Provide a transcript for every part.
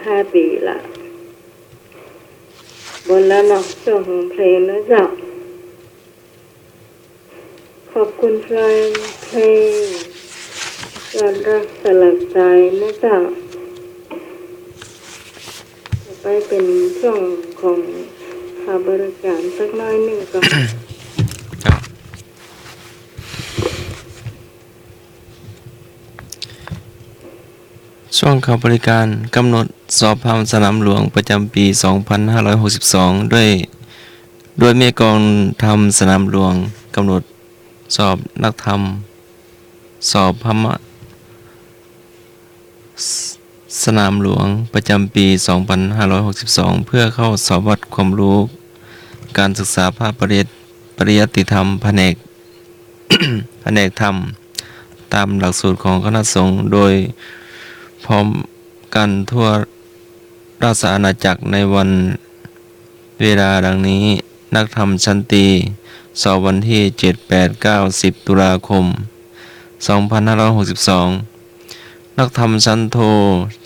5 ปีละบนแล้วเนาะช่วงของเพลงนะจ๊ะขอบคุณเพลงการรักสลักใจนะจ๊ะไปเป็นช่วงของค่าบริการสักน้อยหนึ่งก่อน ช่วงเข้าบริการกำหนดสอบพามสนามหลวงประจำปี 2562 ด้วยเมกองทำสนามหลวงกำหนดสอบนักธรรมสอบพามสนามหลวงประจำปี 2562 เพื่อเข้าสอบวัดความรู้การศึกษาภาคปริยัติธรรมแผนก แผนกธรรมตามหลักสูตรของคณะสงฆ์โดยพร้อมกันทั่วราชอาณาจักรในวันเวลาดังนี้นักธรรมชั้นตรีสอบวันที่ 7 8 9 10 ตุลาคม 2562 นักธรรมชั้นโท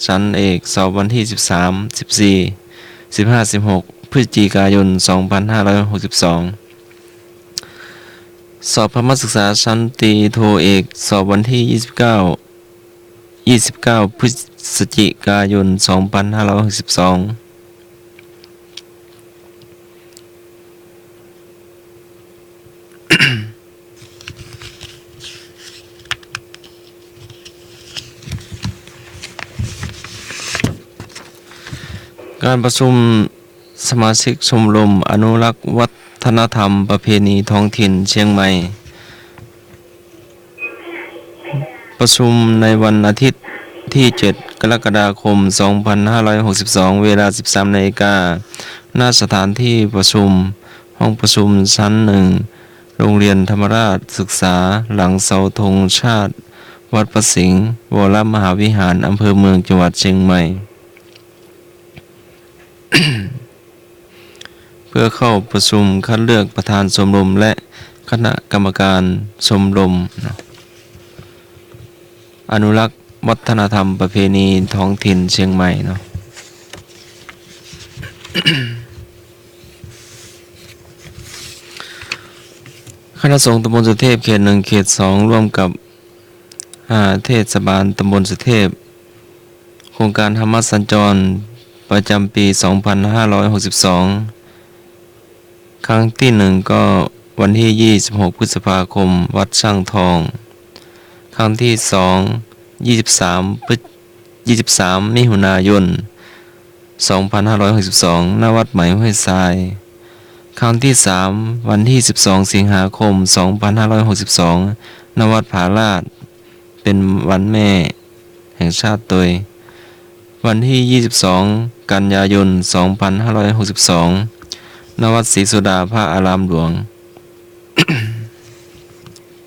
ชั้นเอกสอบวันที่ 13 14 15 16 พฤศจิกายน 2562 สอบพระมัศึกษาชั้นตรีโทเอกสอบวันที่ 29 พฤศจิกายน 2562 การประชุมสมาชิกชมรมอนุรักษ์วัฒนธรรมประเพณีท้องถิ่นเชียงใหม่ประชุมในวันอาทิตย์ที่ 7 กรกฎาคม 2562 เวลา 13 นาฬิกาณสถานที่ประชุมห้องประชุมชั้น 1 โรงเรียนธรรมราชศึกษาหลังเสาธงชาติวัดประสิงห์วรมหาวิหารอำเภอเมืองจังหวัดเชียงใหม่ เพื่อเข้าประชุมคัดเลือกประธานชมรมและคณะกรรมการชมรมอนุรักษ์วัฒนธรรมประเพณีท้องถิ่นเชียงใหม่เนาะ คณะสงฆ์ตำบลสุเทพเขต 1 เขต 2 ร่วมกับเทศบาลตำบลสุเทพโครงการธรรมสัญจรประจำปี 2562 ครั้งที่ 1 ก็วันที่ 26 พฤษภาคม วัดช่างทอง ครั้งที่ 23 มิถุนายน 2562 ณ วัดใหม่ห้วยทราย ครั้งที่ 3 วันที่ 12 สิงหาคม 2562 ณ วัดผาลาด เป็นวันแม่แห่งชาติโดยวันที่ 22 กันยายน 2562 ณ วัดศรีสุดาพระอารามหลวง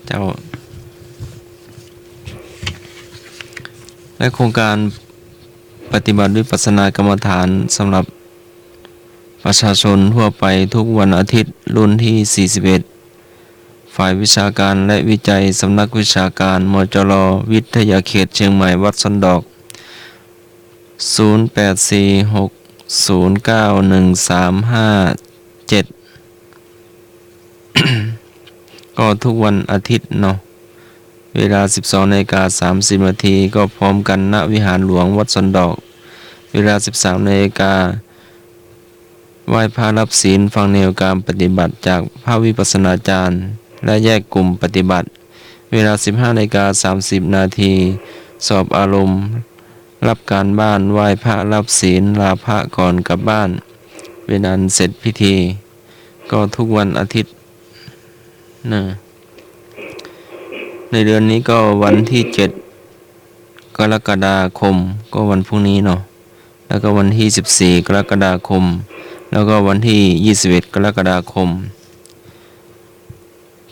เจ้าและโครงการปฏิบัติวิปัสสนากรรมฐานสำหรับประชาชนทั่วไปทุกวันอาทิตย์รุ่นที่ 41 ฝ่ายวิชาการและวิจัยสำนักวิชาการมจร.วิทยาเขตเชียงใหม่วัดสันดอก 0846091357 ก็ทุกวันอาทิตย์เนาะเวลา 12:30 นาทีก็พร้อมกันณวิหารหลวงวัดสันดอกเวลา 13 นาฬิกาไหว้พระรับศีลฟังแนวการปฏิบัติจากพระวิปัสสนาจารย์และแยกกลุ่มปฏิบัติเวลา 15:30 นาทีสอบอารมณ์รับการบ้านไหว้พระรับศีลลาพระก่อนกลับบ้านเวลาเสร็จพิธีก็ทุกวันอาทิตย์นะในเดือนนี้ก็วันที่ 7 กรกฎาคมก็วันพรุ่งนี้เนาะแล้วก็วันที่ 14 กรกฎาคมแล้วก็วันที่ 21 กรกฎาคม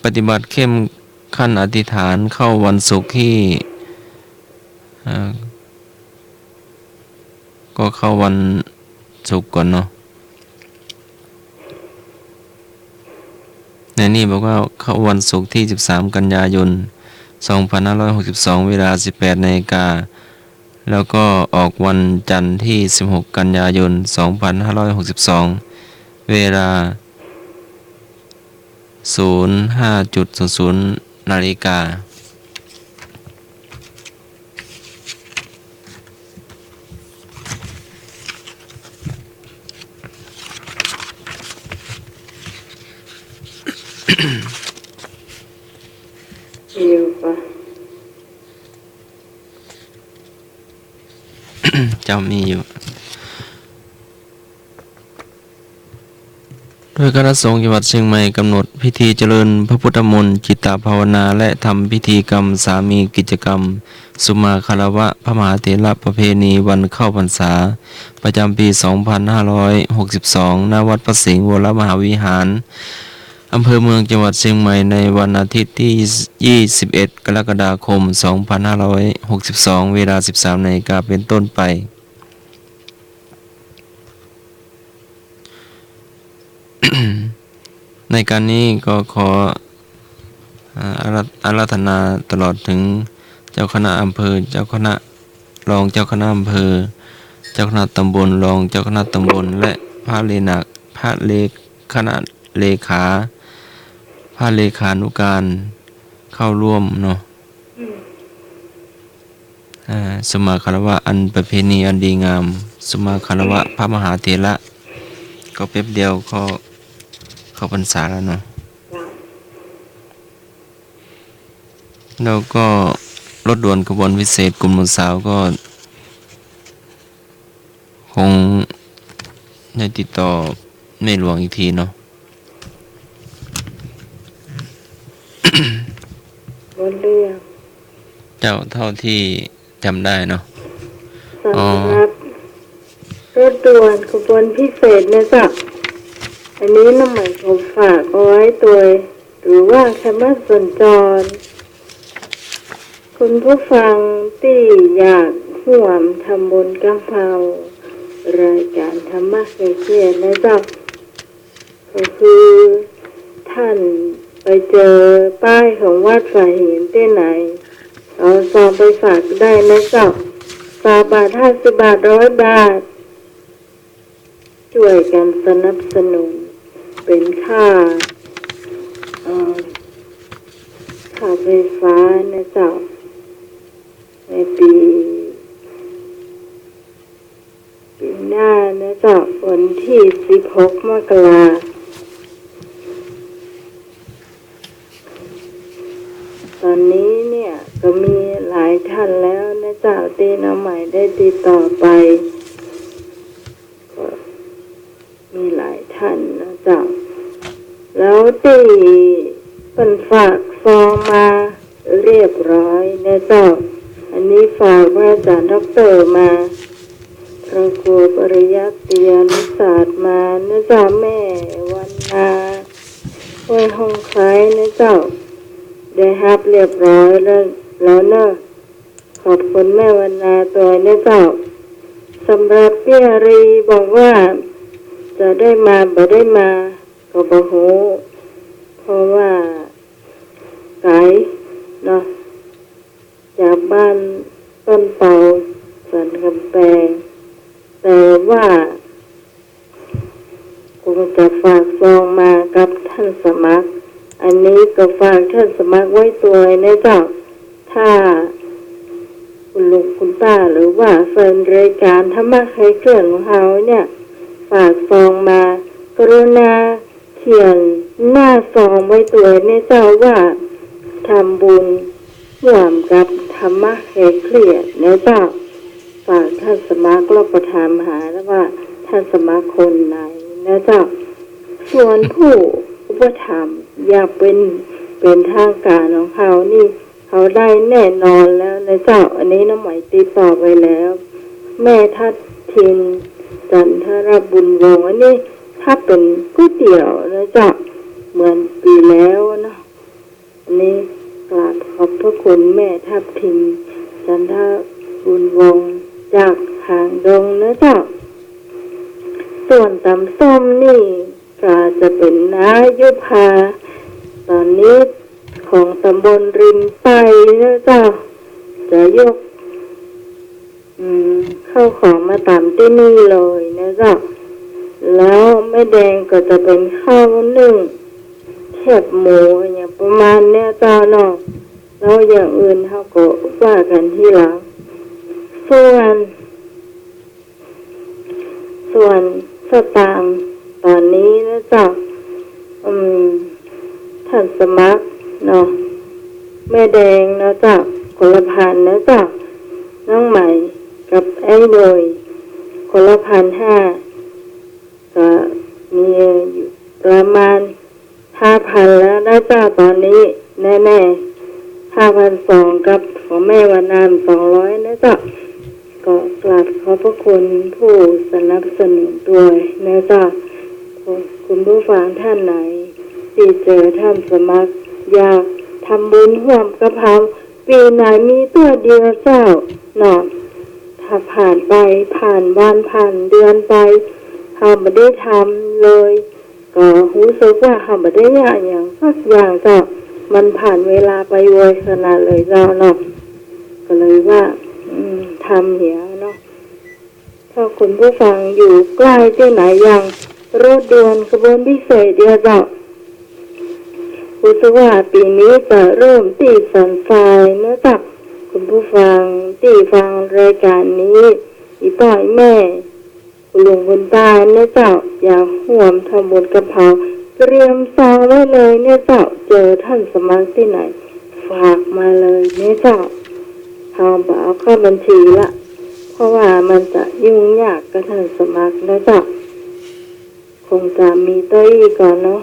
ปฏิบัติเข้มขั้นอธิษฐานเข้าวันศุกร์ที่ก็เข้าวันศุกร์ก่อนเนาะในนี้บอกว่าเข้าวันศุกร์ที่ 13 กันยายน 2562 เวลา 18 นาฬิกา แล้วก็ออกวันจันทร์ที่ 16 กันยายน 2562 เวลา 05:00 นาฬิกา อยู่ปะ เจ้ามีอยู่ โดยคณะสงฆ์จังหวัดเชียงใหม่กำหนดพิธีเจริญพระพุทธมนต์จิตตภาวนาและทำพิธีกรรมสามีกิจกรรม สุมาคารวะพระมหาเถรประเพณีวันเข้าพรรษา ประจำปี 2562 ณ วัดพระสิงห์วรมหาวิหาร อำเภอเมืองจังหวัดเชียงใหม่ในวันอาทิตย์ที่ 21 กรกฎาคม 2562 เวลา 13 นาฬิกาเป็นต้นไป ในการนี้ก็ขออาราธนาตลอดถึงเจ้าคณะอำเภอ เจ้าคณะรองเจ้าคณะอำเภอ เจ้าคณะตำบล รองเจ้าคณะตำบล และพระเลคณะเลขาพระเลขานุการเข้าร่วมเนาะสมาคารวะอันประเพณีอันดีงาม สมาคารวะพระมหาเถระก็แป๊บเดียวก็เข้าพรรษาแล้วเนาะแล้วก็รถด่วนขบวนพิเศษกลุ่มหนุ่มสาวก็คงได้ติดต่อในหลวงอีกทีเนาะ บนเรื่อง เจ้าเท่าที่จำได้เนาะ สำหรับรถด่วนขบวนพิเศษเนี่ยจ้ะอันนี้น้ำหมายผมฝากเอาไว้ตัวหรือว่าคำว่าสัญจรคุณผู้ฟังที่อยากห่วมทำบุญกำเพรารายการธรรมะเคเชียนนะจ๊ะก็คือท่านไปเจอป้ายของวัดฝ่ายหินที่ไหนเอาซองไปฝากได้นะจ๊ะ3 บาท 50 บาท 100 บาทช่วยกันสนับสนุนเป็นค่าไฟฟ้านะจ๊ะในปีหน้านะจ๊ะวันที่ 16 มกราคมตอนนี้เนี่ยก็มีหลายท่านแล้วนะจ๊ะที่น้องใหม่ได้ติดต่อไปก็มีหลายท่านนะจ๊ะแล้วที่เป็นฝากซองมาเรียบร้อยนะจ๊ะอันนี้ฝากพระอาจารย์ดร.มาพระครูปริยัติยานุศาสตร์มานะจ๊ะแม่วันนาห้วยห้องไคล้นะจ๊ะได้รับเรียบร้อยแล้วเนอะขอบคุณแม่วันนาตัวนะจ๊ะสำหรับพี่อารีบอกว่าจะได้มาบ่ได้มาก็บ่ฮู้เพราะว่าไกลเนาะจากบ้านต้นเตาสันกำแพงแต่ว่าคงจะฝากซองมากับท่านสมัครอันนี้ก็ฝากท่านสมัครไว้ตัวนะจ๊ะถ้าคุณลุงคุณป้าหรือว่าแฟนรายการธรรมะใครเคลื่อนของเขาเนี่ยฝากซองมากรุณาเขียนหน้าซองไว้ตัวนะจ๊ะว่าทำบุญร่วมกับธรรมะใครเคลื่อนนะจ๊ะฝากท่านสมัครแล้วก็ถามหาแล้วว่าท่านสมัครคนไหนนะจ๊ะส่วนผู้อุปถัมภ์อยากเป็นทางการของเขานี่เขาได้แน่นอนแล้วนะจ๊ะอันนี้น้องใหม่ติดต่อไปแล้วแม่ทัดทินจันทรบุญวงศ์อันนี้ถ้าเป็นก๋วยเตี๋ยวนะจ๊ะเหมือนปีแล้วนะอันนี้กราบขอบพระคุณแม่ทับทิมจันทรบุญวงศ์จากหางดงนะจ๊ะส่วนตำส้มนี่ก็จะเป็นนายุพาตอนนี้ของตำบลริมไปนะจ๊ะจะยก เข้าของมาตามที่นี่เลยนะเจ้าแล้วแม่แดงก็จะเป็นข้าวนึ่งแคบหมูอย่างประมาณเนี้ยเจ้าเนาะแล้วอย่างอื่นเขาก็ว่ากันที่หลังส่วนสตางค์ตอนนี้นะเจ้าท่านสมัครเนาะแม่แดงนะเจ้าคนละพันนะเจ้าน้องใหม่กับไอ้โดยคนละ1,500ก็มีอยู่ประมาณ5,000แล้วนะเจ้าตอนนี้แน่ๆ5,200กับของแม่วานาม200นะเจ้าก็กราบขอบพระคุณผู้สนับสนุนด้วยนะเจ้าคุณผู้ฟังท่านไหนที่เจอท่านสมัครอยากทำบุญร่วมกับเขาปีไหนมีตัวเดียวเจ้าเนาะถ้าผ่านไปผ่านวันผ่านเดือนไปเขาไม่ได้ทำเลยก็รู้สึกว่าเขาไม่ได้อย่างสักอย่างเจ้ามันผ่านเวลาไปไวขนาดเลยเจ้าเนาะก็เลยว่าทำเหี้ยเนาะถ้าคุณผู้ฟังอยู่ใกล้ที่ไหนอย่างรถด่วนขบวนพิเศษเดียวเจ้ารู้สึกว่าปีนี้จะเริ่มตีสันไฟเนื่องจากคุณผู้ฟังที่ฟังรายการนี้อีต่อยแม่คุณลุงคุณป้าเนี่ยเจ้าอยากห่วมทำบุญกับเขาเตรียมซองไว้เลยเนี่ยเจ้าเจอท่านสมัครที่ไหนฝากมาเลยเนี่ยเจ้าทางบ่เอาเข้าบัญชีละเพราะว่ามันจะยุ่งยากกับท่านสมัครนะเจ้าคงจะมีตัวอีก่อนเนาะ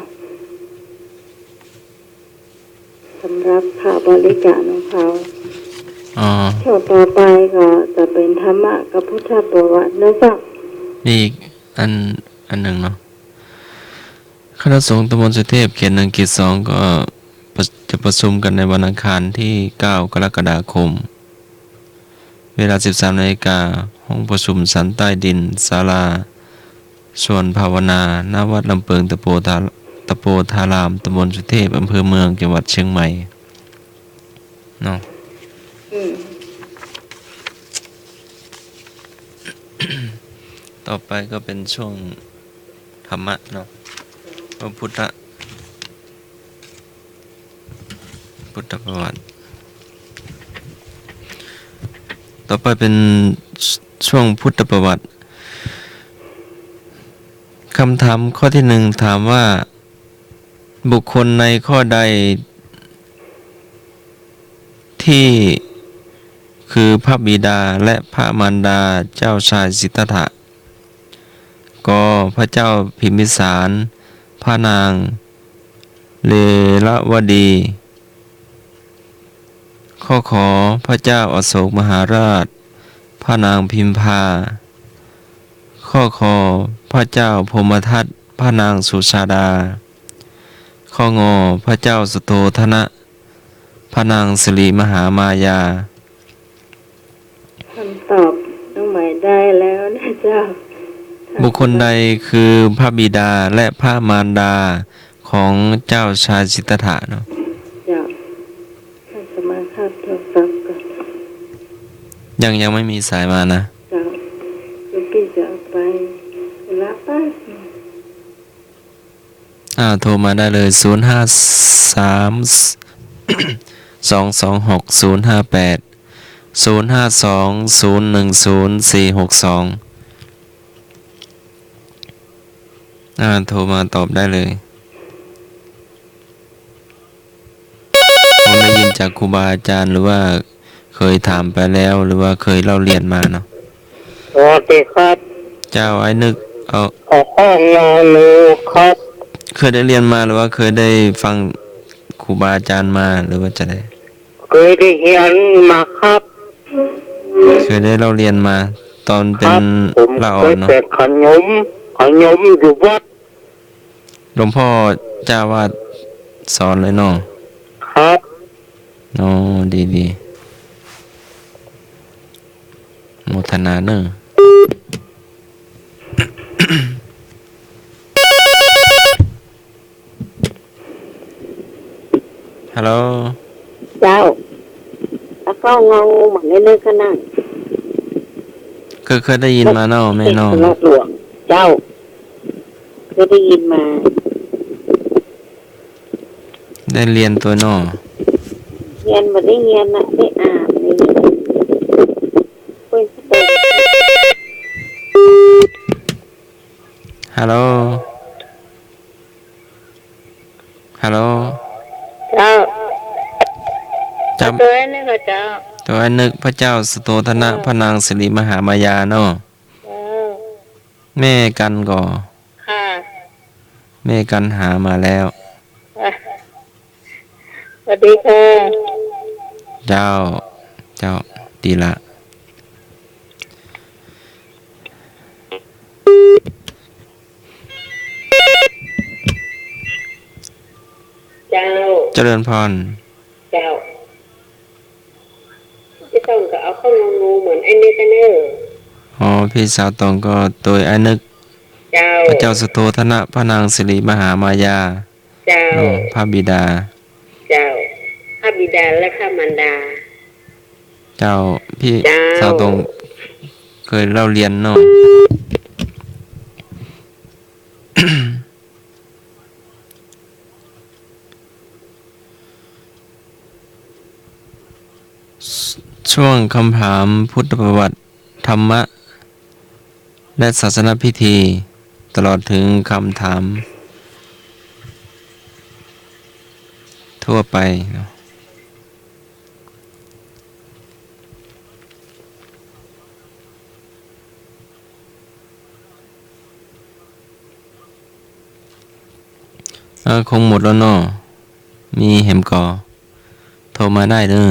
สำหรับค่าบริการของเขาช่วงต่อไปก็จะเป็นธรรมะกับพุทธประวัตินะจ๊ะนี่อีกอันหนึ่งเนาะคณะสงฆ์ตำบลสุเทพเขต1 เขต 2ก็จะประชุมกันในวันอังคารที่9 กรกฎาคมเวลา 13 นาฬิกาห้องประชุมสันใต้ดินศาลาส่วนภาวนาณวัดลำเปิงตะโพธารามตำบลสุเทพอำเภอเมืองจังหวัดเชียงใหม่เนาะต่อไปก็เป็นช่วงธรรมะเนาะพระพุทธประวัติต่อไปเป็นช่วงพุทธประวัติคำถามข้อที่1ถามว่าบุคคลในข้อใดที่คือพระบิดาและพระมารดาเจ้าชายสิทธัตถะก็พระเจ้าพิมพิสารพระนางเลลวดีข้อขอพระเจ้าอโศกมหาราชพระนางพิมพาข้อขอพระเจ้าพรหมทัตพระนางสุชาดาข้องอพระเจ้าสุโธทนะพระนางสิริมหามายาคำตอบน้องหมายได้แล้วนะเจ้าบุคคลใดคือพระบิดาและพระมารดาของเจ้าชายสิทธัตถะเนาะเจ้าท่านสมาคาบโทรศัพท์ก่อนยังไม่มีสายมานะเจ้าลูกพี่จะเอาไปรับป้าโทรมาได้เลย053 226 058 052 010 462โทรมาตอบได้เลยผมได้ยินจากครูบาอาจารย์หรือว่าเคยถามไปแล้วหรือว่าเคยเล่าเรียนมาเนาะสวัสดีครับเจ้าไอ้นึกขอข้องงานเลยครับเคยได้เรียนมาหรือว่าเคยได้ฟังครูบาอาจารย์มาหรือว่าจะได้เคยได้เรียนมาครับเคยได้เล่าเรียนมาตอนเป็นเล่าเนาะขนมอยู่วัดหลวงพ่อเจ้าวาดสอนเลยเนาะครับดีโมทนาเนอะฮัลโหลเจ้าแล้วก็งงเหมือนในขนาด เคยได้ยินมาเนาะแม่ เอก เนาะ นกหลวงเจ้าเคยได้ยินมา ได้เรียนตัวเนาะ เรียนมาได้เรียนนะได้อ่านนี่คุยสเปน ฮัลโหลฮัลโหล เจ้า จ ตัวนี้ก็เจ้า ำตัวนึกพระเจ้าสุโธทนะพระนางสิริมหามายาเนาะ เออ แม่กันก่อ ค่ะ แม่กันหามาแล้ว สวัสดีค่ะ เจ้า เจ้าดีละ เจ้า เจริญพร เจ้าไม่ต้องก็เอาเข้างูเหมือนไอ้นี่กันเนอะ อ๋อพี่สาวตองก็ตัวไอ้นึก เจ้า พระเจ้าสุโธทนะพระนางสิริมหามายา เจ้า เนาะพระบิดา เจ้าข้าบิดาและข้ามารดา เจ้าพี่ เจ้า สาวตองเคยเล่าเรียนเนาะ ช่วงคำถามพุทธประวัติธรรมะ และศาสนพิธี ตลอดถึงคำถาม ทั่วไปเนาะคงหมดแล้วเนาะมีเห็มก่อ โทรมาได้เด้อ053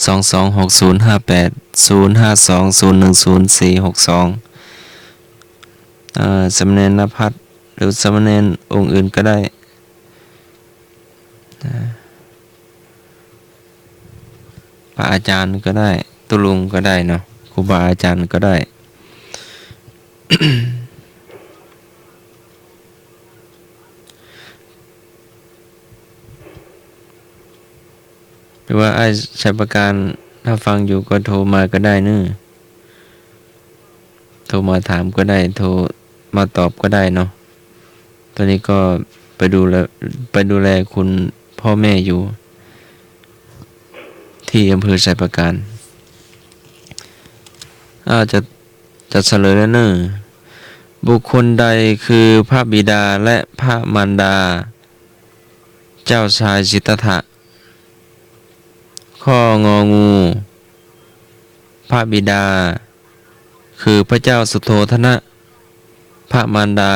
226058 052 010462สำเนนนภัทรหรือสำเนนองค์อื่นก็ได้พระอาจารย์ก็ได้ ตุลุงก็ได้เนาะครูบาอาจารย์ก็ได้ หรือว่าไอ้ชัยประการถ้าฟังอยู่ก็โทรมาก็ได้เนอะโทรมาถามก็ได้ โทรมาตอบก็ได้เนาะตอนนี้ก็ไปดูแลคุณพ่อแม่อยู่ ที่อำเภอชัยประการจะเฉลยแล้วเนอะบุคคลใดคือพระบิดาและพระมารดา เจ้าชายสิทธัตถะข้ององู พระบิดา คือพระเจ้าสุโธทนะพระมารดา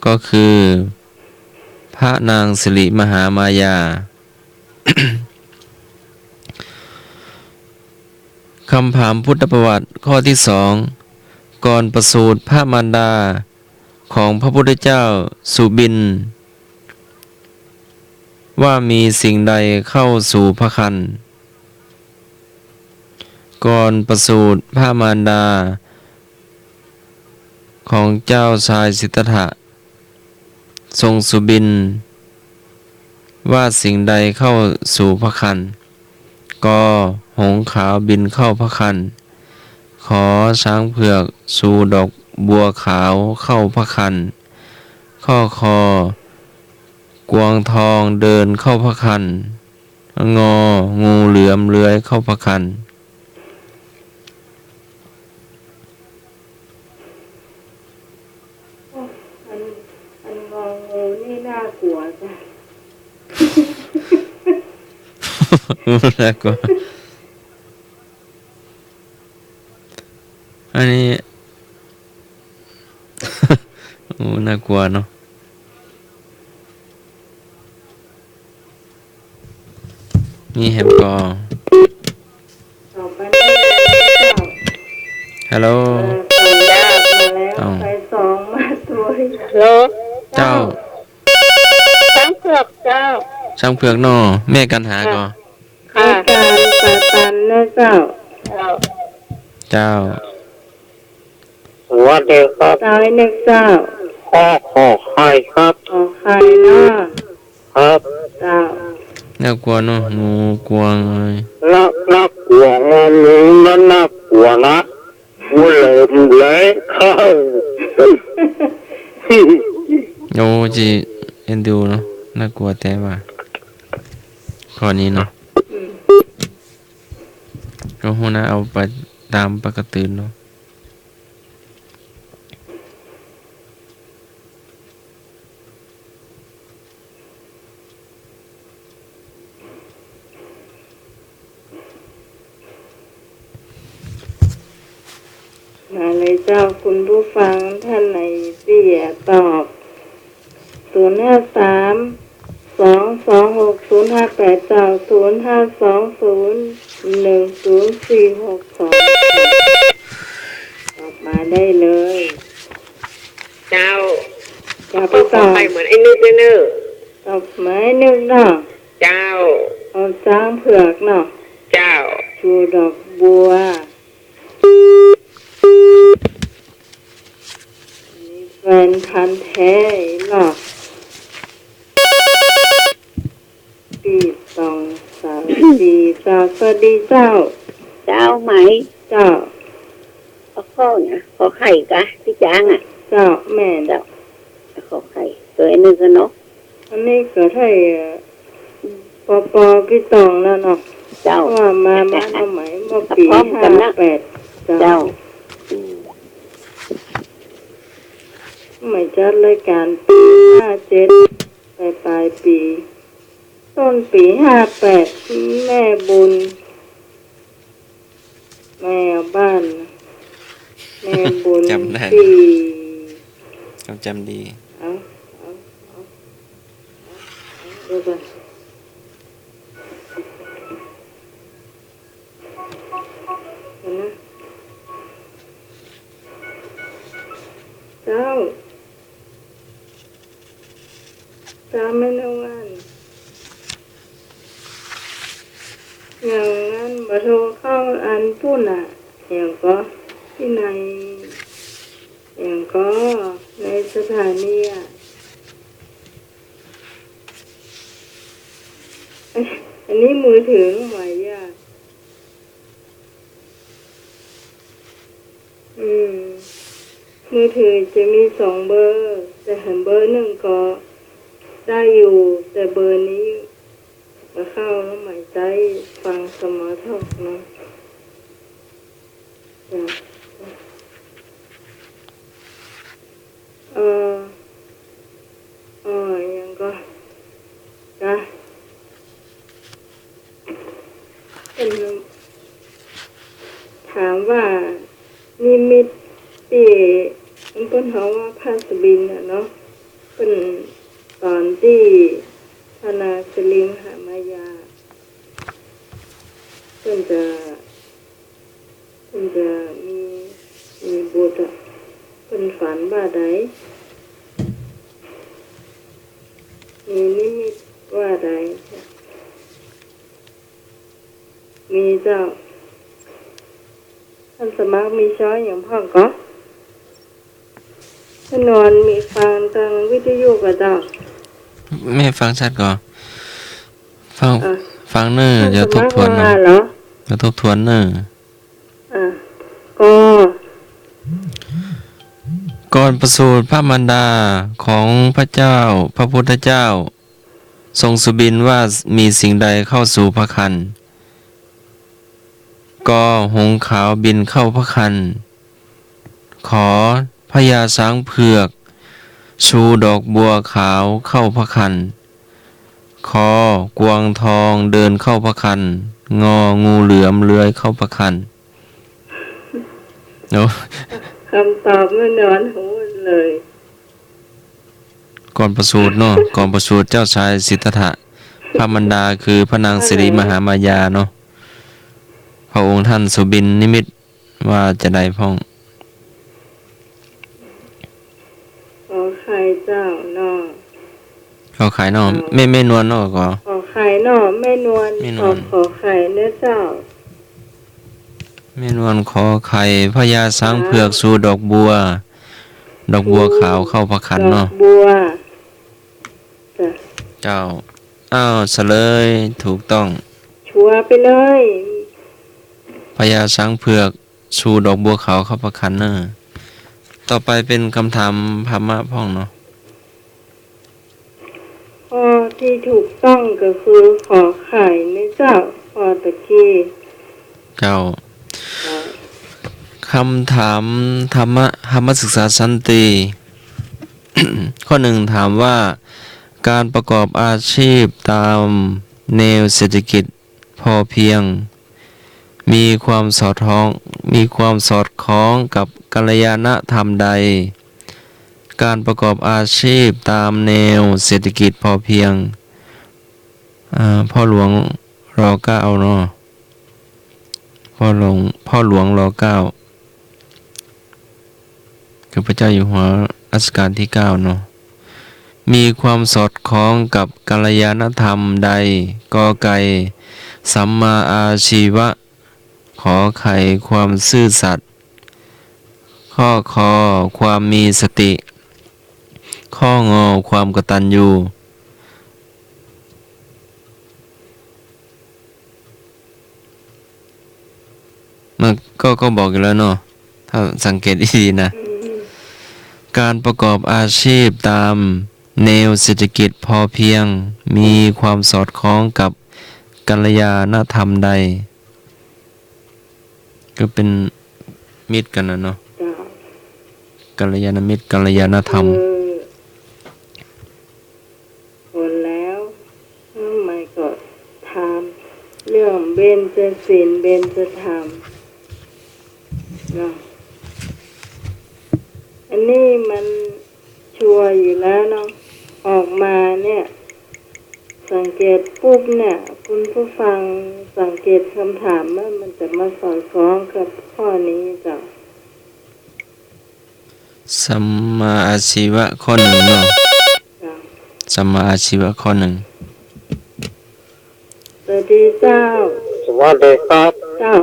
ก็คือ พระนางสิริมหามายา คำถามพุทธประวัติข้อที่สองก่อนประสูติพระมารดา ของพระพุทธเจ้าสุบิน ว่ามีสิ่งใดเข้าสู่พระครรภ์ก่อนประสูติพระมารดา ของเจ้าชายสิทธัตถะทรงสุบิน ว่าสิ่งใดเข้าสู่พระครรภ์กหงส์ขาวบินเข้าพระครรภ์ขอช้างเผือกสู่ดอกบัวขาวเข้าพระครรภ์ข้อคอกวางทองเดินเข้าพระครรภ์งองูเหลือมเลื้อยเข้าพระครรภ์ อันงองูนี่น่ากลัวจ้ะ แล้วก็อันนี้ โอ้น่ากลัวเนาะนี่แฮมกอ ต่อไปนี้เจ้า ฮัลโหล ไปยากมาแล้ว เอ้า ไปสองมาตัว โล เจ้า ช้างเผือกเจ้า ช่างเผือกเนาะแม่กันหาก่อ อา ค่ะ การปาตันนะเจ้า เจ้า เจ้า สวัสดีครับ ตายนึกเจ้า พ่อขอใครครับ ออกใครเนาะ ครับ เจ้า น่ากลัวเนาะงูกวางอะไร แล้ว กลัวงองูนั่นน่ากลัวนะกูเหลิมเลยเข้า โอ้จีเอ็นดูเนาะน่ากลัวแต่ว่าข้อนี้เนาะ อืม ก็หัวหน้าเอาไปตามปกติเนาะ มาเลยเจ้าคุณผู้ฟังท่านไหนที่อยากตอบ053-226-058เจ้า0520-1046-2ตอบมาได้เลย เจ้า จะไป ก็ ตอบ ไปเหมือนไอ้นึกเนอะ ตอบไม้นึงเนาะ เจ้า เอาจ้างเผือกเนาะ เจ้า ชูดอกบัวนี่แฟนพันธุ์แท้เนาะปีสองสามสี่เจ้าสวัสดีเจ้า เจ้าไหม เจ้า เอาข้อเนี่ยขอไข่กะพี่จ้างอ่ะ เจ้าแม่เจ้า ขอไข่ตัวไอ้นึกกันเนาะ อันนี้เกิดให้ปอปอพี่ตองแล้วเนาะ เจ้า ว่ามาเอาไหมเมื่อปี พร้อมกันนะ 58เจ้า เจ้า ไม่จัดรายการปี57ปลายปี ต้นปี58แม่บุญ แม่บ้าน แม่บุญ จำได้ ที่ จำดี เอาเดี๋ยวก่อนเดี๋ยวนะเจ้าไม่นวันอย่างนั้นบ่โทรเข้าอันพูดน่ะอย่างก็ที่ในอย่างก็ในสถานีอ่ะอันนี้มือถือหมายยากมือถือจะมี2 เบอร์ แต่เห็นเบอร์หนึ่งก็ได้อยู่ แต่เบอร์นี้มาเข้าแล้วหมายใจฟังสมาร์ทโฟนเนาะจ้ะยังก็จ้ะเป็นถามว่านิมิตที่มันเป็นเขาว่าพาสบินอ่ะเนาะเป็นตอนที่พระนาสลิมหามายาเพิ่นจะมีบุตรอ่ะเป็นฝันว่าใดมีนิมิตว่าใดมีเจ้าท่านสมัครมีช้อยอย่างพ่อก็ท่านนอนมีฟังทางวิทยุกับเจ้า ไม่ให้ฟังชัดก่อนฟัง อ่ะ ฟังเนอร์อย่าทบทวน ท่า เน สมั อะ ครเหรอ อย่าทบทวนเนอร์ อ่ะก็ ก่อนประสูติพระมารดาของพระเจ้าพระพุทธเจ้า ทรงสุบินว่ามีสิ่งใดเข้าสู่พระครรภ์ก็หงส์ขาวบินเข้าพระครรภ์ขอพญาช้างเผือก ชูดอกบัวขาวเข้าพระครรภ์คอกวางทองเดินเข้าพระครรภ์งองูเหลือมเลื้อยเข้าพระครรภ์เนาะ คำตอบไม่นอนหูเลย ก่อนประสูติเนาะก่อนประสูติเจ้าชายสิทธัตถะพระมารดาคือพระนางสิริมหามายาเนาะพระองค์ท่านสุบินนิมิตว่าจะได้พ้อง ขอไข่เจ้าเนาะ เขาขายเนาะไม่นวลเนาะก็ ขอไข่เนาะไม่นวล ไม่น ข ว อ ล ขอไข่เนื้อเจ้า ไม่นวลขอไข่พญาช้างเผือกสู่ดอกบัว ดอกบัวขาวเข้าพระครรภ์ ดอ เนาะ กบัวจ้ะ เจ้าอ้าวเฉลยถูกต้อง ชัวร์ไปเลย พญาช้างเผือกชูดอกบัวขาวเข้าประคันเนอร์ต่อไปเป็นคำถามพามะพ่องเนาะ ข้อที่ถูกต้องก็คือขอไข่นะเจ้าข้อตะกี้ เจ้า จ้ะ คำถามธรรมศึกษาชั้นตรี ข้อหนึ่งถามว่า การประกอบอาชีพตามแนวเศรษฐกิจพอเพียง มีความสอดคล้องกับกัลยาณธรรมใด การประกอบอาชีพตามแนวเศรษฐกิจพอเพียงพ่อหลวงรอเก้าเนาะพ่อหลวงรอเก้าคือพระเจ้าอยู่หัวรัชกาลที่ 9เนาะมีความสอดคล้องกับกัลยาณธรรมใดกอไก่สัมมาอาชีวะขอไข่ความซื่อสัตย์ข้อคอความมีสติ ข้องอความกตัญญูมันก็บอกอยู่แล้วเนาะถ้าสังเกตดีๆนะ การประกอบอาชีพตามแนวเศรษฐกิจพอเพียง มีความสอดคล้องกับกัลยาณธรรมใด ก็เป็นมิตรกันนะเนาะ จ้ะ กัลยาณมิตรกัลยาณธรรม คนแล้วไม่ก็ถามเรื่องเบญจศีลเบญจธรรมเนาะอันนี้มันชัวร์อยู่แล้วเนาะออกมาเนี่ย สังเกตปุ๊บเนี่ยคุณผู้ฟังสังเกตคำถามว่ามันจะมาสอดคล้องกับข้อนี้จ้ะ สัมมาอาชีวะข้อหนึ่งเนาะ จ้ะ สัมมาอาชีวะข้อหนึ่ง สวัสดีเจ้า สวัสดีครับ เจ้า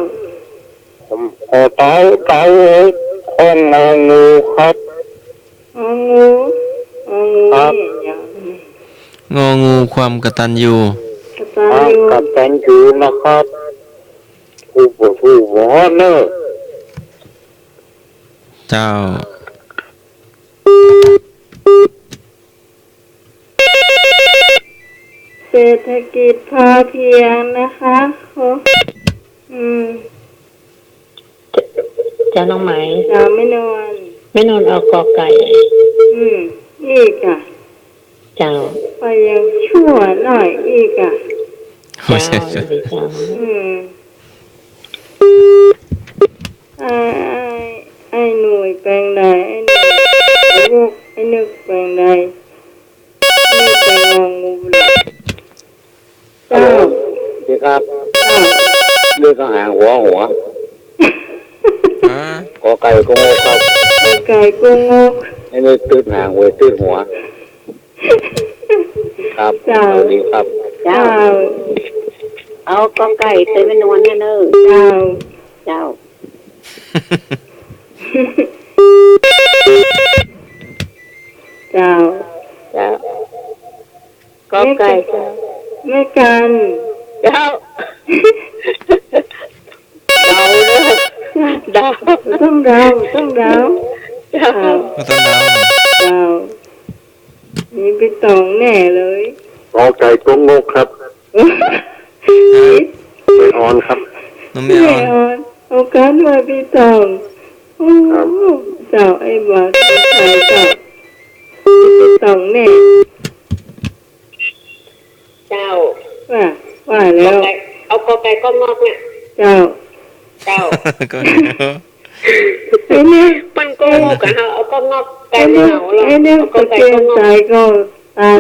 ผมขอเต้าคนงองูครับ อ๋องูอ๋องู ครับ นี่อย่าง งองูความกตัญญู กระตา ทาง อยู่ กับตันยูนะครับผู้วอเนอร์ เจ้า เศรษฐกิจพอเพียงนะคะโอ้อืม เจ้าน้องไหม เจ้าไม่นอน ไม่นอนเอากอไก่ อืมอีกอ่ะ เจ้า ไปยังชั่วหน่อยอีกอ่ะ โอ้ เจ้า ใช่ ดีเจ้า อืมไอ้ไอ้หน่วยแปลงใดไอ้หน่วยลูกไอ้นึกแปลงใดนี่แปลงงองูเลยเจ้า ดีครับ เจ้า เรื่องหางหัว อ่า ขอไก่ก็งอครับ ไก่กุ้งงก ไอ้นี่ตื้นหางหัวตื้นหัว ครับสวัสดีครับ เจ้า เจ้า เอากอไก่เตยไปนอนเนี่ยเนอะ เจ้า เจ้า เจ้า เจ้า กอไก่เจ้า ไม่กัน เจ้าเดาเลยเดา ต้องเดาต้องเดา เจ้า ก็ต้องเดา เดามีไปตองแน่เลย ขอไก่ก็งอครับ ไม่ออนครับ น้องไม่ ไม่ เอา ออนเอาการมาไปตองโอ้เจ้าไอ้บาทใครเจ้าไปตองแน่ เจ้า ว่าแล้ว เอากอไก่ก็งอกเนี่ย เจ้า เจ้า ก็เดี๋ยว ไอ้เนี่ย มันก็งอกอะฮะเอาก็งอกไก่ ไอ้ ไม่ เนี่ย เหงาแล้ว ไอ้เนี่ย เอา ตะ ก็ไก่ เกีย ก็ ง งอ ใส่ ก ก็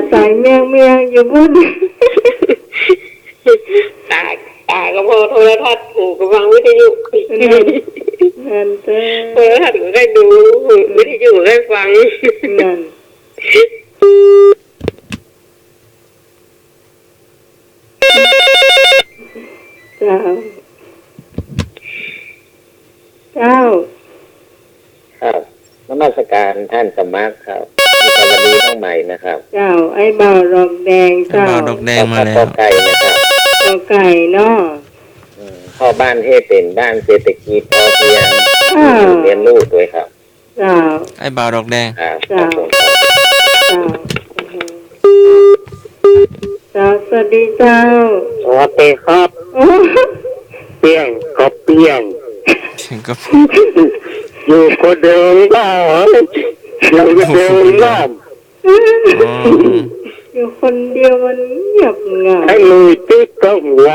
ใส่เมียงอยู่บน ตาตาก็พอโทรทัศน์หูก็ฟังวิทยุ นั่นเต้ โทรทัศน์ก็ได้ดูวิทยุได้ฟัง นั่นเจ้า เจ้า ครับนมัสการท่านสมัครครับมีสวัสดีน้องใหม่นะครับ เจ้า ไอ้บ่าวดอกแดง ให้ เจ้า บ่าวดอกแดงมาแล้ ขอ ว ไก่นะครับ เอาไก่เนาะ ข พ่อบ้านให้เป็นบ้านเศรษฐกิจพอเพียง อ้าว เรียนรู้ด้วยครับ เจ้า ไอ้บ่าวดอกแดง ครับขอบคุณครับ เจ้าเจ้าสวัสดีเจ้า สวัสดีครับ โอ้ เปี้ยงก็เปี้ยง ก็ อยู่คนเดิมก็อยู่คนเดิมก็ อยู่คนเดียวมันเงียบเหงา ให้ลุยติ๊กก็หัว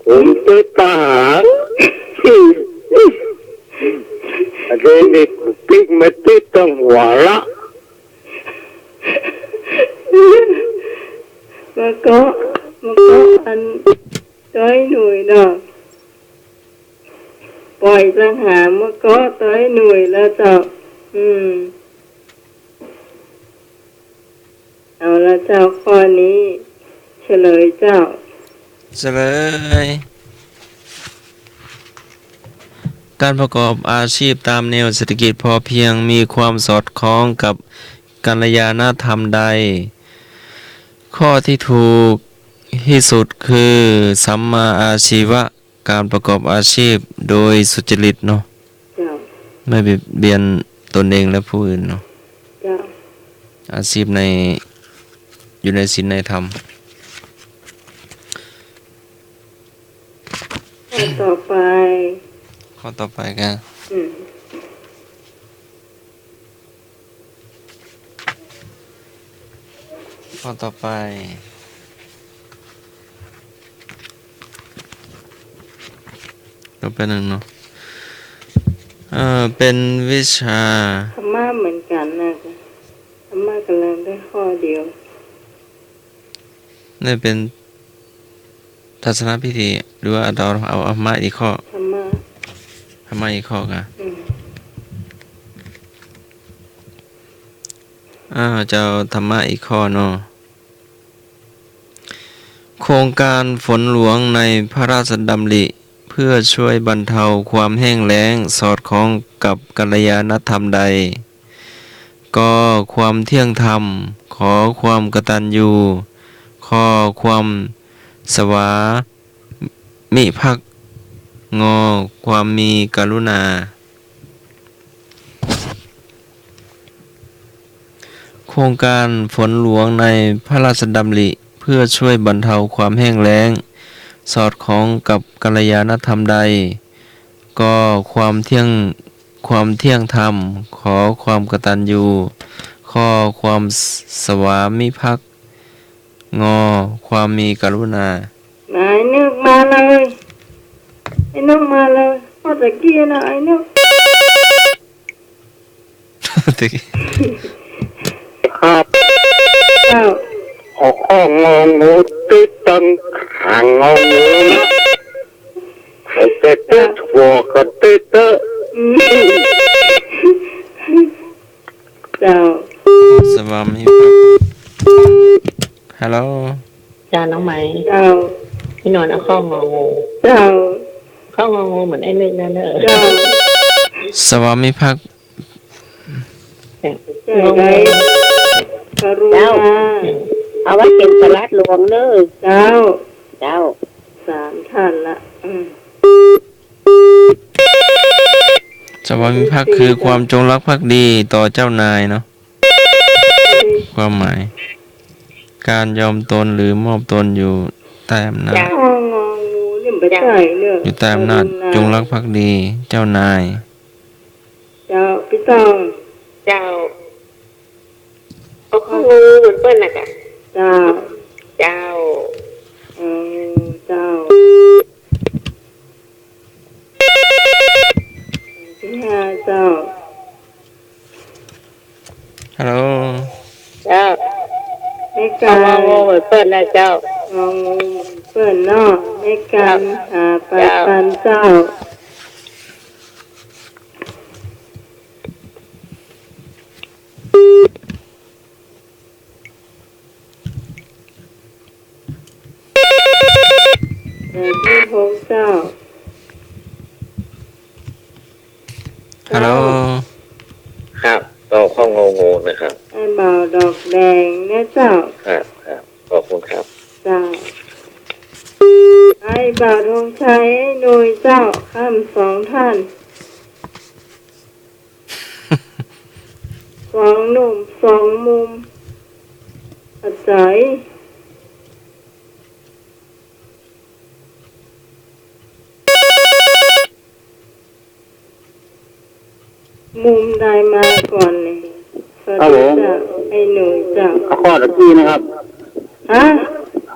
ผมติ๊กทหารอันนี้ติ๊กมาติ๊กก็หัวละ มันก็อันต้อยหน่วยเนาะปล่อยสังหารมันก็ต้อยหน่วยแล้วเจ้าเอาละเจ้าข้อนี้เฉลยเจ้า เฉลยการประกอบอาชีพตามแนวเศรษฐกิจพอเพียงมีความสอดคล้องกับกัลยาณธรรมใด ข้อที่ถูกที่สุดคือสัมมาอาชีวะการประกอบอาชีพโดยสุจริตเนาะ เจ้า ไม่เบียดเบียนตนเองและผู้อื่นเนาะ เจ้า อาชีพในอยู่ในศีลในธรรม ข้อต่อไป ข้อต่อไปกัน อืม ข้อต่อไปก็เป็นหนึ่งเนาะเป็นวิชา ธรรมะเหมือนกันนะธรรมะกำลังได้ข้อเดียว นี่เป็นทัศนพิธีหรือว่าเราเอามาอีกข้อ ธรรมะ เอามาอีกข้อกัน อืม จะเอาธรรมะอีกข้อเนาะโครงการฝนหลวงในพระราชดำริเพื่อช่วยบรรเทาความแห้งแล้งสอดคล้องกับกัลยาณธรรมใด ก็ความเที่ยงธรรมขอความกตัญญูข้อความสวามิภักดิ์งอความมีกรุณา โครงการฝนหลวงในพระราชดำริเพื่อช่วยบรรเทาความแห้งแล้งสอดคล้องกับกัลยาณธรรมใด ก็ความเที่ยงธรรมขอความกตัญญูข้อความสวามิภักดิ์งอความมีกรุณา ไหนนึกมาเลยไอ้นึกมาเลยพอตะกี้นะไอ้นึก ครับ เจ้า ออกข้ององูติ๊กตังหางงองูนะให้เต๊ะหัวก็เต๊ะ อืมเจ้า สวามิภักดิ์ฮัลโหล จ้าน้องไหม เจ้า พี่นอนเอาข้องงองู เจ้า ข้องงองูเหมือนไอ้นึกนั่นเนอะ เจ้า สวามิภักดิ์ เจ้าใดกรุณา เอาไว้เป็นสลัดหลวงเนอะ เจ้า เจ้า สามท่านละสวามิภักดิ์คือความจงรักภักดีต่อเจ้านายเนาะความหมาย การยอมตนหรือมอบตนอยู่ใต้อำนาจ จ้า ข้ององูนี่ไม่ใช่เรื่อง อยู่ใต้อำนาจจงรักภักดีเจ้านาย เจ้าพี่ตอง เจ้าเอาข้องงูเหมือนเปิ้ลน่ะจ้ะ เจ้า เจ้า เจ้าที่ห้าเจ้า ฮัลโหล เจ้า ไม่ ข้ กา อง รง งูเหมือนเปิ้ลนะเจ้า งองูเพื่อนนอกไม่การหาไปปันเจ้าแต่ที่หกเจ้า ฮัลโหล ครับต่อข้องงูนะครับ ไอ้บ่าวดอกแดงเนี่ยเจ้า ครับขอบคุณครับ เจ้าไอ้บ่าวธงชัยไอ้หน ดยเจ้าข้ามสองท่าน สองหนุ่มสองมุมอาศัยมุมใดมาก่อนเลยสวัสดีจ้ะไอ้หนุ่ยจ้ะ ข้อตะกี้นะครับ ฮะ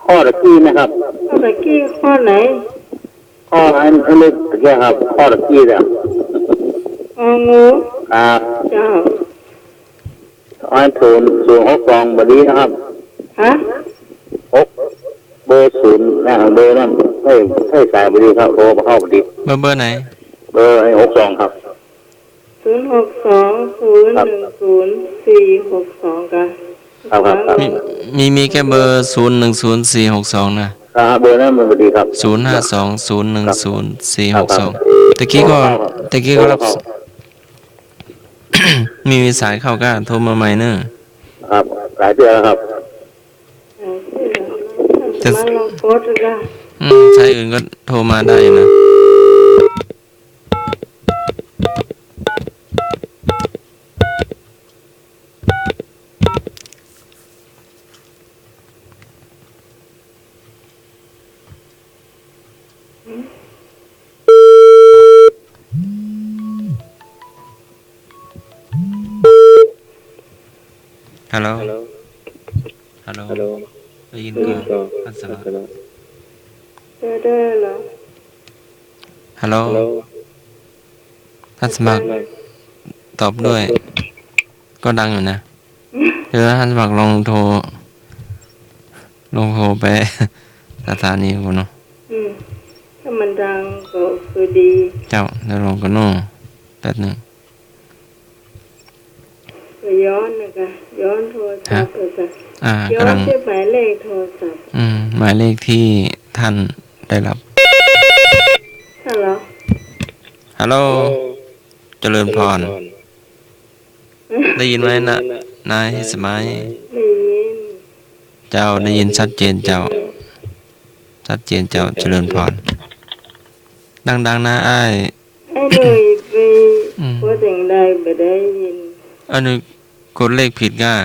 ข้อตะกี้นะครับ ข้อตะกี้ข้อไหน ข้ออันนี้ตะกี้ครับ ข้อตะกี้เนี่ย องู ครับ เจ้า อันศูนย์หกสองบดีนะครับ ฮะ หกเบอร์ศูนย์นะครับเบอร์นั่นให้สายบดีครับโทรมาเข้าบดี เบอร์ไหน เบอร์ให้62ครับ 062-010-462กัน ครับครับครับ มีแค่เบอร์010462นะครับ เบอร์นั้นมันบดีครับ 0520100462ตะกี้ก็รับ มีสายเข้าก็โทรมาใหม่เนอะ ครับหลายเดือนแล้วครับ จะมาลองโพสต์กัน สายอื่นก็โทรมาได้นะฮัลโหลฮัลโหลได้ยินก็อัสสลาม ได้เหรอ ฮัลโหลท่านสมัครตอบด้วย ก็ดังอยู่นะเดี๋ยวท่านสมัครลองโทรไป สถานีกูเนาะ ถ้ามันดังก็คือดี เจ้าเดี๋ยวลองกันเนาะแป๊บหนึง ก็ย้อนนะคะย้อนโทรศัพท์เลยจ้ะย้อก ำลั น ง ที่หมายเลขโทรศัพท์ หมายเลขที่ท่านได้รับ ฮัลโหล ฮัลโหลเจริญพร ได้ยินไหมนะนายสมัย ได้ยิน เจ้าได้ยินชัดเจนเจ้า ชัดเจนเจ้าเจริญพร ดังๆนะอ้าย ไอ้หนุ่ยไปว่าสิ่งใดไม่ได้ยิน อันนี้กดเลขผิดง่า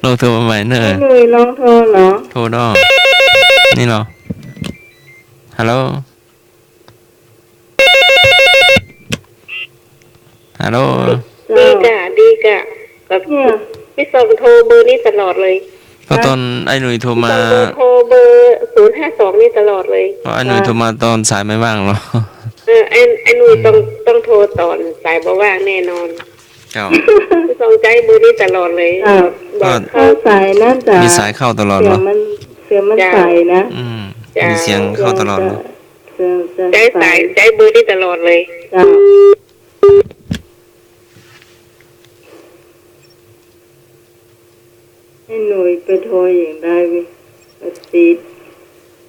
ลองโทรมาใหม่เนอะ ไอ้หนุ่ยลองโทรเหรอ โทรดอนี่เหรอ ฮัลโหล ฮัลโหล ดีกะแบบ เนี่ย พี่ส่งโทรเบอร์นี้ตลอดเลย เพราะตอนไอ้หนุ่ยโทรมา โทรเบอร์052นี่ตลอดเลย เพราะไอ้หนุ่ยโทรมาตอนสายไม่ว่างหรอ ไอ้หนุ่ยต้องโทรตอนสายบ่ว่างแน่นอน เจ้า พี่ส่งใจเบอร์นี้ตลอดเลย ก็ เข้าสายนั่นจ้ะ มีสายเข้าตลอด เสี เหร ย อ งมันใส่นะ มีเสียงเข้าตลอดเหรอ เสียงจะ ใจสายใจเบอร์นี้ตลอดเลย จ้ะให้หน่วยไปโทรอย่างใดวิติด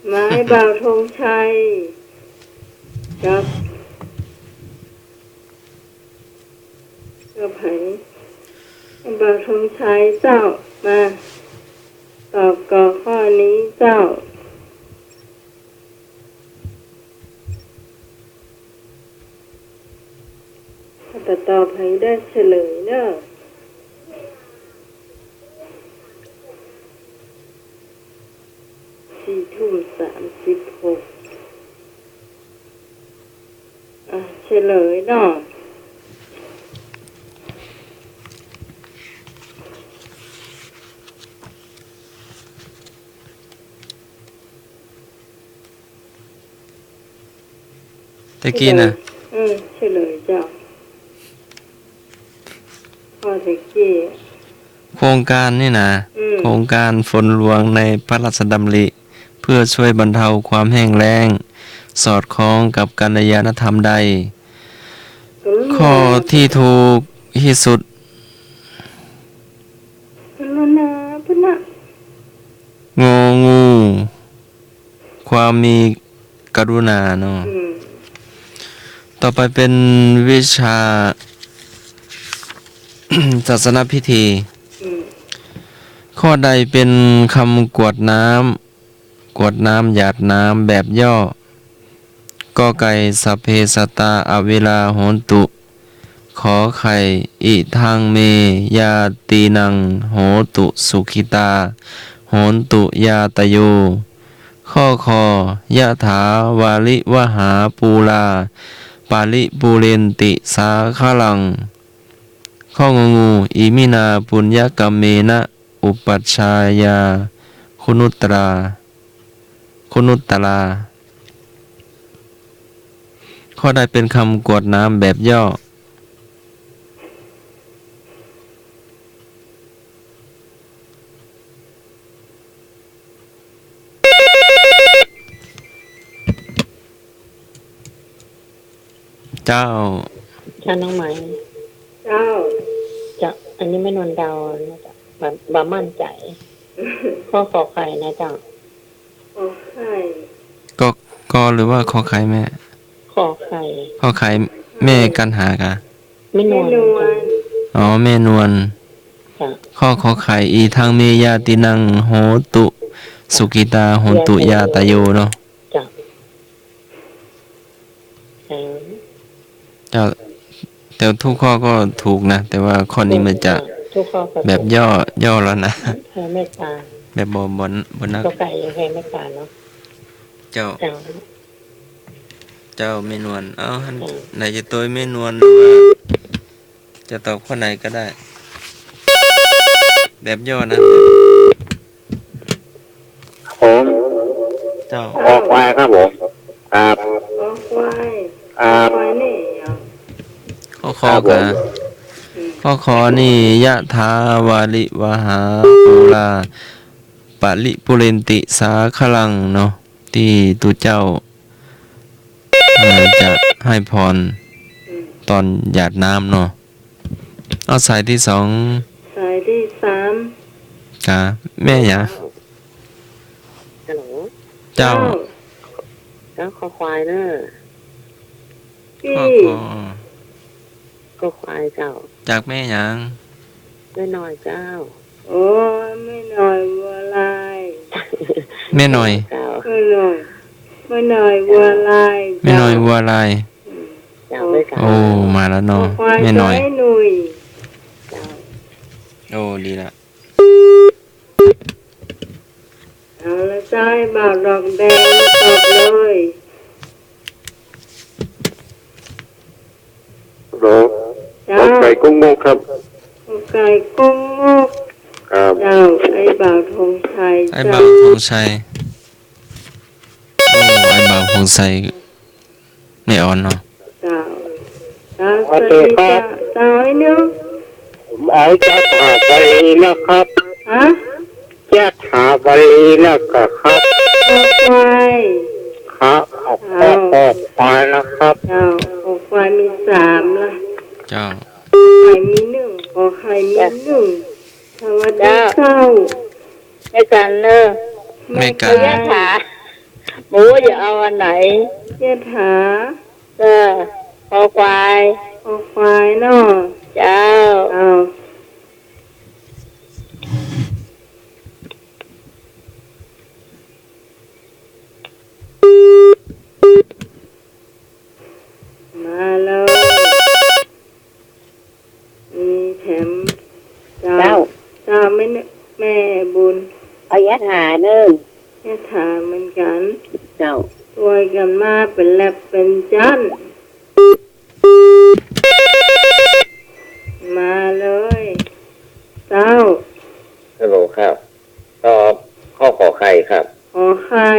ไม้บ่าวธงชัยกับไผ่บ่าวธงชัยเจ้ามาตอบก่อข้อนี้เจ้าถ้าตอบให้ได้เฉลยเนอะ4:36เฉลยเนาะตะกี้นะ เฉลยเจ้าข้อตะกี้ โครงการนี่นะ โครงการฝนหลวงในพระราชดำริเพื่อช่วยบรรเทาความแห้งแล้ง สอดคล้องกับกัลยาณธรรมใด ข้อที่ถูกที่สุด กรุณาพุนะ งองู ความมีกรุณาเนาะต่อไปเป็นวิชา ศาสนพิธี ข้อใดเป็นคำกวดน้ำหยาดน้ำแบบย่อ กอไก่สัพเพสัตตาอเวลาโหนตุ ขอไข่อิทังเมยาตีนังโหตุสุขิตาโหนตุยาตโยข้อคอยะถาวาลิวหาปูลาปาลิปูเรนติสาคาลังข้องงูอิมินาปุญญกรรมเมนะอุปัชฌายาคุณุตตราข้อใดเป็นคำกวดน้ำแบบย่อเจ้า ชาน้องไหม เจ้า จะอันนี้ไม่นวลดาวนะจ๊ะบ่มั่นใจ ข้อขอไข่นะจ๊ะ ขอไข่ ก็หรือว่าขอไข่แม่ ขอไข่ ขอไข่แม่กันหากะ ไม่น แม่ วล นวล อ๋อแม่นวล จ้ะ ข้อขอไข่อีทางเมยาตินังโหตุสุกิตาโหนตุยาตโยเนาะ จ้ะเออ เจ้าแต่ทุกข้อก็ถูกนะ แต่ว่าข้อนี้มันจะ ทุกข้อก็ แบบย่อแล้วนะ แพ้เมตตา แบบบนนัก ก็ไก่ยังแพ้เมตตาเนาะ เจ้า จ้ะ เจ้าเมนวลเอ้าหันไหนจะตัวเมนวลหรือว่าจะตอบข้อไหนก็ได้ แบบย่อนะ ผม เจ้า ออกไปครับผมครับ ขอควาย ครับ ควายนี่อ่ะ ข้อคอกะข้อคอนี่ยะถาวาลิวหาปูลาปะลิปุเรนติสาคลังเนาะที่ตัวเจ้าจะให้พรตอนหยาดน้ำเนาะเอาสายที่สอง สายที่สาม กะแม่หยา ฮัลโหล เจ้า แล้วคอควายเนอะ พี่ ข้อคอ ก็ควายเจ้า จากแม่หยัง ไม่น้อยเจ้า โอ้ไม่หน่อยวัวลาย แม่หน่อย เจ้า ไม่หน่อยไม่หน่อยวัวลาย แม่หน่อยวัวลาย เจ้าไม่เจ้า โอ้มาแล้ว ขอ เนาะ ควาย แม่หน่อย จะให้หนุ่ย เจ้า โอ้ดีละ เอาละจ้ายบ่าวดอกแดงตอบเลย โหล เจ้า ออกไปกุ้งมุกครับ ขอไก่กุ้งมุก ครับ เจ้าไอ้บ่าวธงชัย ไอ้ เจ้า บ่าวพงชัยโอ้ไอ้บ่าวพงชัยไม่อ่อนเนาะ เจ้าเจ้าสวัสดีเจ้าเจ้าไอ้เนื้อ ผมเอาจะหาไปนะครับ ฮะ จะหาไปนะครับครับ ขอควาย ครับออกไปนะครับ เจ้าขอควายมีสามละ เจ้า ไข่มีหนึ่งขอไข่มีหนึ่งสวัสดีเจ้า ไม่กันเนอะ ไม่กั เอา น แยกขาหมูจะเอาอันไหน เจ้าถา เออคอควาย ขอควายเนาะ เจ้า เอามาเลยมีแถมเจ้า เจ้า เจ้าไม่นึกแม่บุญ เอาแยกขาเนอะ แค่ถามเหมือนกัน เจ้า ช่วยกันมาเป็นแลบเป็นจันมาเลยเจ้า ฮัลโหลครับตอบข้อขอไข่ครับ ขอไข่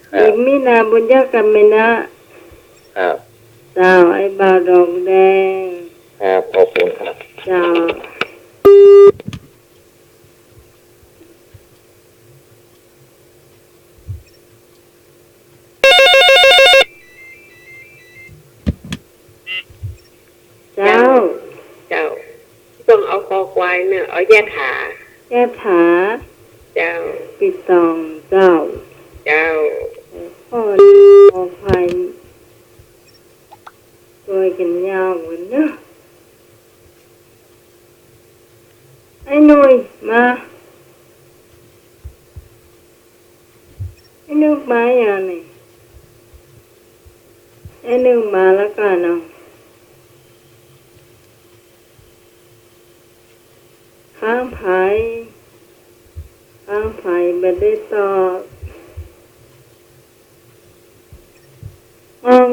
ครั อี บ กมินาบุญยกรรมนะครับ เจ้าไอ้บ่าวดอกแดง ครับขอบคุณครับ เจ้าเจ้า เจ้า ต้องเอาคอควายเนอะเอาแยกขา แก้ถา เจ้า ปิดตองเจ้า เจ้า พ่อนี่ขอไข่ช่วยกันยาวเหมือนเนอะไอ้หนุ่ยมาไอ้นุกมาอย่างนี้ หนึ่งมาแล้วกันเนาะข้างไผ่ไม่ได้ตอบ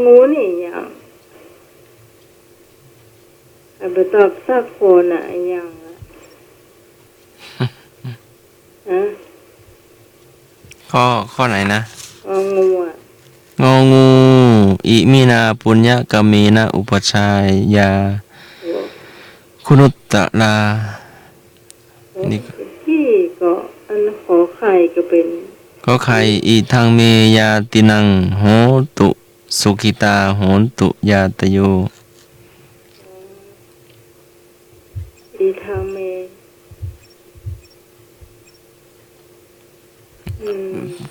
งูนี่อย่างไปตอบสักคนอะอย่างฮะ ข้อไหนนะ งูอ่ะ งองูอิมินาปุญญกามีนะอุปชายาคุนุตตะลา นี่ ที่ก็อันขอไข่ก็เป็น ก็ไข่อีทางเมยาตินังโหตุสุขิตาโหนตุยาตโย อีทางเม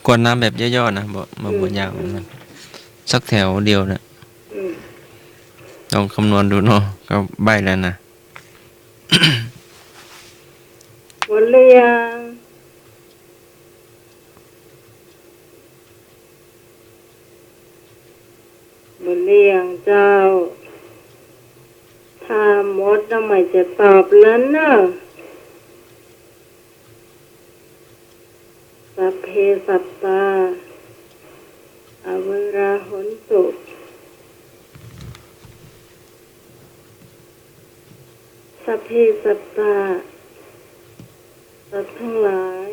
กวนน้ำแบบย่อๆนะบ่ยาวมันสักแถวเดียวนะลองคำนวณดูเนาะก็ใบแล้วนะ วันเลียงวันเลียงเจ้าถ้าหมดทำไมจะตอบแล้วนะสัพเพสัตตาอเวราหนตุสัพเพสัตตาสัตว์ทั้งหลาย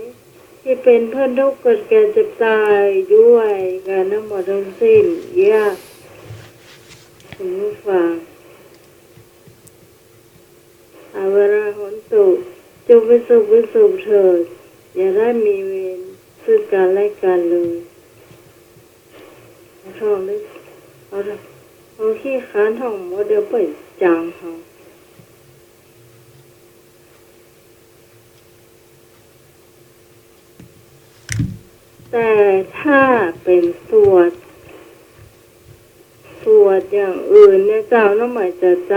ที่เป็นเพื่อนทุกข์เกิดแก่เจ็บตายด้วยกันทั้งหมดทั้งสิ้นยากคุณผู้ฟังอเวราหนตุจงวิสุขเถิดอย่าได้มีเวรซึ่งกันและกันเลยท่องได้เอาขี้ค้านท่องว่าเดี๋ยวเปิดจังเขาแต่ถ้าเป็นสวดอย่างอื่นเนี่ยเจ้าน้ำหมายจะใจ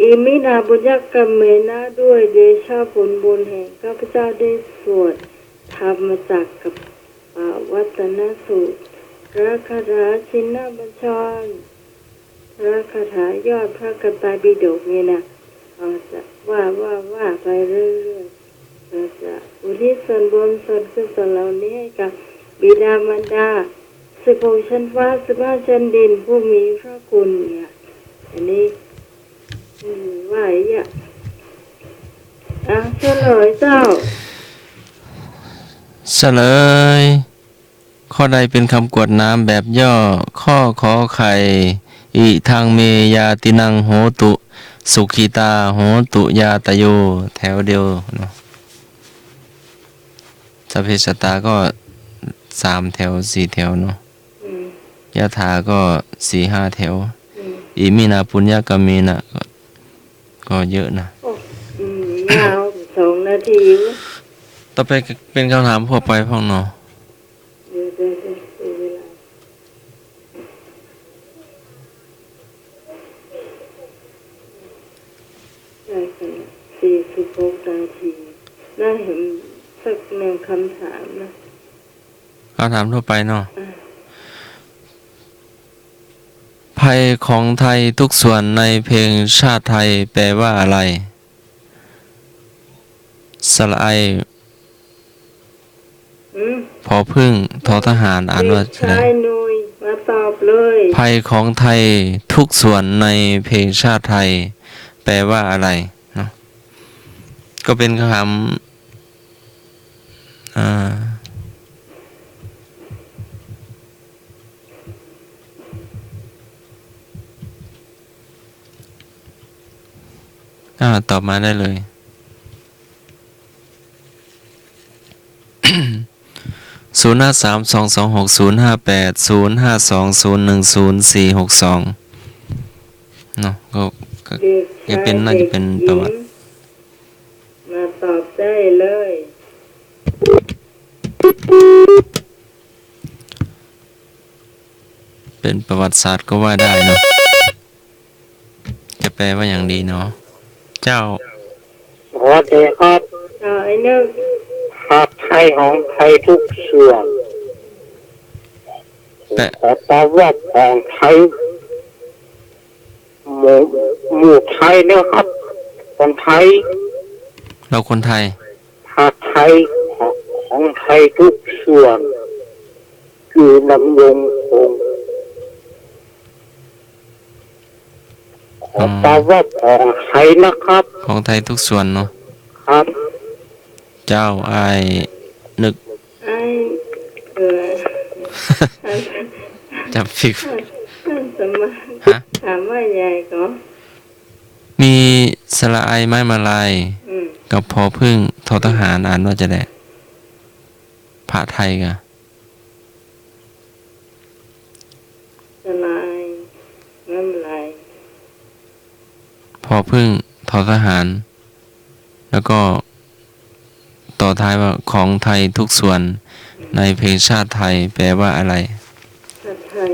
อิมินาบุญญกรรมเมนะด้วยเดชะบุญแห่งข้าพเจ้าได้สวดธรรมจักรกับวัตนสูตรราคาถาชินบัญชรราคาถายอดพระกตายปิฎกนี่นะเราจะว่าไปเรื่อยๆเราจะอุทิศส่วนบุญส่วนกุศลเหล่านี้ให้กับบิดามารดา16 ชั้นฟ้า15 ชั้นดินผู้มีพระคุณเนี่ยอันนี้ว่าอย่างเฉลยเจ้า เฉลย ข้อใดเป็นคำกวดน้ำแบบย่อ ข้อขอไข่อิทางเมยาตินังโหตุสุขิตาโหตุยาตโย แถวเดียวเนาะสัพเพสัตตาก็3 แถว 4 แถวเนาะยะถาก็4-5 แถวอิมินาปุญญกามีนะก็เยอะนะ ยาว2 นาที ต่อไปเป็นคำถามทั่วไปพ่องเนาะ เดี๋ยวดูเวลาได้กัน46 นาทีได้เห็นสัก1 คำถามนะ คำถามทั่วไปเนาะภัยของไทยทุกส่วนในเพลงชาติไทยแปลว่าอะไรสระไอพอพึ่งทอทหารอ่านว่าอะไร ชายนุยมาตอบเลย ภัยของไทยทุกส่วนในเพลงชาติไทยแปลว่าอะไรเนาะก็เป็นคำถามตอบมาได้เลย 053226058 052010462เนาะก็จะเป็นน่าจะเป็นประวัติ มาตอบได้เลย เป็นประวัติศาสตร์ก็ว่าได้เนาะจะแปลว่าอย่างดีเนาะเจ้า สวัสดีครับ ไอ้นึก ภาพไทยของไทยทุกส่วน แต่ ขอตอบว่าของไทย หมูหมูไทยนะครับคนไทย เราคนไทย ผัดไทยของไทยทุกส่วนคือดำรงคงขอตอบว่าของไทยนะครับ ของไทยทุกส่วนเนาะ ครับ เจ้าอายนึก ไอ้ท่าน จับฟิก ท่านสมัคร ฮะ ถามว่าใหญ่ก็ มีสระไอไม้มาลาย อืม กับพอพึ่งทอทหารอ่านว่าจะได้พระไทยกะ สลายน้ำลาย พอพึ่งทอทหาร แล้วก็ต่อท้ายว่าของไทยทุกส่วนในเพลงชาติไทยแปลว่าอะไร ผัดไทย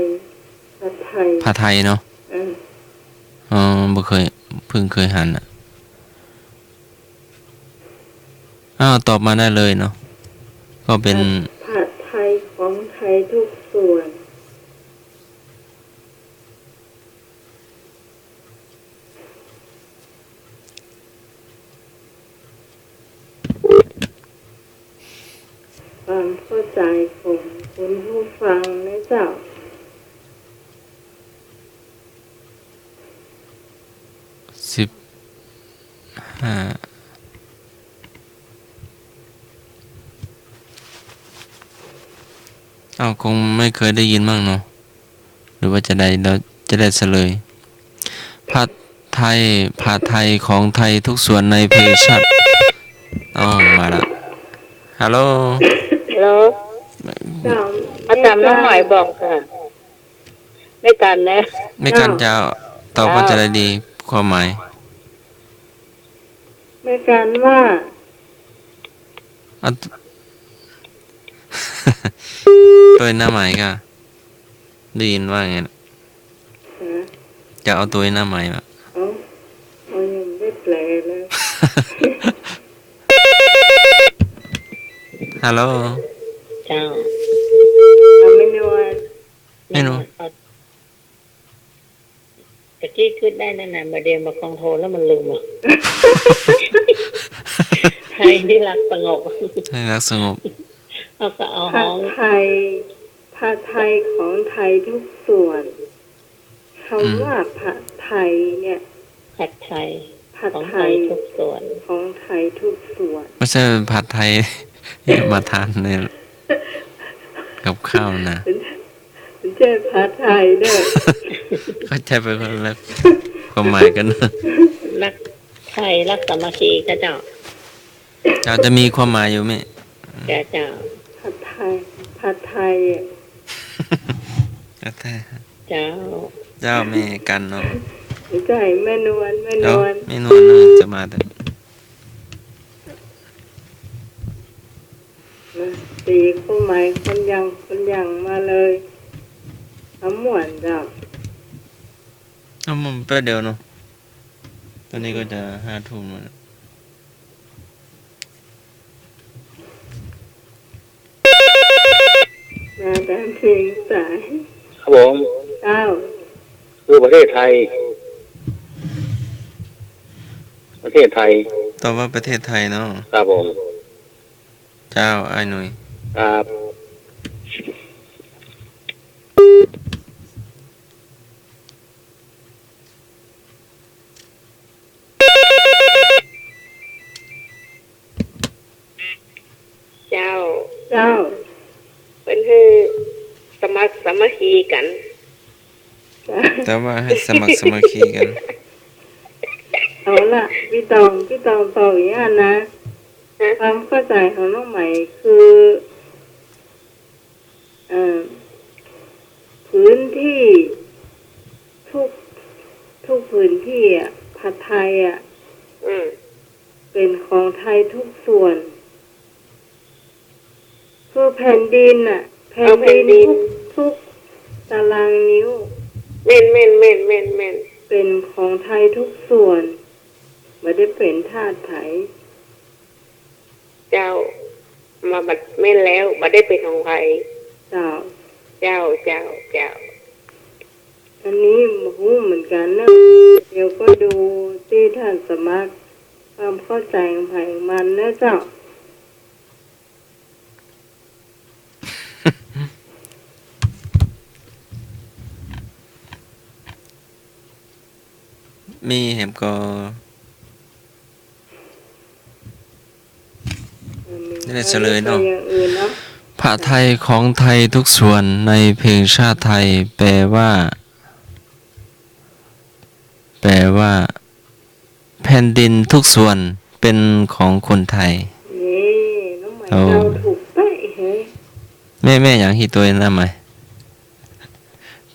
ผัดไทย ผ้าไทยเนาะ อืม อ๋อบ่เคยเพิ่งเคยหันอ่ะอ้าวตอบมาได้เลยเนาะก็เป็น ผัดไทยของไทยทุกส่วนความเข้าใจของคุณผู้ฟังนะเจ้า 15อ้าวคงไม่เคยได้ยินมั่งเนาะหรือว่าจะได้เราจะได้เฉลยผัดไทยผัดไทยของไทยทุกส่วนในเพลงชาติอ๋อมาละฮัลโหล แล้ว เจ้า อาจารย์น้องหน่อยบอกค่ะไม่กันนะ ไม่กันจะตอบว่าจะได้ดีความหมาย ไม่กันว่า อ่ะ ตัวหน้าหมายก็ได้ยินว่าไงนะ ฮะ จะเอาตัวหน้าหมายมา เอายังไม่แปลเลย ฮัลโหล เจ้า เอาไม่นวล ไม่รู้ ตะกี้ขึ้นได้นานๆมาเดียวมาคองโทรแล้วมันลืมอ่ะ ไทยที่รักสงบ ให้รักสงบ เอาก็เอา ผั ห้อ ด ง ไทยผัดไทยของไทยทุกส่วนคำว่าผัดไทยเนี่ย ผัดไทย ผัด ของ ไท ไทย ย ทุกส่วน ของไทยทุกส่วน ไม่ใช่ผัดไทย มาทานในกับข้าวนะ เป็นเจ้ผัดไทยเด้อ เข้าใจไปคนละความหมายกันนะ รักไทยรักสามัคคีก็เจ้า เราจะมีความหมายอยู่ไหม เจ้า ผัดไทยผัดไทยอะ แล้วแต่ เจ้า เจ้าแม่กันเนาะ ไม่ใช่แม่นวลแม่น เดี๋ยว วล ไม่นวลเลยจะมาแต่ นะตีคู่หมายคนยังมาเลยทำหมวนจ้ะ เอามันแป๊บเดียวเนาะตอนนี้ก็จะ5 ทุ่มแล้ว นาแดนเพลงสาย ครับผม เก้า คือประเทศไทย ประเทศไทย ตอบว่าประเทศไทยเนาะ ครับผม เจ้าไอ้หนุ่ย ครับ เจ้า เจ้า เป็นคือสมัครสามัคคีกัน แต่ว่าให้สมัครสมาคีกัน เอาละพี่ตองตอบอย่างนั้นนะความเข้าใจของน้องใหม่คือพื้นที่ทุกพื้นที่อ่ะผัดไทยอ่ะ อืม เป็นของไทยทุกส่วนคือแผ่นดินอ่ะ แผ่นดินทุกตารางนิ้ว เม่น เป็นของไทยทุกส่วนไม่ได้เป็นทาสไทย เจ้า มาบัดเม่นแล้วบัดได้เป็นของใคร เจ้า เจ้า อันนี้มาหูเหมือนกันนะ ดี๋ยวก็ดูที่ท่านสมัครความเข้าใจของไผ่มันนะเจ้า มีเห็มก็ นี่แหละเฉลยเนาะ อย่างอื่นเนาะ พระไทยของไทยทุกส่วนในเพลงชาติไทย แปลว่า แผ่นดินทุกส่วนเป็นของคนไทย นี่น้องใหม่ โอ้ เจ้าถูกเป๊ะเฮ้ย แม่อย่างที่ตัวนั่นไหม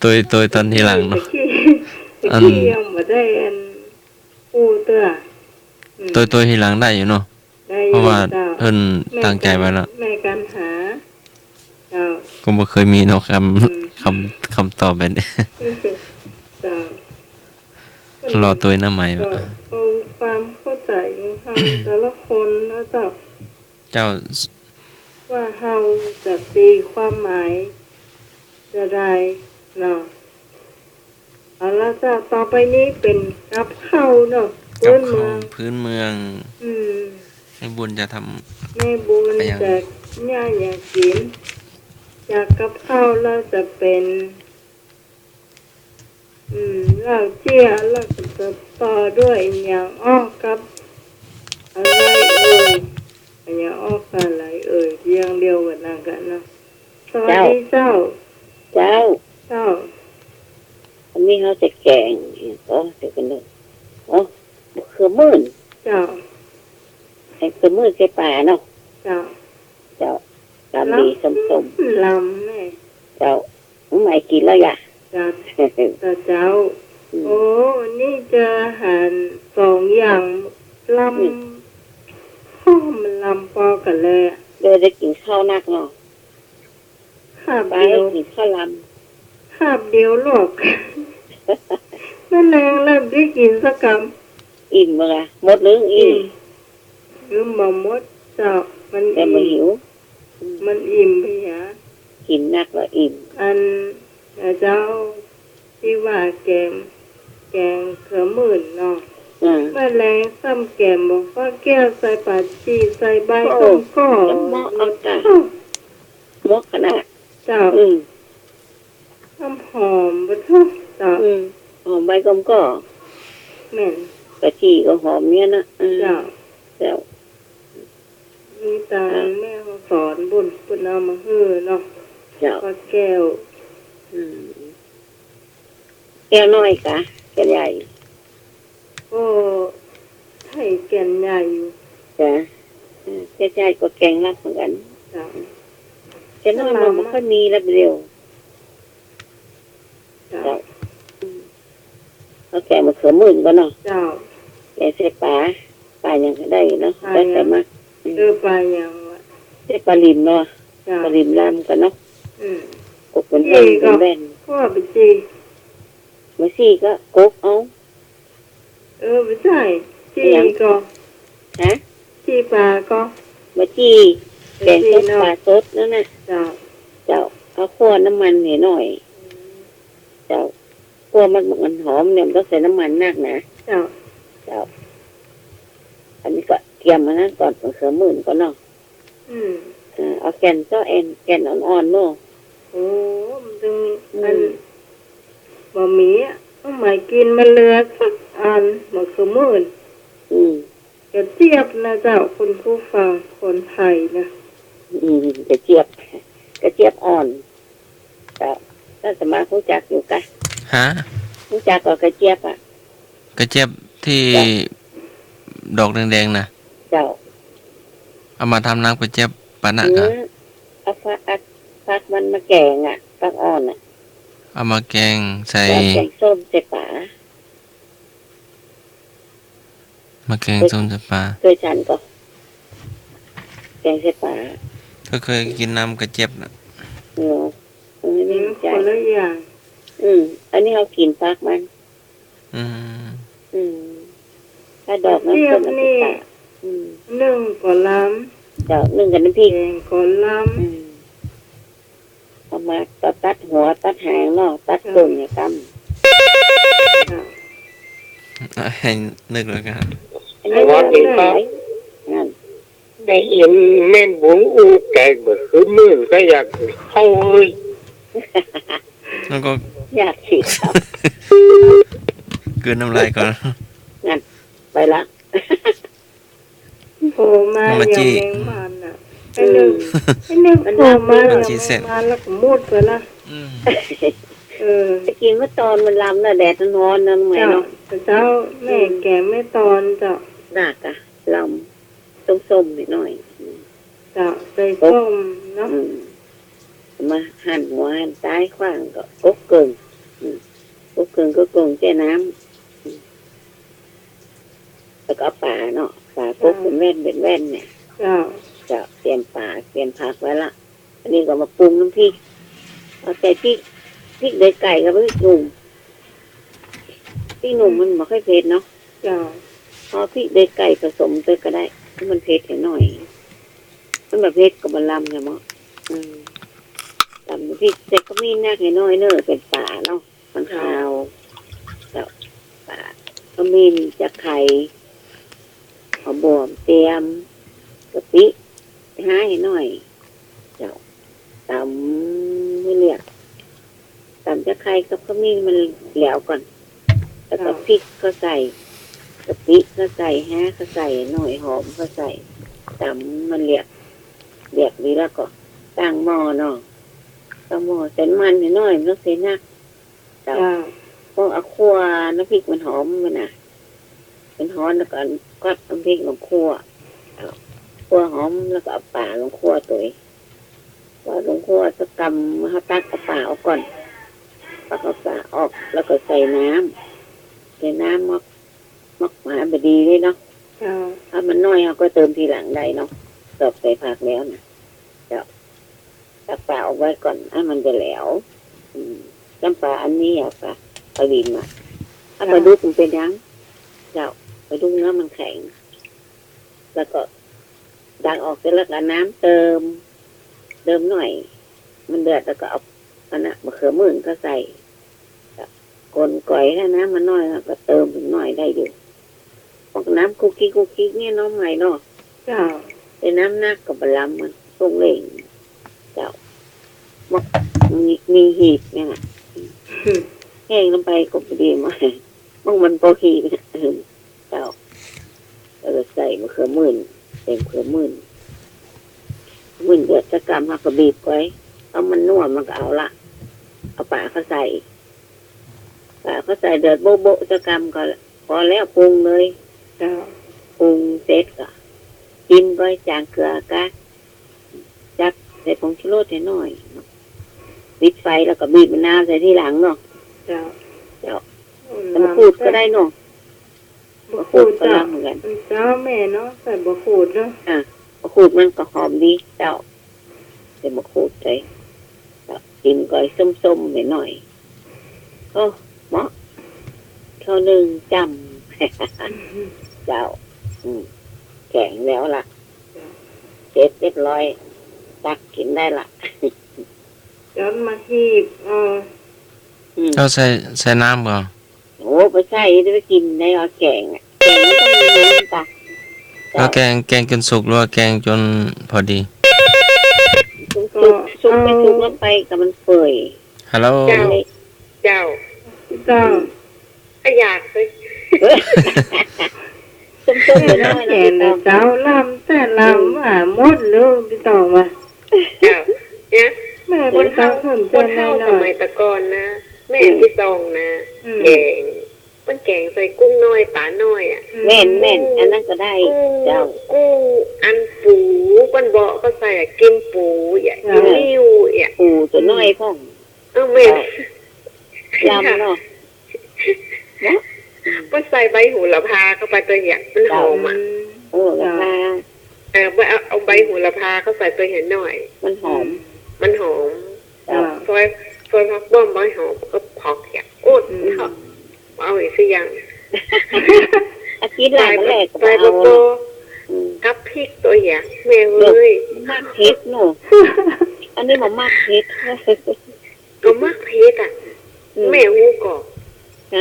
ตัวตอนที่หลังเนาะ ตะกี้ยังไม่ได้อันปูเตื้ออืม ตัวที่หลังได้อยู่เนาะ ได้ เพราะว่า จ้ เพิ่นตั้งใจไว้แล้ว แม่การหาเจ้า ก็บ่เคยมีเนาะอืม คำตอบแบบนี้ เจ้าร อตัวหน้าใหม่ ก็เอาความเข้าใจของเฮาแต่ละคนนะเจ้า เจ้า ว่าเฮาจะตีความหมายจะได้เนาะเอาละจ้ะต่อไปนี้เป็นกับข้าวเนาะ กั พื้ บ น ข้า เมื ว อง พื้นเมือง อืม ให้บุญจะทำ แม่บุญ ไปยัง จากย่าอยากกินจากกับข้าวแล้วจะเป็นเหล้าเจี้ยแล้วก็จะต่อด้วยอย่างอ้อกับอะไรเอ่ยอย่างอ้อกับอะไรเอ่ยเรียงเดียวกันนั่นกันเนาะสวัสดีเจ้า เจ้า เจ้า อันนี้เขาจะแกงก็จะกันเลยโอ้คือมื่น เจ้า ไอ้คือมื่นใส่ป่าเนาะ เจ้า เจ้าตามดีสม ลำแม่ เจ้าไม่กินแล้วอย่า เจ้าเจ้า โอ้นี่จะอาหารสองอย่างลำข้อมันลำพอกันเลยอะ เดี๋ยวได้กินข้าวนักเนาะ คาบ ไป เดียว กินข้าวล คาบเดียวหลอกแม่นางเริ่มได้กินสักค ำอิ่มมาละหมดเรื่อง ำ อิ่ม ลืมบ่หมดเจ้ามัน แต่ อิ่ มาหิ ม ว มันอิ่มไปหา กินนักแล้วอิ่ม อันเจ้าที่ว่าแกงเขือหมื่นเนาะ อ่า แม่แรงซ้ำแกมบอกว่าแก้วใส่ปาชีใส่ใบ โอ้ ส้มก็ จะเหมาะเอาจ้ะหมกขนาด เจ้า อืม น้ำหอมบะทุกเจ้า หอมใบกมก็ แม่น กะทิก็หอมเนี่ยนะ เจ้า เจ้า มีตาแม่เขาสอนบุญปุ่นเอามาฮื้อเนาะ เจ้า ก็แก้ว อืมแก้วน้อยกะแก้วใหญ่ ก็ให้แก่นใหญ่อยู่ จ้ะแก้วใหญ่ก็แกงรักเหมือนกัน เจ้า แก้วน้อยมันไม่ค่อยมีแล้วเร็ว เจ้า เจ้าเอาแกงมาเขือมื่นก็เนาะ เจ้า แกงเส้นปลาอย่างก็ได้เนาะได้แต่มา เดือปลาอย่างวะ เส้นปลาลิมเนาะ เจ้า ปลาลิมลำกันเนาะ อืม กบเป็นแว่นเป็นแว่น พ่อไปจี มาซี่ก็กบเอา ไม่ใช่จีก็ ฮะ จีปลาก็ มาจี้แกงส้มปลาสดนั่นน่ะ เจ้า เจ้าเอาคั่วน้ำมันหน่อยเจ้าคั่วมันหอมเนี่ยมันต้องใส่น้ำมันนักนะ เจ้า เจ้า อันนี้ก็เตรียมมานะก่อนเขือมื่นก็เนาะ อืม เอาแกนก็แกนอ่อนๆเนาะ โอ้มันจึงมันบะหมี่อ่ะต้องหมายกินมันเหลือสักอันหมดสมื่น อืม กระเจี๊ยบนะเจ้าคุณผู้ฟังคนไทยนะ กระเจี๊ยบอ่อนเจ้าถ้าสมารู้จักอยู่กะ ฮะ รู้จักกับกระเจี๊ยบอ่ะ กระเจี๊ยบที่ดอกแดงๆนะ เจ้า เอามาทำน้ำกระเจี๊ยบปานะกะ เอาฟักมันมาแกงอ่ะฟักอ่อนอ่ะ เอามาแกงใส่ แล้วแกงส้มใส่ปลา มาแกงส้มใส่ปลา เคยฉันก็แกงใส่ปลา ก็เคยกินน้ำกระเจี๊ยบนะ เนาะอันนี้ นี่ ไม่ มัน ใจ คนละอย่าง อันนี้เรากินฟักมัน อืม ถ้าดอกน้ำส้มน้ำปลา นึ่งก่อนล้ เจ้านึ่งกับน้ำพ ำ ริก แกงก่อนล้ เอามาตัดหัวตัดหางเนาะตัดต้นเนี่ยก ำ ให้นึกแล้วกัน อันนี้ ว่า ว่า จริง ไหน ครับ นั่น ได้เห็นแม่นบุงอูแกงเบิดคือมือก็อยากเข้าเอ้ย แล้วก็ อยากฉีดครับ กลืนน้ำลายก่อน นั่นไปละ โผล่มา น้ำมัน อย่า จี้ งแมงมันอ่ะไอ้หนึ่งโผล่มาอย่างแมงมันแล้วก็มุดไปละ อืม ตะกี้เมื่อตอนมันลำน่ะแดดร้อนนั่นไง เจ้า เนาะ เจ้าแม่แก่ไม่ตอนเจ้า หนักอะลำส้มๆนิดหน่อย เจ้าใส่ส้มเนาะ อืมมาหั่นหัวหั่นซ้ายขว้างก็กกเกิงกกเกิงก็เกิงแช่น้ำแล้วก็เอาป่าเนาะป่ากกเป็นแว่นเนี่ย เจ้า จะเตรียมป่าเตรียมผักไว้ละอันนี้ก็มาปรุงน้ำพริกเอาใส่พริกเดือยไก่กับพริกหนุ่มมันไม่ค่อยเผ็ดเนาะ เจ้า เอาพริกเดือยไก่ผสมด้วยก็ได้ให้มันเผ็ดหน่อยมันแบบเผ็ดกับบะลำเนี่ยมั้งตำน้ำพริกเสร็จก็มีนักน้อยเนอะเป็นป่าเนาะมันขาวแล้วป่าก็มีจะไข่เอาบวมเตรียมกะปิหาให้หน่อยเจ้าตำไม่เรียกตำจะไข่กับขมิ้นมันแหลวก่อนแล้วก็พริกก็ใส่กะปิก็ใส่ฮะก็ใส่หน่อยหอมก็ใส่ตำมันเรียกดีแล้วก็ตั้งหม้อเนาะตั้งหม้อเส้นมันให้หน่อยมันต้องเส้นนักเจ้า เจ้า พวกเอาคั่วน้ำพริกมันหอมมันน่ะเป็นหอมแล้วก็ก็น้ำพริกลงคั่วหอมแล้วก็เอาป่าลงคั่วตัวว่าลงคั่วจะกำมาตักเอาป่าออกก่อนตักเอาป่าออกแล้วก็ใส่น้ำมักหมาบดีเลยเนาะ เจ้า ถ้ามันน้อยเราก็เติมทีหลังได้เนาะเสิร์ฟใส่ผักแล้วนะจะตักป่าออกไว้ก่อนให้มันจะแหลวจำปลาอันนี้อ่ะปลาปลาดินมาถ้าปลาดุกมันเป็นยังเจ้าปลาดุกเนื้อมันแข็งแล้วก็ดังออกเสร็จแล้วก็น้ำเติมหน่อยมันเดือดแล้วก็เอาอันน่ะมะเขือมื่นก็ใส่กลนก่อยถ้าน้ำมันน้อยแล้วก็เติมหน่อยได้อยู่พวกน้ำคุกกี้เนี่ยน้องใหม่เนาะ เจ้า แต่น้ำหนักกับบะลำมันส่งเล่งเจ้ามีหีบเนี่ยนะแห้งลงไปก็พอดีมามันโปรหีบเจ้าแล้วก็ใส่มะเขือมื่นเต็มมะเขือมื่นเดือดจะกำหักกระบีบไว้เอามันนวดมันก็เอาละเอาป่าเขาใส่เดือดโบ๊ะจะกำก็พอแล้วปรุงเลย เจ้า ปรุงเสร็จก็กินก็จางเกลือกะจักใส่ผงชูรสให้หน่อยปิดไฟแล้วก็บีบมะนาวใส่ที่หลังเนาะ เจ้า มันมะกรูดก็ได้เนาะ บะขูด ก็ เจ้า ลำเหมือนกัน เจ้าแม่เนาะใส่บะขูดเนาะ มะกรูดมันก็หอมดีเจ้าใส่มะกรูดใส่กินก็ส้มๆหน่อยโอ้เหมาะเท่านึงจำ เจ้าแข็งแล้วล่ะเรียบร้อยตักกินได้ละ ย้อนมาหีบเอาใส่น้ำก่อน โอ้ไปใช่ได้กินได้เอาแกงแกงมันต้องมีน้ำตา แล้วแกงจนสุกหรือว่าแกงจนพอดี ซุปไปซุปลงไปกับมันเปื่อย ฮัลโหล เจ้า เจ้า ก็อยากเลย ส้มๆหน่อย แก่เลยเจ้าลำแต่ลำว่าหมดเลยพี่ต่อมา เจ้าเนี่ย แม่ ค เป็น น ตา เท่า สน ค ใจ น หน่ เท่าส อย มัยตะกอนนะแม่พี่ซองนะแกงมันแกงใส่กุ้งน้อยปลาน้อยอ่ะ แม่นอันนั้นก็ได้เจ้า กุ้งอันปูกันเบาก็ใส่กินปูอย่ากินนิ้วอย่า ปูตัวน้อยพ่อง แม่ ลำเนาะ ก็ใส่ใบหูละพาเข้าไปตัวอย่างมันหอมอ่ะ โอ้ราคา เอาใบหูละพาเข้าใส่ตัวเห็นหน่อย มันหอม มันหอม เจ้า ซอยพักบ้อมใบหอมก็พอกอย่างโอ๊ตเอาอีกสักอย่าง อาทิตย์หลังแรกก็ ใส่ เอา โกโก้กับพริกตัวอย่างแม่เอ้ย มากเผ็ดหนูอันนี้มันมากเผ็ด ก็มักเพชรอ่ะแม่หูก่อ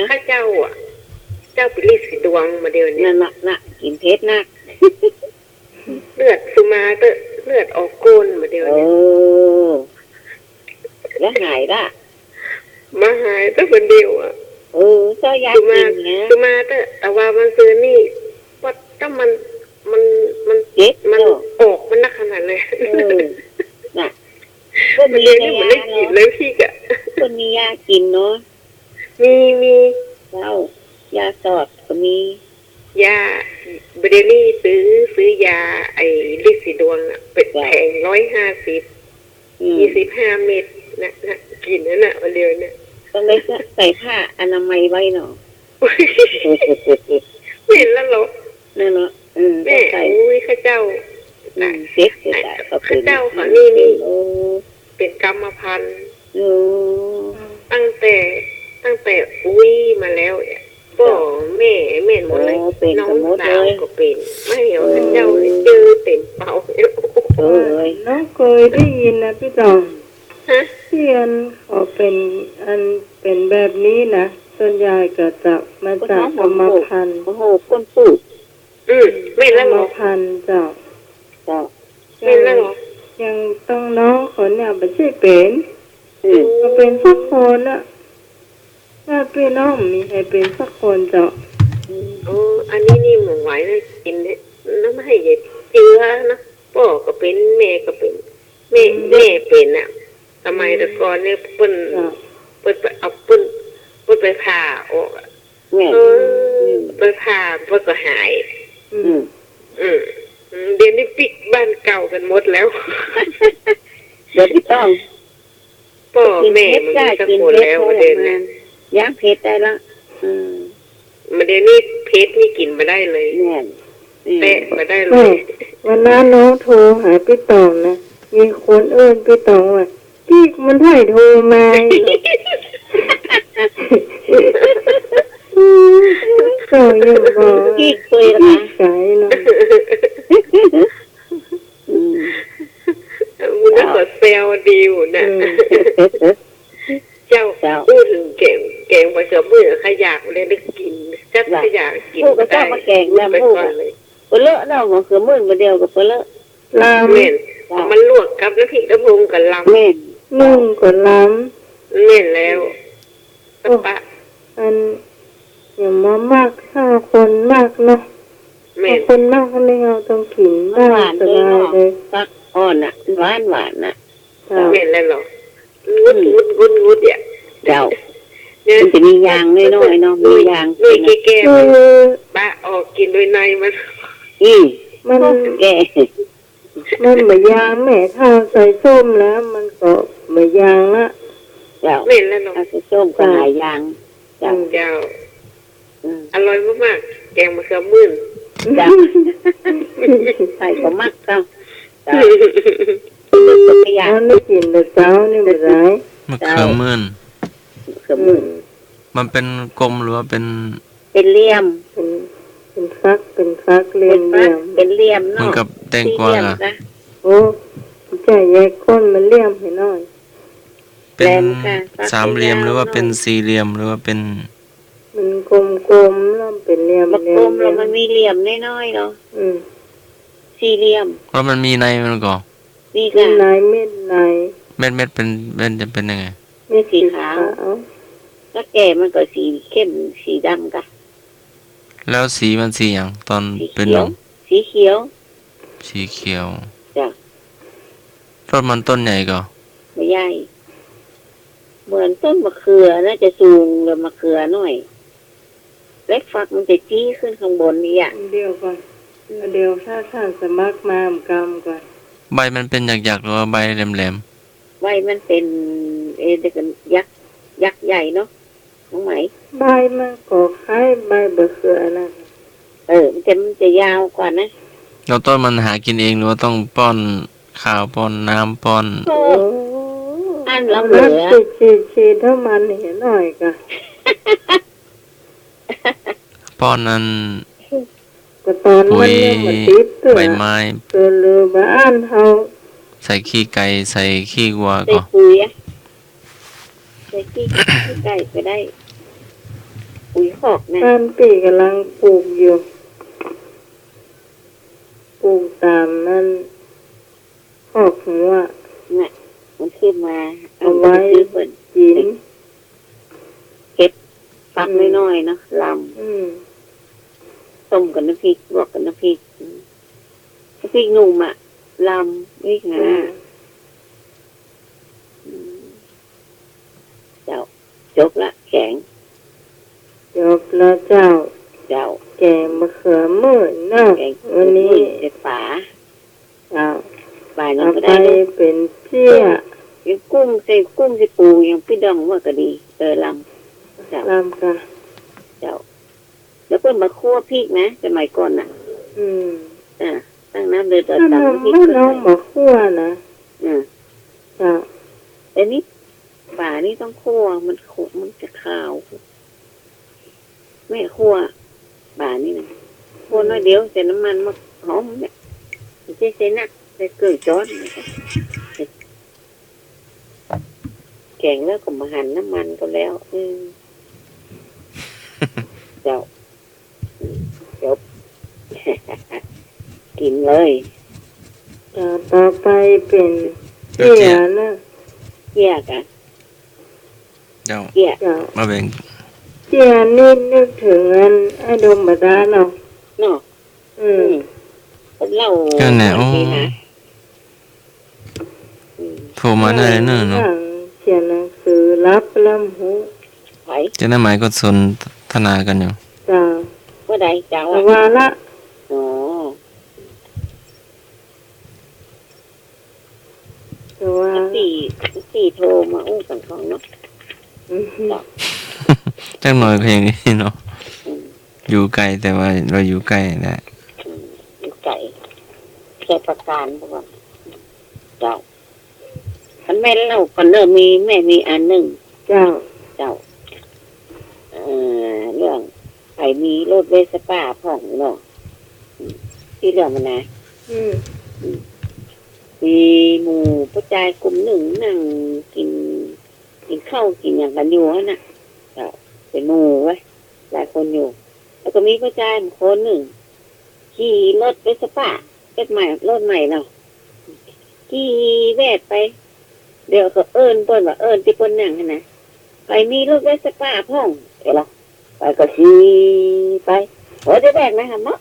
ข้าเจ้าอ่ะ เจ้าปิลิสีดวงมาเดียวนี้ นั่นน่ะกินเพชรนัก เลือดสุมาเตอเลือดออกโกนมาเดียวนี้ แล้วหายละ มาหายแต่คนเดียวอ่ะ เจ้ายา สุ กิ มาน เนี่ย สุมาเตอแต่ว่ามันซื้อนี่ว่าถ้ามัน เจ็บ มัน เนาะ ออกมันนักขนาดเลย น่ะก็ มัน มี เรียนนี่มัน ยา ได้กินเลยพี่กะ ก็มียากินเนาะ มี เจ้ายาสอดก็มี ยาบเดยวนี่ซื้อยาไอ้ลิสีดวงอ่ะเป็นแผง150 25 เม็ดนะกินนั่นน่ะวันเดียวเนี่ย ต้องได้ใส่ผ้าอนามัยไว้เนาะ ไม่เห็นแล้วหรอ นั่นเนาะแม่ต้องใส่ อุ้ยข้าเจ้า เซ็กเลยอ่ะก็เป็น เจ้าเขานี่ โอ้ เป็นกรรมพันธุ์ โอ้ ตั้งแต่อุ้ยมาแล้วเนี่ยก็แม่หมดเลยน้องสาวก็เป็นไม่เห็นข้าเจ้าเจอเต็มเป่า เอ้ย น้องเคยได้ยินนะพี่ตอง ฮะ ที่เขาเป็นแบบนี้นะส่วนใหญ่ก็จะมาจากกรรมพันธุ์ โอ้โหคนปลูก ไม่ กร แล้ว ร หร ม อ พันธุ์เจ้า เจ้า ไม่แล้วหรอ ยังต้องน้องเขาเนี่ยไม่ใช่เป็น อืม ก็เป็นสักคนอะถ้าพี่น้องมีให้เป็นสักคนเจ้า อันนี้นี่หมูไหวเลยกินเนี่ยน้ำให้เย็ดเจือนะพ่อก็เป็นแม่ก็เป็นแม่เป็นอ่ะทำไมแต่ก่อนเนี่ยเปิ้นไปเอาเปิ้นไปผ่าออกอะ แม่ ไปผ่าเปิ้นก็หาย อืม เดี๋ยวนี้ปิดบ้านเก่ากันหมดแล้ว เดี๋ยวพี่ต้อง พ่อแม่มันมีสักคนแล้วเดี๋ยวนี้ ย่างเพชรได้ละมันเดี๋ยวนี้เพชรนี่กินมาได้เลย แม่น แตะมาได้เล แม่ ย วันนั้นน้องโทรหาพี่ตองนะมีคนเอิ้นพี่ตองว่าพี่มันให้โทรมาก็ยังบอก พี่เคยละ ใจเนาะ มันก็เซลดีอยู่นะเจ้าพูดถึงแกงปลาเสือมือขยากเลยได้กินจักขยากกิน ผู้ก็ต้องมาแกงแล้วผู้ก็เปเลอะเราก็คือมื่นมาเดียวกับเปเลอะ ลาม เม่นมันลวกกับน้ำพริกน้ำปรุงกับลำ แม่น นุ่งก็ล้ เม่นแล้วปะ ำอันอย่ามามากถ้าคนมากเนาะ เม่ ถ้าน คนมากนี่เราต้องกินได้ หวาน ส เลย บาย เนาะ เลย ฟักอ่อนอ่ะหวานน่ะ เจ้า เม่นแล้วหรองุดเนี่ย เจ้า เนี่ย มันจะมียางน้อยๆเนาะมียาง ด้วยแก่ คือ ๆปะออกกินโดยในมัน มัน แก่ มันเหมือนยางแม่ถ้าใส่ส้มแล้ว มันก็เหมือนยางละ เจ้า เม่นแล้วเนาะ เอาไปส้มก็หลายยางเจ้า เจ้าอร่อยมากๆแกงมะเขือมื่ น เจ้าใส่ก็มักเจ้าเจ้าก็ยาง มันไม่กินแต่เช้านี่ไม่ได้ มะเขือมื่น เขือมือ มันเป็นกลมหรือว่าเป็น เป็นเหลี่ยม เป็นฟักเรีย เป็น ม เหลี่ยม เหมือน เนาะ กับแตงกวาอะ โอ้ใจแยกก้นมันเลี่ยมให้หน่อย เป็นสามเหลี่ยมหรือว่าเป็นสี่เหลี่ยมหรือว่าเป็น มันกลมๆแล้วเป็นเหลี่ยม มันกลมแล้วมันมีเหลี่ยมน้อยๆเนาะ อืม สี่เหลี่ยม แล้วมันมีในมันก็ นี่ เม็ ค่ะ ดไหนเม็ดไหน เม็ดเป็นจะเป็นยังไง เม็ดสีขาว ถ้าแก่มันก็สีเข้มสีดำกะ แล้วสีมันสีอย่างตอน สี เป็น เขี น ยว ม สีเขียว สีเขียว จ้ะ ต้นมันต้นใหญ่ก็ ไม่ใหญ่เหมือนต้นมะเขือน่าจะสูงกว่ามะเขือหน่อย เล็กฝักมันจะจี้ขึ้นข้างบนนี่อ่ะ เดียวก่อนเดียวถ้าท่านสมัครมากรรมก่อน ใบมันเป็นหยักๆหรือว่าใบแหลม ใบมันเป็นเด็กยักษ์ใหญ่เนาะน้องไหม ใบมันก็คล้ายใบเบะเขือนะ มันจะยาวกว่านะ ๆแล้วต้นมันหากินเองหรือว่าต้องป้อนข้าวป้อนน้ำป้อน โอ้ อันละเหลื รัก อ ชีถ้ามันเห็นหน่อยก่ะ ป้อนนั้น ก็ตอน ปุ๋ มั ย นยังมาติดเตือ ใบไม้ เตือเลยมาอ่านเขา ใส่ขี้ไก่ใส่ขี้วัว ใส่ ก็ ปุ๋ยอะใส่ขี้ไก่ก็ได้ ปุ๋ยคอกนะ บ้านปีกำลังปลูกอยู่ปลูกตามนั้นคอกหัว น่ะมันขึ้นมา เอาไว้ ซื้อเปิด กิน ฟักน้อยๆเนาะล อืม ำต้มกับน้ำพริกลวกกับน้ำพริกน้ำพริกหนุ่มอะลำนี่ค่ะเจ้าจบละแข็ง จบแล้วเจ้า เจ้า แกงมะเขือมืดเนาะ แกง วันนี้ เด็ดป่า เจ้า ป่ายัง เอา ก็ ไป ได้เนอะ เป็นเพี้ย ยังกุ้งใส่ปูยังพี่ดองว่าก็ดีลำเจ้า ลำกะ เจ้า แล้วก็มาคั่วพริกนะสมัยก่อนน่ะ อืม ตั้งน้ำเดือด ถ้า ตำ น้ำ น้ำพริก มันเอามาคั่วนะ อ่า เจ้า แต่นี่ป่านี่ต้องคั่วมันจะขาวไม่คั่วป่านี่นะคั่วน้อยเดียวแต่น้ำมันมาหอมเนี่ยไม่ใช่เส้นนักแต่เกลือจอดแกงแล้วก็มาหั่นน้ำมันก็แล้วเจ้าจบ กินเลย เจ้าต่อไปเป็น เจ้า เพี้ เจี๊ ย ย นะ เกี่ยกะ เจ้า เกี่ย เจ้า มาแบ่ง เพี้ยนี่นึกถึงอันไอ้ดงบาดาลเนาะ เนาะ อืม คนเล่า ก็แนว ดีนะอืม โทรมาได้เลยเนอะเนาะ เขียนหนังสือรับลำหู ไผ จะได้หมายก็สนทนากันอยู่ เจ้า ว่าใดเจ้า แต่ อ่ะ ว่าละ อ๋อ แต่ว่า สี่โทรมาอู้กันเขาเนาะ อืม จังหน่อยก็อย่างนี้เนาะ อืม อยู่ไกลแต่ว่าเราอยู่ใกล้แหละ อยู่ไก่แค่ประการพวกว่าเจ้าคันแม่เล่าก่อนเริ่มมีแม่มีอันหนึ่ง เจ้า เจ้าเรื่องใครมีรถเวสป้าพ่องเนาะที่เรื่องมันนะ อืม มีหมู่ผู้ชายกลุ่มหนึ่งนั่งกินข้าวกินอย่างกันอยู่น่ะเจ้าเป็นหมู่ไว้หลายคนอยู่ แล้วก็มีผู้ชายคนหนึ่งขี่รถเวสป้ารถใหม่เนาะขี่แวดไป เดี๋ยวก็เอิญเปิ้นว่าเอิญที่เปิ้นนั่งหั่นนะไปมีรถเวสป้าพ่องเห็นหรอไปก็ขี่ไปโอ้ได้แบกนะฮะเนาะ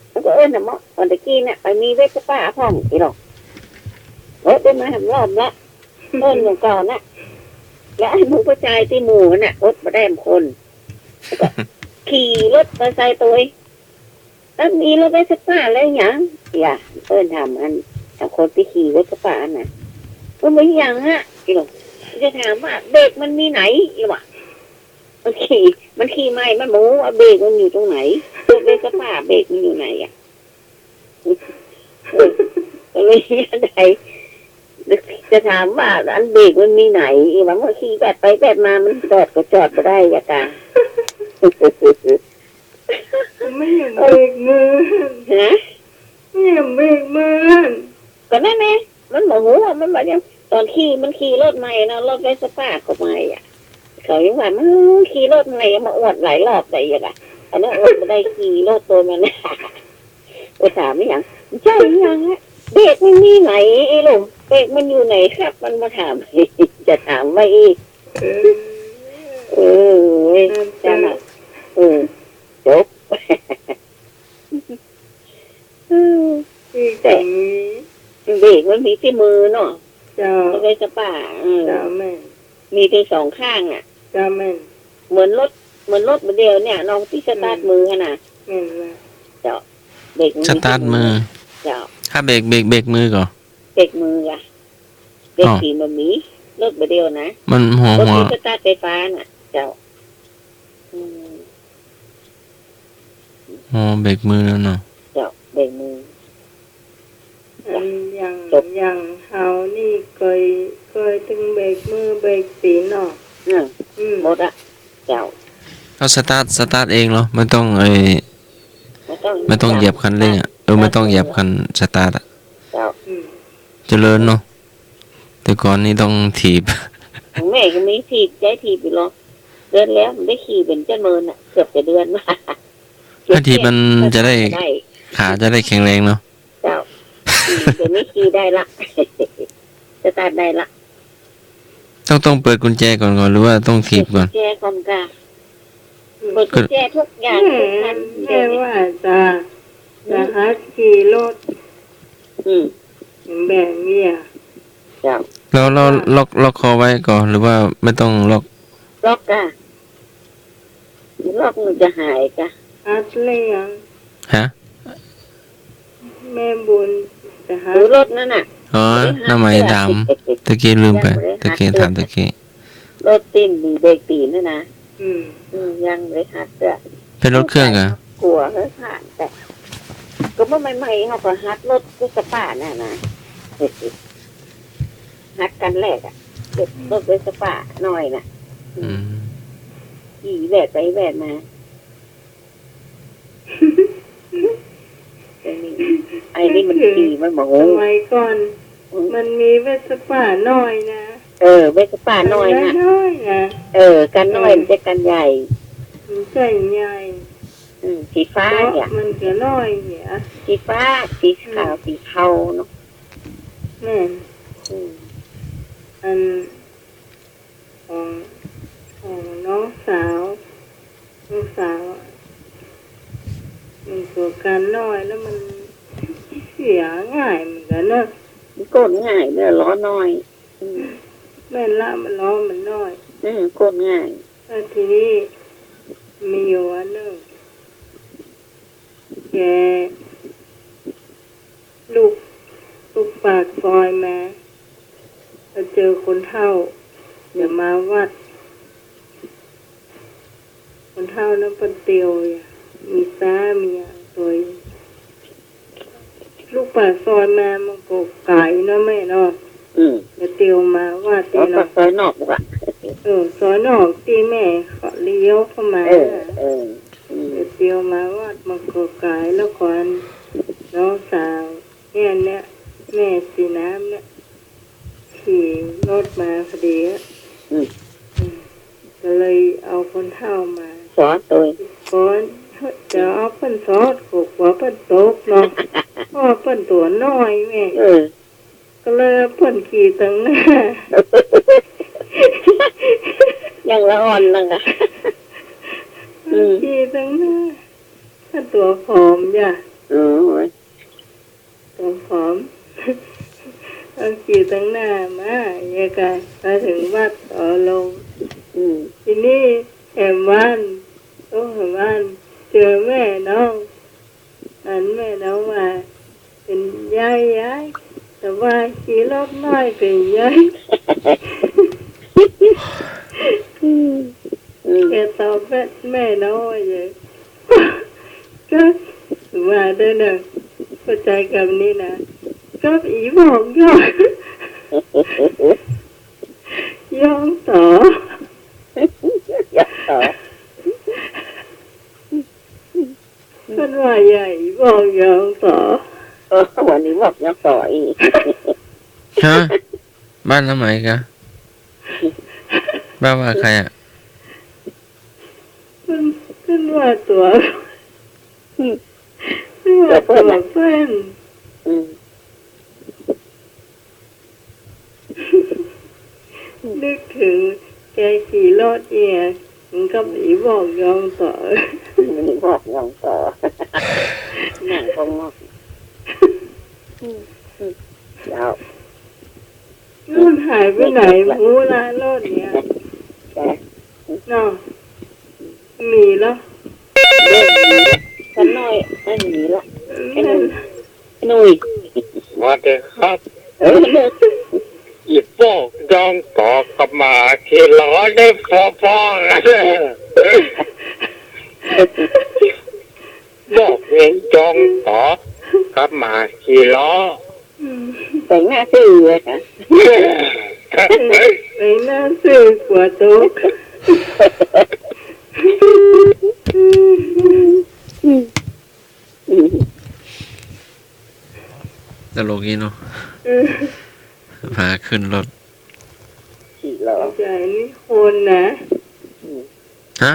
แล้วก็เอิญนะเนาะวันตะกี้เนี่ยไปมีเวสป้าพ่องเห็นหรอโอ้ได้มาทำรอบละเอิญอย่างเก่านะแล้วไอ้หมูผู้ชายที่หมู่น่ะรถมาได้คนแล้วก็ขี่รถมอเตอร์ไซค์ตัวเองแล้วมีรถเวสป้าแล้วหยังอย่าเอิญทำอันเอาคนที่ขี่เวสป้าน่ะมันเหมือนอย่างอ่ะอีหลงจะถามว่าเบรกมันมีไหนอีหวะมันขี่ไม่มันหมูว่าเบรกมันอยู่ตรงไหนรถเวสป้าเบรกมันอยู่ไหนอ่ะก็เลยอะไรจะถามว่าอันเบรกมันมีไหนอีหวังว่าขี่แบบไปแบบมามันจอดก็จอดก็ได้ยะตา ไม่อย่างเบรกมือ ฮะ ไม่อย่างเบรกมือ ก็นั่นไงมันบอกหูว่ามันแบบยังตอนขี่รถใหม่นะรถเวสป้าก็ใหม่อ่ะเขายังว่ามันขี่รถใหม่มาอวดหลายรอบได้ยังไงอันนั้นอวดไม่ได้ขี่รถตัวมันนะไปถามไม่ยังใช่ยังฮะเบรกมันมีไหนไอ้หลงเบรกมันอยู่ไหนครับ มันมาถาม จะถามว่าอีก เออ จ้าหน่ะจบ ที่แต่งนี้ เบรกมันมีที่มือเนาะ เจ้า รถเวสป้า เจ้าแม่น มีที่สองข้างอ่ะ เจ้าแม่น เหมือนรถเดียวเนี่ยน้องที่สตาร์ทมือขนาด แม่นว่า เบรก สตาร์ทมือ เจ้า ถ้าเบรกมือก่อน เบรกมืออะเบรกขี่มันมีรถเดียวนะ มันหัว รถที่สตาร์ทไฟฟ้าน่ะ เจ้า อ๋อเบรกมือแล้วเนาะ เจ้าเบรกมือ อันอย่างเฮานี่เคยถึงเบรกมือเบรกตีนเนาะ อืม หมดอะเจ้า เขาสตาร์ทเองเหรอไม่ต้องไม่ต้องเหยียบคันเร่งอ่ะไม่ต้องเหยียบคันสตาร์ทอ่ะ เจ้า อืม เจริญเนาะแต่ก่อนนี่ต้องถีบ ของแม่ก็มีถีบใจถีบอยู่หรอก เดือนแล้วมันได้ขี่เป็นเจ้าเมินอ่ะเกือบจะเดือนมา อาทิตย์มันจะได้ขาจะได้แข็งแรงเนาะ เจ้าเดี๋ยวนี้ขี่ได้ละ จะตาได้ละ ต้องเปิดกุญแจก่อนหรือว่าต้องถีบก่อน แจก่อนกะเปิดกุญแจทุกอย่าง แม่ ทุกคัน แม่ว่าจะหัดขี่รถ อืม แบบเนี้ย เจ้า แล้วเราล็อกคอไว้ก่อนหรือว่าไม่ต้องล็อก ล็อกกะล็อกมันจะหายกะ หัดเลี้ยง ฮะ แม่บุญจะหั หรื ด อรถนั่นน่ะ อ๋อน้ำไหมถามตะกี้ลืมไปตะกี้ถามตะกี้ รถตีนดีเบรกตีนนั่นนะ อืม ยังเลยหัดเด้อ เป็นรถเครื่องเหรอ่ะ กลัวเฮ้ยผ่านแต่ก็เมื่อใหม่ๆเขาก็ฮัดรถก็สปาน่ะนะฮัดกันแรกอ่ะเด็กรถไปสปาหน่อยน่ะ อืม ขี่แวดไปแวดมาไอ้นี่มันขี่มันบอก ส โอ้ มัยก่อน มันมีเวสป้าน้อยนะ ไปสปาหน่อยน่ะ น้อยนะ กันน้อยมันจะกันใหญ่ มันใจใหญ่ สีฟ้าเนี่ย มันก็น้อยเนี่ย สีฟ้าสีขาวสีเทาเนาะ แม่น อืม อันของน้องสาวมันตัวการน้อยแล้วมันเสียง่ายเหมือนกันเนอะ มันกดง่ายเด้อล้อน้อยอืม แม่นละมันล้อมันน้อย กดง่าย แล้วทีนี้มีอยู่อันหนึงแกลูกปากซอยมาแล้วเจอคนเฒ่าเดี๋ยวมาวัด คนเฒ่านั้นเป็นเตียวเนี่ยมีซ้ามีอย่างตัวลูกปากซอยมามันก็ไก่เนาะแม่เนาะ เดี๋ยวเตียวมาว่าตี แล้วก็ เนาะ ซอยนอกบอกว่า ซอยนอกตีแม่เขาเลี้ยวเข้ามา เดี๋ยวเตียวมาว่ามันก็ไก่แล้วก่อนน้องสาวเนี่ยแม่สีน้ำเนี่ยขี่รถมาพอดีอะก็เลยเอาคนเฒ่ามา สอนตัว ก่อนจะเอาเปิ้นซอสกว่าเปิ้นตกเนาะเพราะว่าเปิ้นตัวน้อยแม่ก็เลยเอาเปิ้นขี่ตั้งหน้า ยังละอ่อนลังอ่ะ ขี่ตั้งหน้าเปิ้นตัวผอมจ้ะตัวผอม เอาขี่ตั้งหน้ามาอย่างกันมาถึงวัดต่อลงทีนี้แหมวันเจอแม่น้องแม่น้องมาเป็นยายแต่ว่าขี่รถน้อยเป็นยายแกตอบแม่น้อยเลยก็ว่าเด้อนะเข้าใจคำนี้นะก็อีบอกย่องต่อ อยากต่อ เป็นว่าใหญ่บอกย่องต่อ วันนี้บอกยังต่ออีก ฮะบ้านน้ำไหมกะบ้านว่าใครอ่ะ เป็นว่าตัวเป็นว่าตัวเพื่อนนึกถึงแกขี่รถเอียมันก็อีบอกย่องต่อ วันนี้บอกยังต่อหนังกองงอกยาว รุ่นหายไปไหนมูละรถเนี้ยเนาะมีแล้ว ฉันน้อยไม่มีละไอ้ นั่น หนุ่ย มาเด็กครับ อีโป้ยองต่อกับหมาขี่ล้อได้พอบอกเองจองต่อกับหมาขี่ล้อ แต่งหน้าซื่อเลยค่ะ ไปหน้าสื่อกว่าโต๊ะ ตลกอีเนาะพาขึ้นรถ ขี่ล้อ ใจนี่คนนะ ฮะ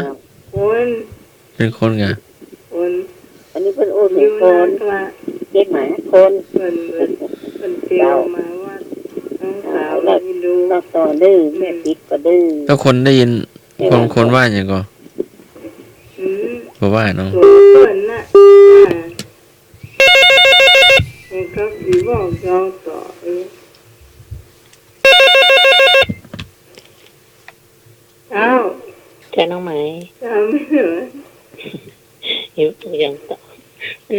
คน เป็นคนไง คน อันนี้เพิ่นโอน อ เป็น ยู่ ค นาน กละ เด็กหมาคน เป็นเตียวมาว่าน้องสาวเราไม่ดู นอกต่อดื้อแม่ติดก็ดื้อ แล้วคนได้ยินคนว่าอย่างก็ อืม บอกว่าเนาะ ตัวเปิ้นน่ะยังครับอีบอกยาวต่อเอ้า แค่น้องไหม จำไม่เหรอ หิวตัวอย่างต่อ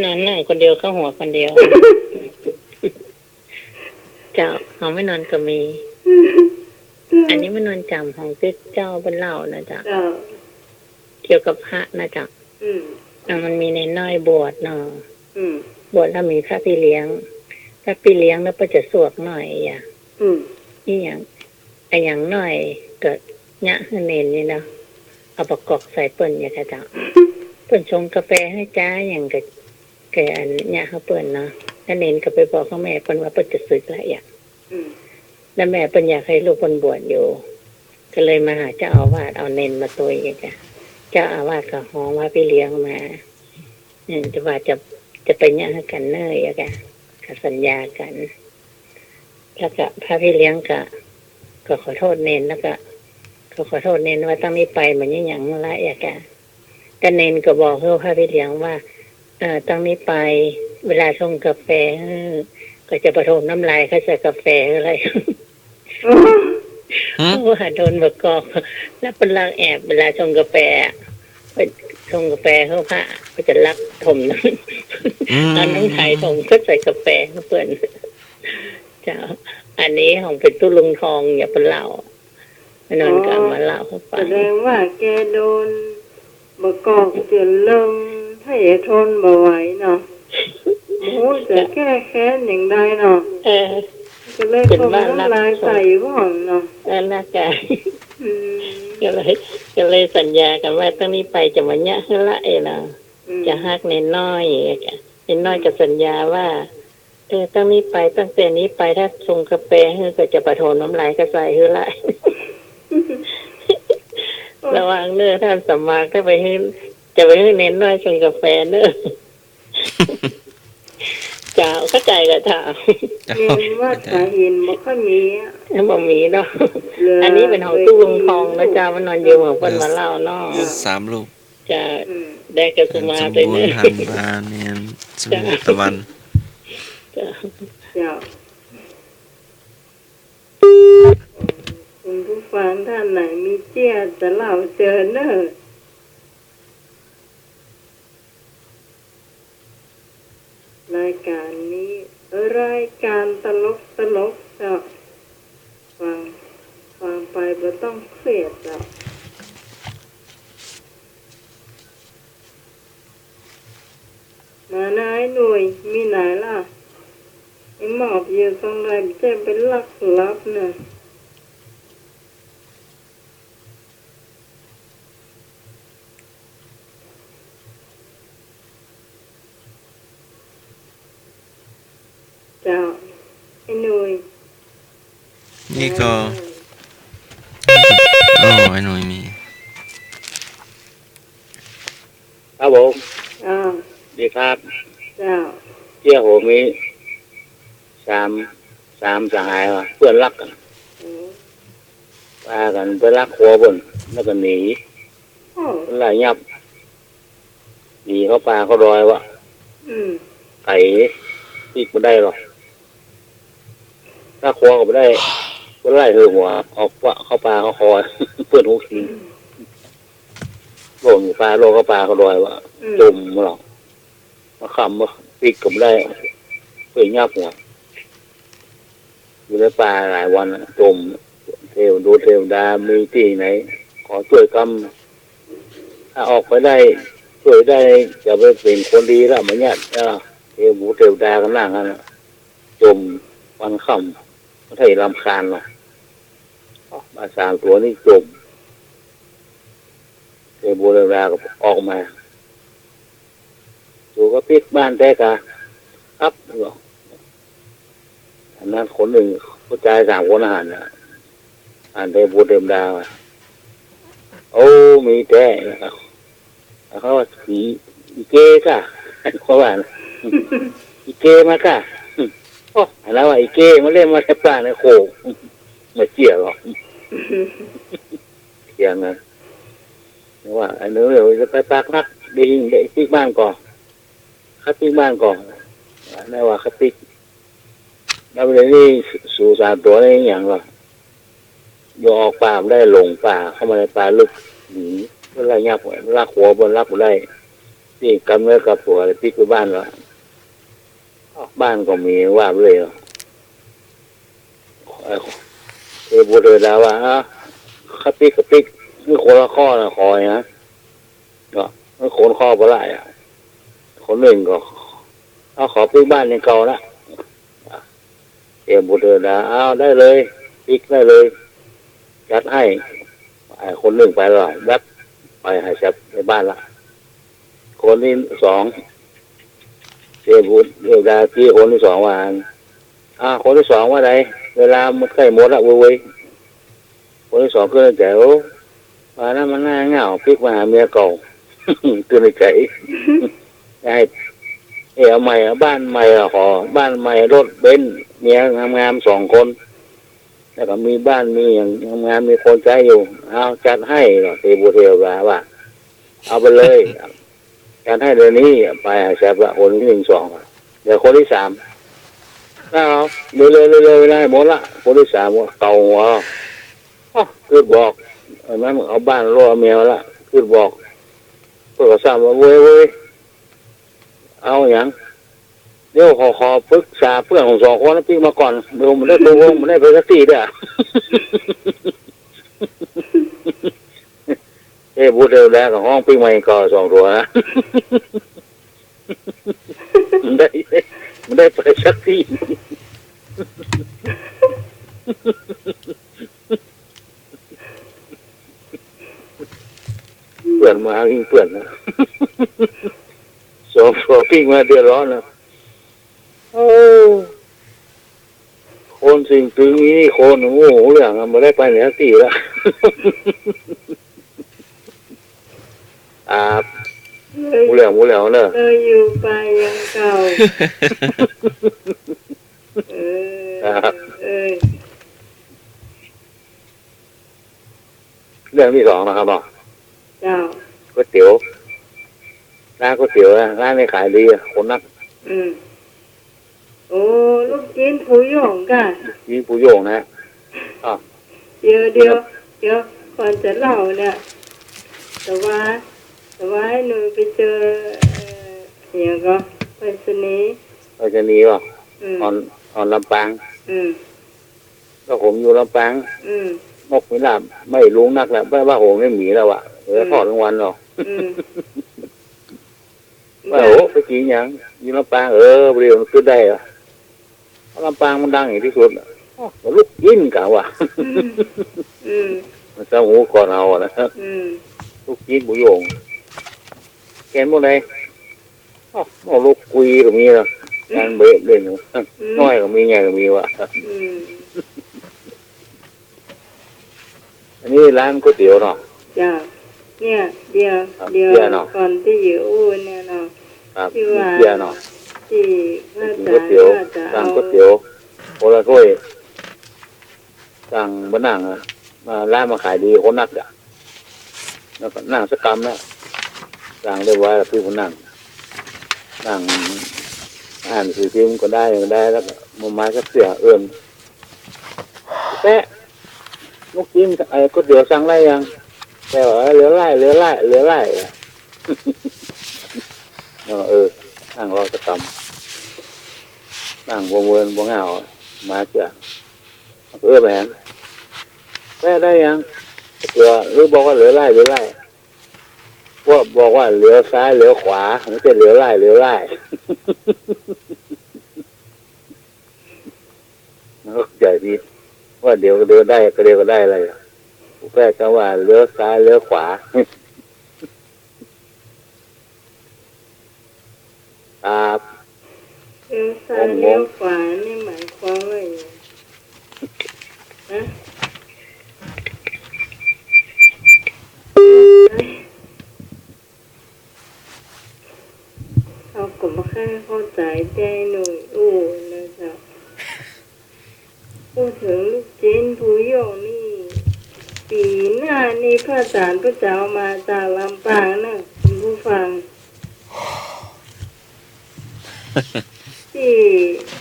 นอนนั่งคนเดียวเข้าหัวคนเดียว เจ้าเขาไม่นอนก็มี อันนี้ไม่นอนจำของเจ้าเป็นเล่านะจ๊ะ เจ้า เกี่ยวกับพระนะจ๊ะ อืม มันมีในน้อยบวชเนาะ อืม บวชแล้วมีพระพี่เลี้ยงพระพี่เลี้ยงแล้วก็จะสวกหน่อยอ่ะ อืม นี่อย่างไอ้อย่างหน่อยเกิดยะให้เนนนี่เนาะเอาประกอบใส่เปิ่นอย่างกระจ๊ะเปิ่นชงกาแฟให้จ้าอย่างกับแกอันยะเขาเปิ่นเนาะแล้วเนนก็ไปบอกเขาแม่เปิ่นว่าเปิ่นจะสึกแล้วอย่าง อืม แล้วแม่เปิ่นอยากให้ลูกเปิ่นบวชอยู่ ก็เลยมาหาเจ้าอาวาสเอาเนนมาตัวอย่างจ้ะเจ้าอาวาสก็ฮ้องว่าพี่เลี้ยงมาจะว่าจะไปยะให้กันเนยอะกะก็สัญญากัน แล้วก็พระพี่เลี้ยงก็ขอโทษเนนแล้วก็ขอโทษเนนว่าตั้งนี้ไปเหมือนอย่างละอยากะแต่เนนก็บอกเพื่อพระพี่เลี้ยงว่าตั้งนี้ไปเวลาชงกาแฟก็จะประทมน้ำลายเขาใส่กาแฟอะไรเพราะว่าโดนบกอกแล้วเป็นลักแอบเวลาชงกาแฟไปชงกาแฟเขาพระก็จะลักถมน้ำเอาน้ำไทยถมก็ใส่กาแฟเพื่อนจ้าอันนี้ของเป็นตู้ลุงทองอย่าเป็นเล่านอนกลับมาเล่าเข้าไป แสดงว่าแกโดนบกอกจนเริ่มถ้าอย่าทนบ่ไหวเนาะโอ้จะแก้แค้นอย่างใดเนาะก็เลยคงน้ำลายใส่บ้องเนาะ น่ากาย อืม ก็เลยสัญญากันว่าตั้งนี้ไปจะมาเนี่ยให้ละเนาะ อืม จะฮักเน้นน้อยเน้นน้อยก็สัญญาว่าตั้งนี้ไปตั้งแต่นี้ไปถ้าชงกาแฟก็จะประโทนน้ำลายก็ใส่ให้ละ ระวังเนื้อท่านสมมาถ้าไปให้จะไปให้เน้นน้อยชงกาแฟเนื้อ จ้าเข้าใจกับจ้า เรียนว่าสาหินบ่ค่อยมีอ่ะ บ่มีเนาะอันนี้เป็นของตู้วงทองนะจ้ามันนอนอยู่เหมือนเพิ่นมาเล่าเนาะ 3 ลูก จะ อืม ได้กระสุมา สม ไป บูร เนื้อ ณ์หันบานเนียนสมุทรตะวัน จ้า เจ้าคุณผู้ฟังท่านไหนมีเจี้ยจะเล่าเจอเนอะรายการนี้รายการตลกเจ้าฟังไปบ่ต้องเครียดเจ้ามาไหนหน่วยมีไหนล่ะไอ้หมอบอยู่ตรงไหนจะเป็นลักลับน่ะเจ้าไอ้หน่วย นี่ก็ไอ้หน่อยมี ครับผม อ้าว ดีครับ เจ้า เจ้าโหมีสามสหายว่ะเพื่อนรักกัน โอ้ พากันไปรักหัวบนแล้วก็หนี โอ้ มันไล่ยับหนีเขาป่าเขารอยวะ อืม ไก่ตีไม่ได้หรอกถ้าครัวก็ไม่ได้ก็ไล่เธอหัวออกว่าเขาป่าเขาคอย เพื่อนหูขิงโลงอยู่ป่าโลงเขาป่าเขารอยวะ อืม จมมาหรอกมาขำมาตีก็ไม่ได้เพื่อนยับหัวอยู่ในป่าหลายวันอะจมเทวดูเทวดามีที่ไหน ขอช่วยกำถ้าออกไปได้ช่วยได้จะไปเป็นคนดีแล้วมันเนี่ยเทวหูเทวดากันล่างกันอะจมวันค่ำไม่ใช่รำคาญหรอกมาสามตัวนี่จมเทวหูเทวดาก็ออกมาตัวก็พลิกบ้านแตกอะครับบอกอันนั้นคนหนึ่งผู้ชาย3 คนอาหารนะอ่านเทวหูเทวดาอะอ อ้มีแต่เขาว่าสีอีเกค่ะเขาว่าอีเกมาค่ะโอ้แล้วว่าอีเกมาเล่นมาแค่ปลาในโขกมาเจี๋ยหรอกเจี๋ยนะว่าอันนี้เดี๋ยวจะไปปากนักดีเด็กที่บ้านก่อนคัดที่บ้านก่อนได้ว่าคัดที่แล้วเดี๋ยวนี้สู่สารตัวได้อย่างหรอยออกป่าได้หลงป่าเข้ามาในป่าลึกหนีเวลาเงียบเวลาหัวบนรับได้ที่กำเนิดกับผัวอะไรที่คือบ้านละบ้านก็มีว่าเลยเออบูเดดาว่าคัดที่กับติ๊กนี่คนละข้อนะคอยนะก็ไม่โคนข้อบ่ได้อ่ะคนหนึ่งก็เอาขอปิ๊กบ้านในเก่าละเออบูเดดาเอาได้เลยปิ๊กได้เลยยัดให้ไอ้คนหนึ่งไปแล้วยัดไปให้จับในบ้านละคนที่สองเสียบุตรเรียกดาที่คนที่สองว่าคนที่สองว่าไงเวลามันใกล้หมดละเว้ยคนที่สองก็เลยแต่ว่านั้นมันน่าเหงาพลิกมาหาเมียเก่าตื่นในใจให้เอาใหม่บ้านใหม่ขอบ้านใหม่รถเบนซ์เมียงามๆ2 คนแล้วก็มีบ้านมีอย่างงานมีคนใช้อยู่เอาจัดให้เทบูเทวาว่าเอาไปเลยจัดให้เดือนนี้ไปแซ่บละคนที่1 2เดี๋ยวคนที่3แล้วเร็วๆได้หมดละคนที่3เก่าหัวคือบอกนั้นเอาบ้านรอเมียละคือบอกเพื่อสร้างว่าเว้ยเอาอย่างเดี๋ยวขอปรึกษาเพื่อนของ2 คนพี่มาก่อนเดี๋ยวมันได้ตัววงมันได้ไปสักทีเด้อพูดเร็วแล้วกับห้องพี่ใหม่ก็2 ตัวนะมันได้ไปสักทีเพื่อนมายิ่งเพื่อนนะ2 ตัวพี่มาเดือดร้อนนะคนสิ่งถึงนี้คนโอ้โหเรื่องมันไม่ได้ไปไหนสักทีแล้วมูเหลียวเนอะอยู่ไปยังเก่าเรื่องที่ 2นะครับบอกเจ้าก๋วยเตี๋ยวร้านก๋วยเตี๋ยวร้านนี้ขายดีคนนักโอ้ลูกจีนผูหยงกันจีนผูหยงนะเดี๋ยวก่อนจะเล่าเนี่ยแต่ว่าให้หนูไปเจออย่างก็ไปสนีป่ะออนลำปางก็ผมอยู่ลำปางนกไม่หลับไม่ลุงนักแล้วว่าโหไม่หมีแล้วอ่ะทอดทั้งวันหรอกว่าโหไปกินอย่างอยู่ลำปางเรียวมันขึ้นได้อะลำปางมันดังอย่างที่สุดมันลุกยินกะว่ะมันจะหูก่อนเอาอะนะลูกยินบุโยงแกนพวกไหนลูกกุยก็มีนะการเบะเล่นน้อยก็มีใหญ่ก็มีว่ะอันนี้ร้านก๋วยเตี๋ยวเนาะจ้าเนี่ยเดียวก่อนที่อยู่เนี่ยเนาะที่ว่าที่ว่าก๋วยเตี๋ยวสั่งก๋วยเตี๋ยวโอละถ้วยสั่งบะนั่งมาร้านมาขายดีคนนักอ่ะแล้วก็นั่งสักกรรมนะสั่งได้ไว้แล้วพี่คนนั่งอ่านสื่อพิมพ์ก็ได้แล้วก็มาไม้สักเสียเอื้อนแต่ลูกจิ้มก๋วยเตี๋ยวสั่งไรยังแต่ว่าเหลือไล่นั่งรอสักกรรมนั่งวงเวินวงเหงามาเจ้าแหวนแม่ได้ยังเสือหรือบอกว่าเหลือไล่ว่าบอกว่าเหลือซ้ายเหลือขวาไม่ใช่เหลือไล่มันก็ใหญ่ดีว่าเดี๋ยวก็เดินได้ก็เดี๋ยวก็ได้อะไรแค่คำว่าเหลือซ้ายเหลือขวาเลี้ยวซ้ายเลี้ยวขวานี่หมายความว่าอย่างนะ ก็ไม่ค่อยเข้าใจใจหน่อยอู้นะเจ้าพูดถึงลูกจีนผู้โยงนี่ปีหน้านี่พระอาจารย์พระเจ้ามาจากลำปางนะคุณผู้ฟัง ที่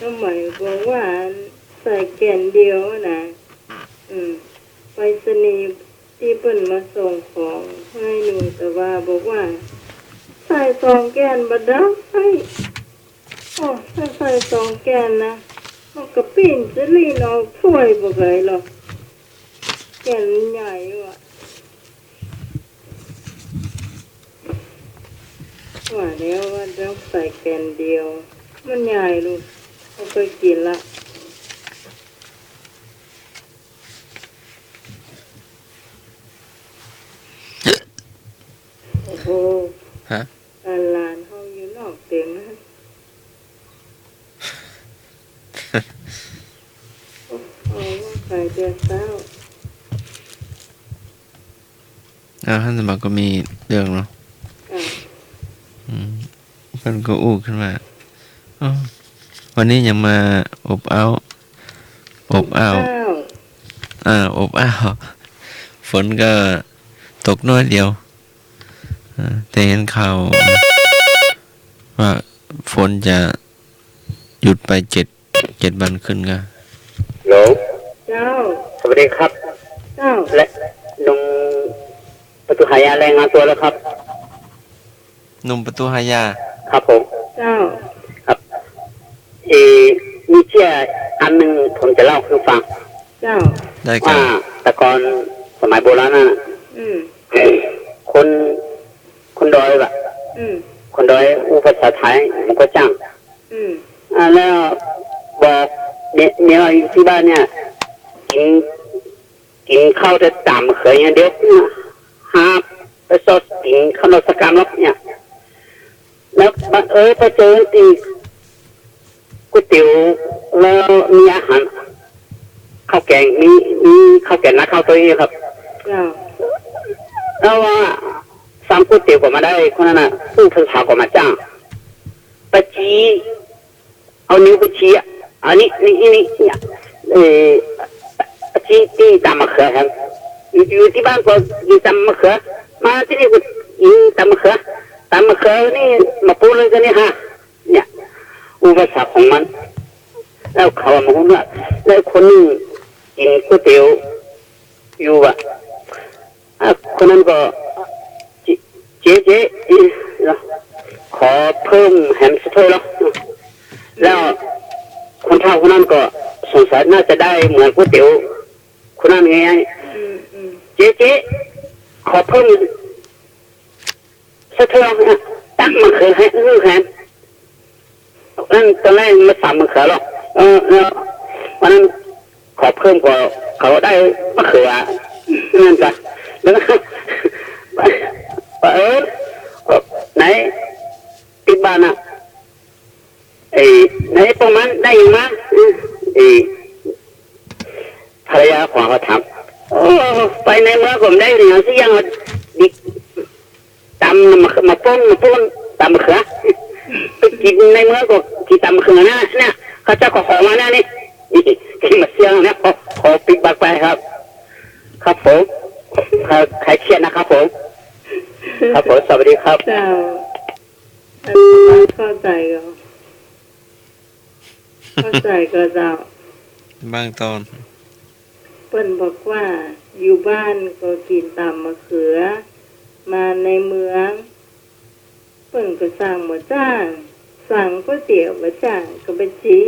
สมัยบอกว่าใส่แก่นเดียวนะไปสนีย์ที่เปิ้นมาส่งของให้หนูแต่ว่าบอกว่าใส่สองแก่นบัดดักไอ้ถ้าใส่สองแก่นนะมันก็ปิ้นจะลีนเอาถ้วยบ่เคยหรอกแก่นใหญ่ว่ะว่าแล้วว่าต้องใส่แก่นเดียวมันใหญ่ลูกเขาเคยกินละโอ้โห ฮะ หลานเขาอยู่นอกเต็มนะโอ้ว่าใครจะเศร้า ท่านสมัครก็มีเรื่องเนาะ อ่ะ เพิ่นก็อู้ขึ้นมาอ้าววันนี้ยังมาอบอ้าวอบอ้าว อบอ้าว ฝนก็ตกน้อยเดียวแต่เห็นข่าวว่าฝนจะหยุดไปเจ็ดวันขึ้นก็ หลง เจ้า สวัสดีครับ เจ้า และลุงประตูหายารายงานตัวแล้วครับ หนุ่มประตูหายา ครับผม เจ้า ครับมีเชื่ออันหนึ่งผมจะเล่าให้ฟัง เจ้า ได้กั ว่าน แต่ก่อนสมัยโบราณน่ะ อืม คนดอยแบบ อืม คนดอยอู้ภาษาไทยมันก็จ้าง อืม แล้วบอกเมียอยู่ที่บ้านเนี่ยกินข้าวจะต่ำเคยอย่างเดียวหาไปสดกินขนมสกรรมแล้วเนี่ยแล้วบังเอิญไปเจอตีก๋วยเตี๋ยวแล้วมีอาหารข้าวแกงมีข้าวแกงนะข้าวตัวนี้ครับ เจ้า แล้วว่าสั่งก๋วยเตี๋ยวก็มาได้คนนั้นน่ะผู้ภาษาก็มาจ้างไปชี้เอานิ้วไปชี้อ่ะอันนี้เนี่ยชี้ที่ตำมะเขือครับอยู่ที่บ้านก็กินตำมะเขือมาที่นี่ก็กินตำมะเขือนี่มาปูเลยกันนี่ฮะเนี่ยอุปสรรคของมันแล้วเขามาพูดว่าแล้วคนนึงกินก๋วยเตี๋ยวอยู่อ่ะคนนั้นก็เจ๊ขอเพิ่มแฮมสเตอร์แล้วคนเฒ่าคนนั้นก็สงสัยน่าจะได้เหมือนก๋วยเตี๋ยวคนนั้นไง อืมอืม เจ๊ขอเพิ่มสเตอร์ตั้งมะเขือให้แฮมนั่นตอนแรกมาสั่งมะเขือหรอกแล้ววันนั้นขอเพิ่มกว่าเขาได้มะเขือนั่นจ้ะแล้วไหนติดบ้านอ่ะไหนประมาณได้ยังมั้ยภรรยาของเขาถามโอ้ไปในเมืองผมได้หรือยังสิยังดิตำมาป้นตำมะเขือไปกินในเมืองก็กินตำมะเขือนะเนี่ยเขาเจ้าขอมาหน้านี่กินมาเสียงเนี่ยขอปิดบักไปครับครับผมใครเครียดนะครับผมครับผมสวัสดีครับ เจ้าเข้าใจก็เจ้า บางตอน เปิ้นบอกว่าอยู่บ้านก็กินตำมะเขือมาในเมืองเปิ้นก็สั่งหมดจ้างสั่งก๋วยเตี๋ยวมาจ้างก็ไปจี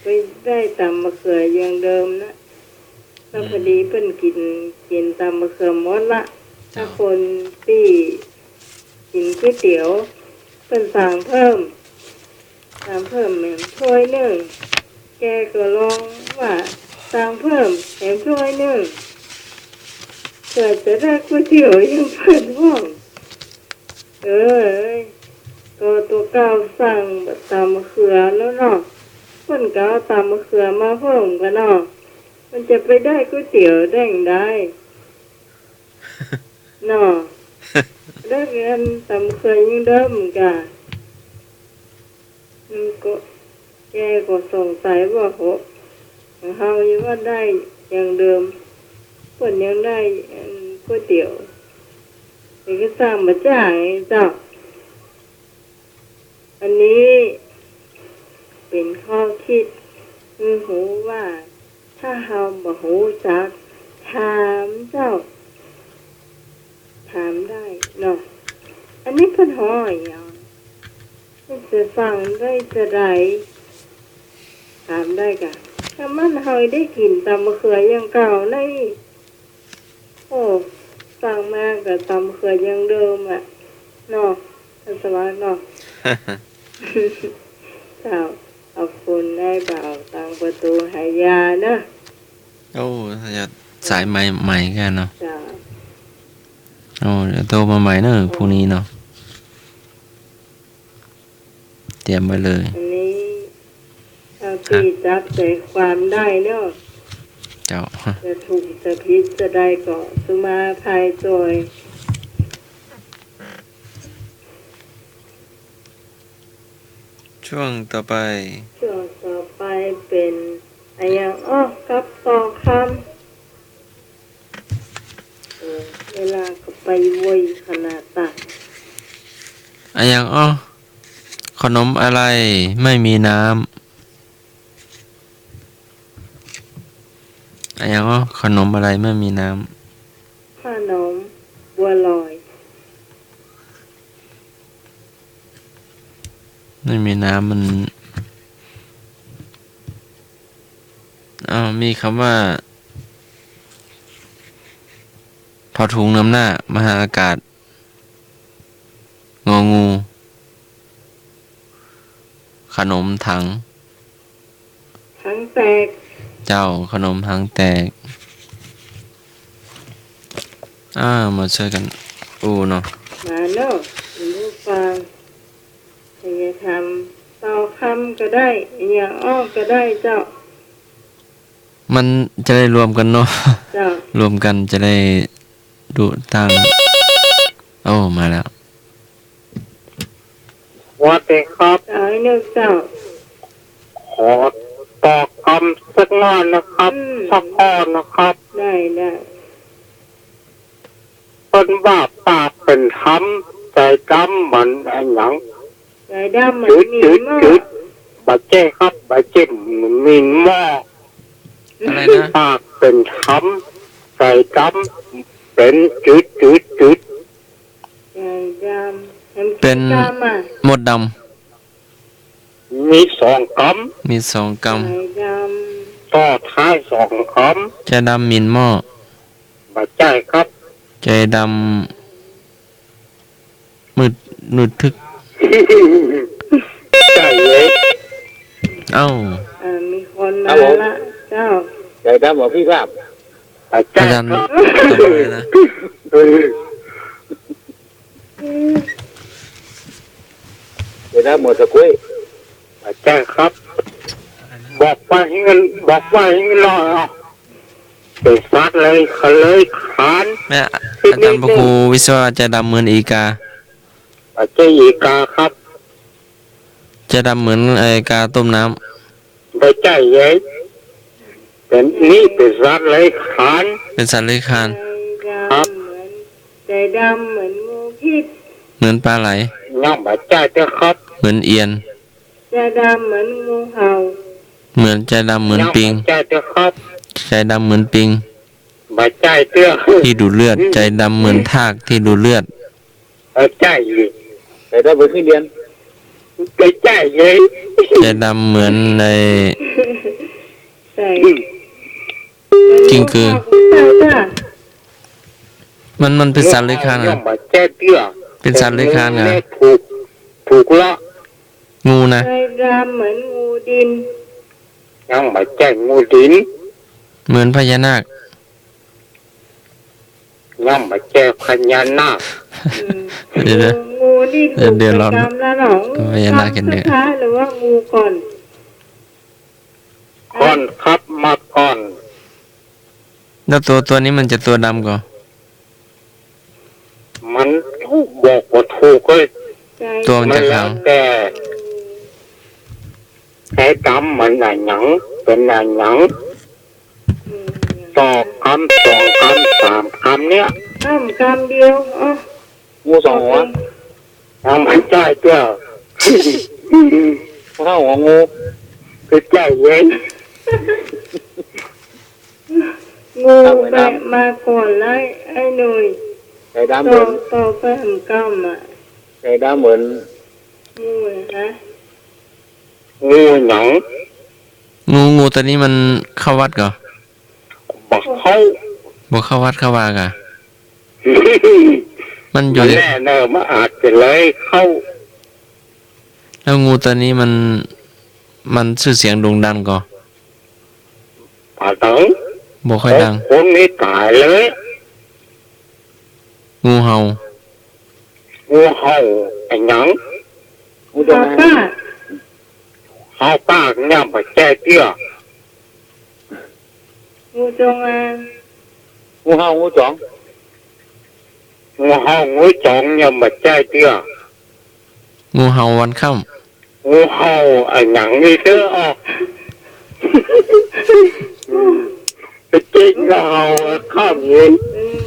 ไปได้ตำมะเขืออย่างเดิมนะแล้วพอดีเปิ้นกินตำมะเขือหมดละถ้าคนที่กินก๋วยเตี๋ยวเปิ้นสั่งเพิ่มแหม่มถ้วยหนึ่งแกก็ลองว่าสั่งเพิ่มแหม่มถ้วยหนึ่งเกิดจะได้ก๋วยเตี๋ยวยังเพิ่นห้องตัวเก่าสั่งตำมะเขือแล้วเนาะเพิ่นก็เอาตำมะเขือมาเพิ่มกันเนาะมันจะไปได้ก๋วยเตี๋ยวได้เนาะ เลิกเรียนตำเคยยังเดิมกะมันก็แกก็สงสัยว่าโหเฮายังว่าได้อย่างเดิมเพิ่นยังได้ก๋วยเตี๋ยวแต่ก็สร้างมาจ่ายเจ้าอันนี้เป็นข้อคิดหูว่าถ้าเฮาบ่ฮู้จักถามเจ้าถามได้เนาะอันนี้เพิ่นฮ้อหยังมันจะฟังได้จะได้ถามได้กะถ้ามันเฮาได้กินตำมะเขืออย่างเก่าในโอ้สั่งมากับตำมะเขืออย่างเดิมอ่ะเนาะท่านสวัสดิ์เนาะ เจ้าเอาคุณได้เบาตังประตูหายาเนอะ โอ้จะสายใหม่กันเนาะ เจ้า โอ้เดี๋ยวโทรมาใหม่เนอะพรุ่งนี้เนาะเตรียมไว้เลย อันนี้เอาที่จับใจความได้เนอะ เจ้า จะถูกจะพิษจะได้ก็สุมาภายจอย ช่วงต่อไป ช่วงต่อไปเป็นอะไรอย่างกับต่อคำเวลาก็ไปเวยขนาดตัก อะอย่างขนมอะไรไม่มีน้ำอะอย่างขนมอะไรไม่มีน้ ขนมบัวลอย ำไม่มีน้ำมันมีคำว่าพอถุงน้ำหน้ามหาอากาศงองู ขนมถัง ทั้งแตก เจ้าขนมถังแตกมาช่วยกันเนาะ มาเนอะคุณผู้ฟังจะทำต่อคำก็ได้อย่างก็ได้เจ้า มันจะได้รวมกันเนาะ เจ้าร วมกันจะได้ดูตั้งมาแล้ว สวัสดีครับ เจ้าให้นึกเจ้า ขอตอบคำสักงานนะครับสักข้อนะครับ ได้ได้ เป็นว่าปากเป็นคำใจกำเหมือนไอ้หยัง ใจดำเหมือน จืด มี จืด หม้อ จืดบาเจ้ครับบาเจ้มีนหม้อ อะไรนะ ปากเป็นคำใจกำเป็นจืดจืดจืด ใจดำห็ เป็น ดำอ่ะ หมดด มีสองค ำมี2 ก ใจด ำต่อท้ายสองค ำใจดำมินหม้อ ำบาเจ้ครับ ใจดำมืดทึก ใจเลย ำมีคนมาละเจ้า ใจดำเหรอพี่ครับ บา อา เจ้ จารย์ ครับ ต่อไปนะ เออ ใจดำหมดตะกุ้ย บาเจ้ครับบอกว่าให้เงินรอเป็นซัดเลยเขาเลยขาน แม่อาจารย์พระครูวิศวะใจดำเหมือนอีกา บาเจ้อีกาครับ ใจดำเหมือนไอกาต้มน้ บาเจ้เย้เป็นนี่เป็นซัดเลยขาน ำเป็นสัตว์เลื้อยคลาน ใจดำเหมือนงูพิษ เหมือนปลาไหล ย่องบาเจ้เจ้าครับ เหมือนเอียน ใจดำเหมือนงูเห่า เหมือนใจดำเหมือนปิง ย่องบาเจ้เจ้าครับ ใจดำเหมือนปิง บาเจ้เจ้า ที่ดูดเลือด ใจดำเหมือนทากที่ดูดเลือด บาเจ้อีก ใจดำเหมือนขึ้นเรียน บาเจ้เย้ ใจดำเหมือนใน ใส่ กิ้งกือ เจ้าจ้า มันเป็นสัตว์เลื้อยคลาน ย่อ อะ งบาเจ้เจ้า เป็นสัตว์เลื้อยคลานเหรอ ถูกละ งูนะ ใจดำเหมือนงูดิน ย่องบาเจ้งูดิน เหมือนพญานาค ย่องบาเจ้พญานาค เดี๋ยวนะ งูนี่ถูก เดี๋ยวร้อน ประจำแล้วหรอ พญานาคกันเนี่ย สุดท้ายหรือว่างูก่อน ก่อนครับมาก่อน แล้วตัวนี้มันจะตัวดำก่อน มันบอกว่าถูกเลย ใจ ตัวมัน มั จะ นแล้ ขาว ว แต่ดำมันน่ะหยังเป็นน่ะหยัง อืม ต่อคำสองคำสามคำเนี้ย อ้ำกำเดียวอ๋อ งูสองหัว ทำมันใจเจ้า เท่าหัวงู คือใจเย็น งูไปมาก่อนไล่ไอ้หนุ่ย ใจดำเห ต่ มื อ อน ต่อไปหำกำอ่ะ ใจดำเหมือน งูฮะ งูหยัง งูตัวนี้มันเข้าวัดก่อ บอกเขา บอกเข้าวัดเข้าวากะมันอยู่ มันแน่เนอะมาอาจจะเลยเข้า แล้วงูตัวนี้มันชื่อเสียงโด่งดังก่อ ป่าตัง บอกค่อยดัง คนนี้ตายเลย งูเห่า งูเห่าไอ้หยัง งูจง ป้า อาง ป้า เห่าปากเนี่ยมาแจ้เตี้ย งูจงอาง งูเห่างูจ๋อง งูเห่างูจองเนี่ยมาแจ้เตี้ย งูเห่าวันค่ งูเห่าไอ้หยังนี่เด้ออ่ะไปจริงก็เห่าข้ามเย็น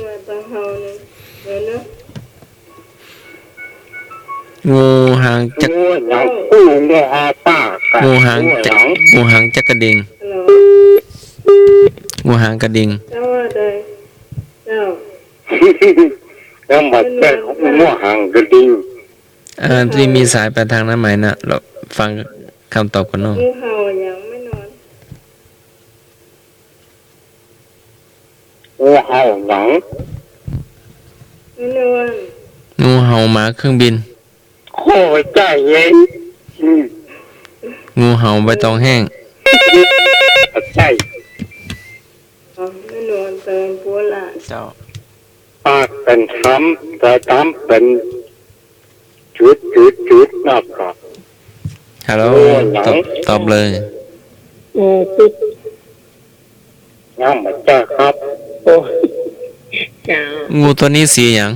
มาตาเฮาเนี่ยเดี๋ยวนะ ำงูหางจัก งูหยังคู่งูเห่าปากอะ งูหาง งู จั ห ก ยัง งูหางจักกระดิ่ง ฮัลโหล งูหางกระดิ่ง เจ้าว่าใดเจ้า แล้วมาแจ้งูหางกระดิ่ง ที่มีสายไปทางนั้นไหมนะเราฟังคำตอบกันเนาะ งูเห่ายังไม่นอน งูเห่าหยัง ไม่นอน งูเห่าหมาเครื่องบิน โคตรใจเย็นอืม งูเห่าใบตองแห้ง ใจ อ๋อไม่นอนเติมปัวละ เจ้า ปากเป็นทำแต่ทำเป็นจุดนะครับ ฮัลโหล โอ้ยหยัง ตอบเลย ปิด ยังไม่แจ้ครับ โอ้เจ้า งูตัวนี้สีอย่าง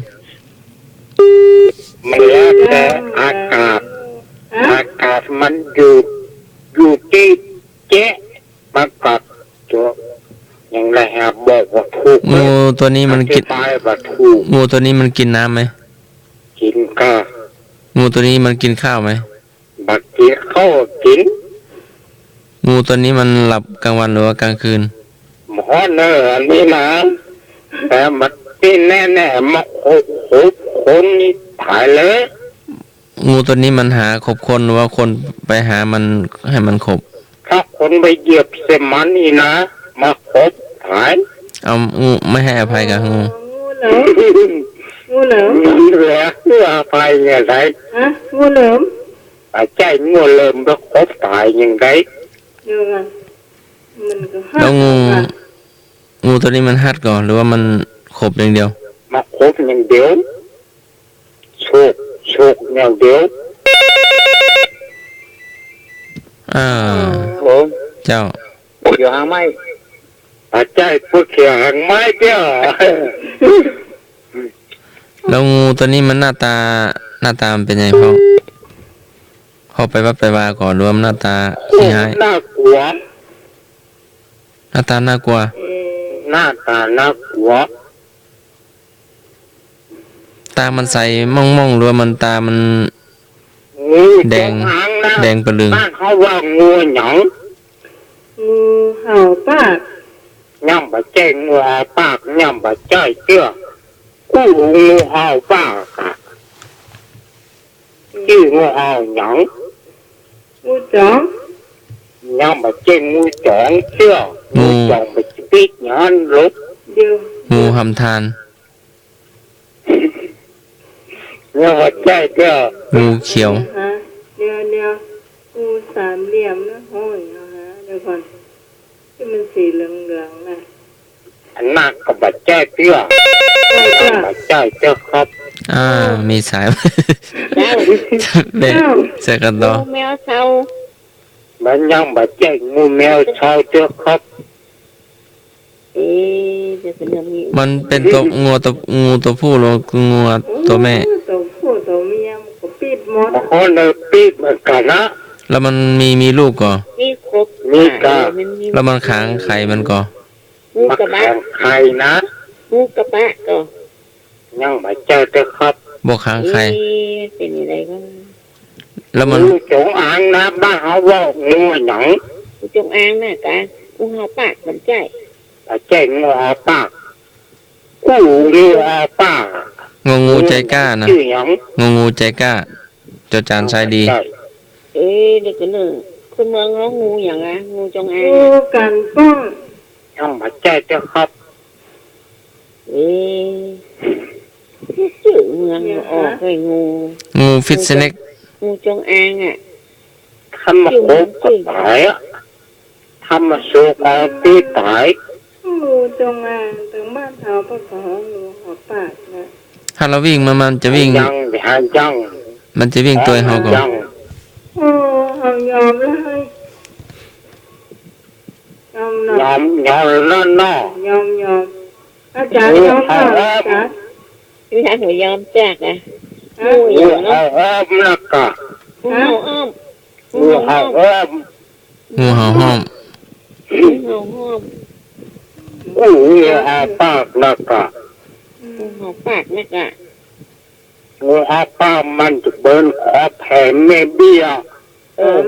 มันแล้วแต่อากาศ ฮะ อากาศมันอยู่ที่เจ๊มันกับตัวยังไงฮะบอกว่าถูก งูตัวนี้มันกิน อธิบายว่าถูก งูตัวนี้มันกินน้ำไหม กินก็ งูตัวนี้มันกินข้าวไหม บักกินข้าวกิน งูตัวนี้มันหลับกลางวันหรือว่ากลางคืน หมอเนออันนี้นะแต่มันที่แน่ๆมาโคคนนี่ถ่ายเลย งูตัวนี้มันหาขบคนหรือว่าคนไปหามันให้มันขบ ถ้าคนไปเหยียบเสมันนี่นะมาคบถ่าย เอางูไม่ให้อภัยกับงู งูเหลิมงูเหลิม เหลือเพื่อไปอย่างไร ฮะงูเหลิม ใจงัวเริ่มไปคบตายอย่างไร เดี๋ยวกันมันก็ห้า แล้วงู อ่ะ งูตัวนี้มันฮัดก่อนหรือว่ามันขบอย่างเดียว มาคบอย่างเดียวโชคอย่างเดียว อ่า ผม เจ้า เดี๋ยวหางไหม ใจผู้เขียงไม้เดียว แล้วงูตัวนี้มันหน้าตามันเป็นไงพ่อพอไปวัดไปวาก่อนรวมหน้าตาขี้หาย น่ากลัว หน้าตาน่ากลัว เออ หน้าตาน่ากลัว ตามันใสม่องๆหรือว่ามันตามัน งู แดง จหางนะ แดงประลึง บ้านเขาว่างูหยัง งูเห่าปาก ย่ำบะเจ้งงูเห่าปากย่ำบะเจ้ยเตี้ยกู้งูเห่าปากอะชื่องูเห่าหยัง งูจ๋อง ย่ำบะเจ้งงูจองเตี้ยงูจองบะปิดยันลุก เดี๋ยว งูหำทาน ย่ำบะเจ้ยเตี้ย งูเขียว ฮะเดี๋ยวงูสามเหลี่ยมนะห้อยนะฮะเดี๋ยวก่อนที่มันสีเหลืองๆนะ อันนักกับบะเจ้ยเตี้ย เจ้า บะเจ้ยเตี้ยครับ มีสาย เจ้า เด็กเจอกันต่อ แมวเศร้า มันย่ำบะเจ้ยงูแมวชาวเตี้ยครับ เดี๋ยวเป็นเรื่องนี้ มันเป็นตัวงูตัวผู้หรืองูตัวแม่ ตัวผู้ตัวเมียมันก็ปิดหมด บางคนเลยปีกเหมือนกันนะ แล้วมันมีลูกก่อ นี่ครบ มีกะ มันมี แล้วมันค้างไข่มันก่อ งู มาก ระบะ แข่งใครนะ งูกระบะก็ ยังไม่เจอแต่ครับ บ่ค้างไข่ เป็นอะไรก็ แล้วมัน งูจงอางนะบ้านเขาว่างูหยัง งูจงอางน่ะกะงูเห่าปากมันใจ แต่เจ๊งูอาปากกู้งูอาปาก งูใจกล้านะ ชื่อหยัง งูใจกล้าจดจานใช้ดี ใช่ เด็กคนหนึ่งคุณเมืองร้องงูอย่างอ่ะงูจงอาง งูกันป้อง ยังไม่เจอแต่ครับ ชื่อเมืองออกเลยงู งูฟิตสเน็ก งูจงอางอ่ะ ทำมาโคบก็ตายอะทำมาสูบมาตีตาย งูจงอางถึงบ้านเขาปะของูหัวปากนะ ถ้าเราวิ่งมันจะวิ่ง ยังยัง มันจะวิ่งตัวเฮาก่อน ยัง โอ้เอายอมเลยยอมหน่อย ยอมแล้วเนาะ ยอมอาจารย์ยอมหน่อยอาจารย์ พี่ทางหัวยอมแจกอ่ะ ฮะ งูอย่าง เอา เนาะ นักกะ งูเห่าอ้อม งูเห่า งูเห่าห้อม งูเห่าอ้อม งูอาปากนักกะ งูเห่าปากนักอ่ะ งูอาปากมันจะเบิ้นขอแผ่เมเบี้ย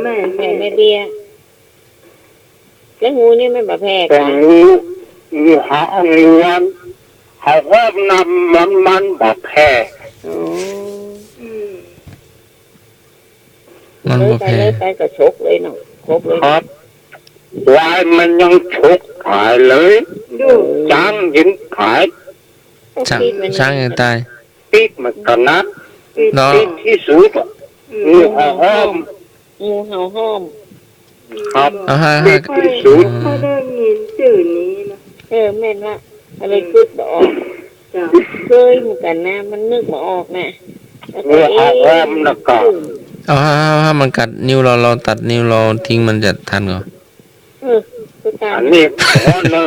แม่ แผ่แม่เบี้ยแล้วงูนี่ไม่บาแพ้ แต่ กัน งูหาเงินหาเริ่มนำมันแบบแผ่ อ๋อ มัน เลย บ่ ไป แพ้ เลยไปก็ชกเลยเนาะครบเลย ครับวายมันยังชุกขายเลย ดู จ้างยินขาย ช้างยังตาย ปิดมันกันนะ เนาะ ปิดที่สุดงูหาเริ่ม งูเห่าห้อม ครับ เอาให้ ปิดที่สุด เขาได้ยินชื่อนี้นะ แม่นละอะไรคิดบ่ออก จ้ะ เคยเหมือนกันนะมันนึกบ่ออกนะแล้ว งูหาเริ่มนะก็ เอาให้มันกัดนิ้วเราตัดนิ้วเราทิ้งมันจะทันก่อน คือตา อั ม นนี้ขอเนอ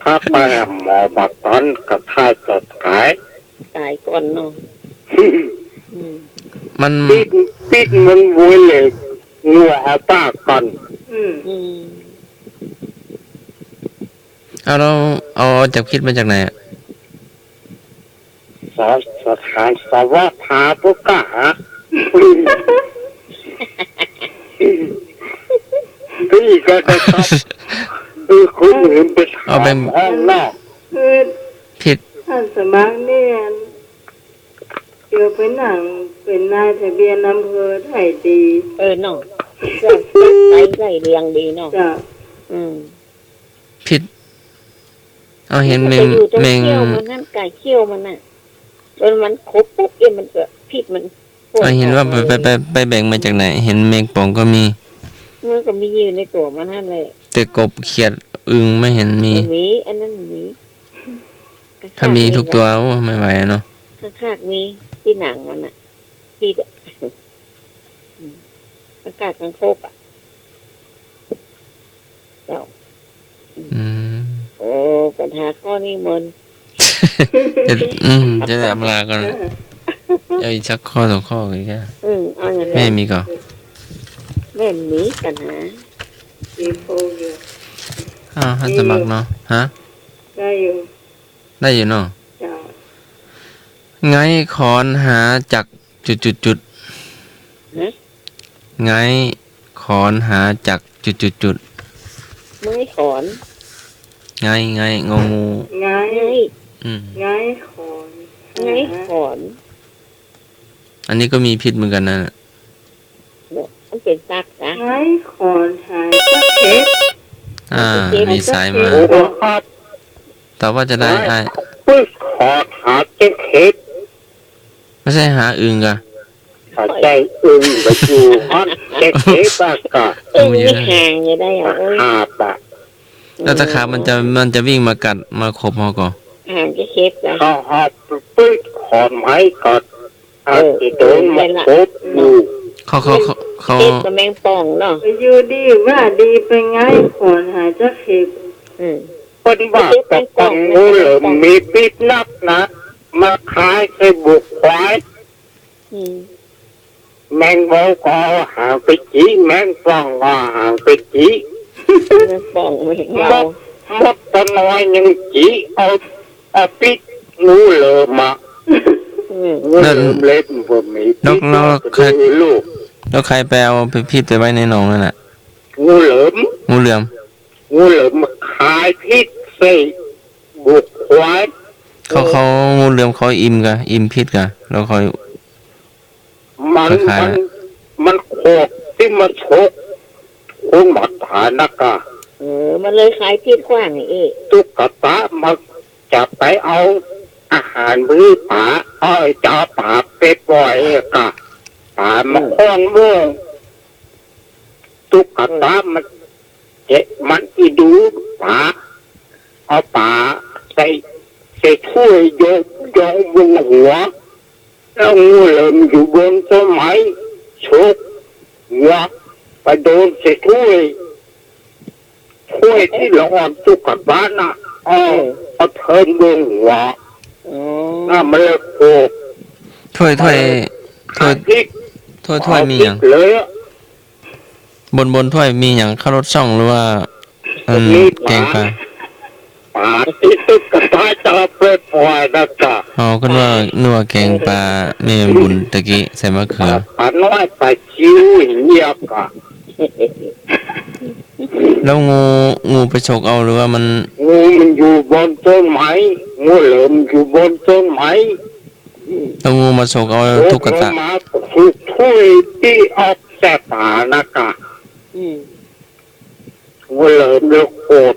ถ้าไปหาหมอบักตอนกับท่าจดขาย ตายก่อนเนาะอืม มัน ปิดมันวุ้ยเลยงูหาปากก่อน อืม อืม เอาจับคิดมาจากไหนอะ สถานสวัสดิ์าปุกกะฮะพี่ก็จะชอบคุณอื่นไปถามห้องนอก คือ ผิด ท่านสมัครเนี่ยเกี่ยวเป็นหนังเป็นนายทะเบียนอำเภอไทยดี เนาะก็ไปไล่เรียงดีเนาะ จ้ะ อืม ผิด เอาเห็นแม ไป ง อยู่ตรง แมง เขี้ยวมันนั่นไก่เขี้ยวมันน่ะจนมันครบปุ๊บมันก็พิษมัน เอาเห็นว่าไปแบ่งมาจากไหน เห็นแมงป่องก็มี มันก็มีอยู่ในตัวมันนั่นเลย แต่กบเขียดอึงไม่เห็นมี หมีอันนั้นหมี ถ้ามีทุกตัวโอ้ไม่ไหวอะเนาะ ข้างๆมีที่หนังมันน่ะที่อากาศมันโคกอ่ะเจ้า อืม โอ้ปัญหาข้อนี้มัน จะได้อำลากันเอาอีกสักข้อสองข้ออีกแค่ เอาอย่าง แม่ นั้น มีก่อน แม่หมีปัญหา ดีโฟอยู่ ให้สมัครเนาะฮะ ได้อยู่ ได้อยู่เนาะ จ้ะ ไงขอนหาจักจุดไงขอนหาจักจุด ไม้ขอน ไงงองู ไง ไง อืม ไงขอน ไงขอน อันนี้ก็มีพิษเหมือนกันนะ มันเป็นซักนะ ไงขอนหายก็เข็ด มีสายมา โอ้ครับ แต่ว่าจะได้ไอ้ ปึ๊กขอหาเจ๊เข็ด ไม่ใช่หาอึงกะ ถ้าใจอึงไปอยู่ฮอนเจ๊เข็ดปากกะ ไม่ห่างจะได้อ่ะโอ้ย หาปะ แล้วตะขาบมันจะวิ่งมากัดมาขบเราก่อน ห่างจะเค็บนะ เขาหาปึ๊กขอไม้ก่อนอาจจะโดนมาคบอยู่ เขา เค็บกับแมงป่องเนาะ ไปอยู่ดีว่าดีไปไงขอนหายจะเข็ด อืม โ เป็นว่าแต่ฟังงูเหลือมมีพิษนักนะมาขายใส่บุกควาย อืม แมงโมก็เอาหางไปจีแมงป่องก็เอาหางไปจี แม่ป่องไม่เห็น ม เรา ดมดตัวน้อยยังจีเอาพิษงูเหลือมมา อืม งูเหลือมเล็กบ่มีพิษคือลูก แล้วใครไปเอาไปพิษไปไว้ในหนองนั่นน่ะ งูเหลือม งูเหลือม งูเหลือมมาขายพิษใส่บุกควาย เขางูเหลือมเขาอิ่มกะอิ่มพิษกะแล้วเขา มันโคกที่มาชกคงมาฐานนักกะ มันเลยขายพิษกว้างนี่เอ๊ ตุ๊กตามาจะไปเอาอาหารมื้อป่าเอาไอ้จ่าป่าเป็ดบ่อยกะป่ามาคล้องเมื่อตุ๊กตามันอีดูป่าเอาป่าใส่ถ้วยโยงบนหัวแล้วงูเหลือมอยู่บนต้นไม้ชกหัวไปโดนใส่ถ้วยที่เราอ่อนตุ๊กตาน่ะเอาเทินบนหัวน่ามันเลยโก ถ้วย พริก ถ้วยมีอย่าง เลย บนถ้วยมีอย่างข้าวรสช่องหรือว่าแกงปลา ป่าที่ตุ๊กตาจะไปปล่อยนะจ๊ะ อ๋อก็นัวแกงปลาแม่บุญตะกี้ใส่มะเขือ ป่าน้อยป่าชิวเงียบกะ แล้วงูไปฉกเอาหรือว่ามัน งูมันอยู่บนต้นไม้งูเหลือมอยู่บนต้นไม้ แล้วงูมาฉกเอาตุ๊กตา มาถูกถ้วยที่ออกแต่ป่านะกะ อืม งูเหลือมเลือกโกรธ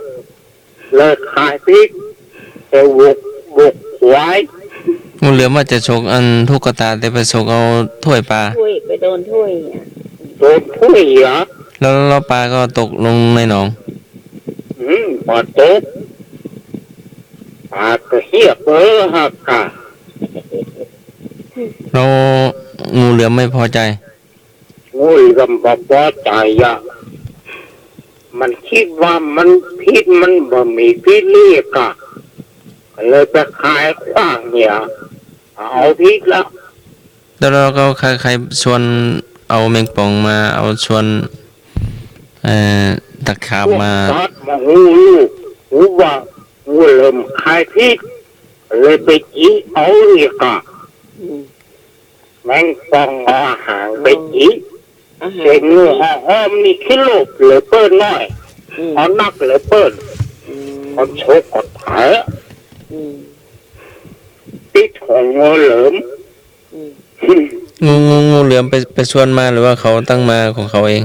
เลยขายพริกแต่บุกควาย งูเหลือมว่าจะฉกอันตุ๊กตาแต่ไปฉกเอาถ้วยปลา ถ้วยไปโดนถ้วยเนี่ย โดนถ้วยเหรอ แล้วปลาก็ตกลงในหนอง ปอดโต๊ะปากกระเฮียเบอร์หักกะ แล้วงูเหลือมไม่พอใจ งูเหลือมบอกว่าใจอะมันคิดว่ามันพิษมันบ่มีพิษเรียกอะก็เลยไปขายขว้างเนี่ยเอาพิษแล้ว แล้วเราก็ใครชวนเอาแมงป่องมาเอาชวนตะขาบมา ตัดมางูลูกงูว่างูเหลือมขายพิษเลยไปจีเอาเรียกอะ อืม แมงปองอาหารไปจี อาหาร เด็กงูหอมนี่ขี้ลูกเหลือเปิ้ลน้อย อืม เอานักเหลือเปิ้ล อืม เอาโชกกดแผล อืม ติดของงูเหลือม อืม งูเหลือมไปชวนมาหรือว่าเขาตั้งมาของเขาเอง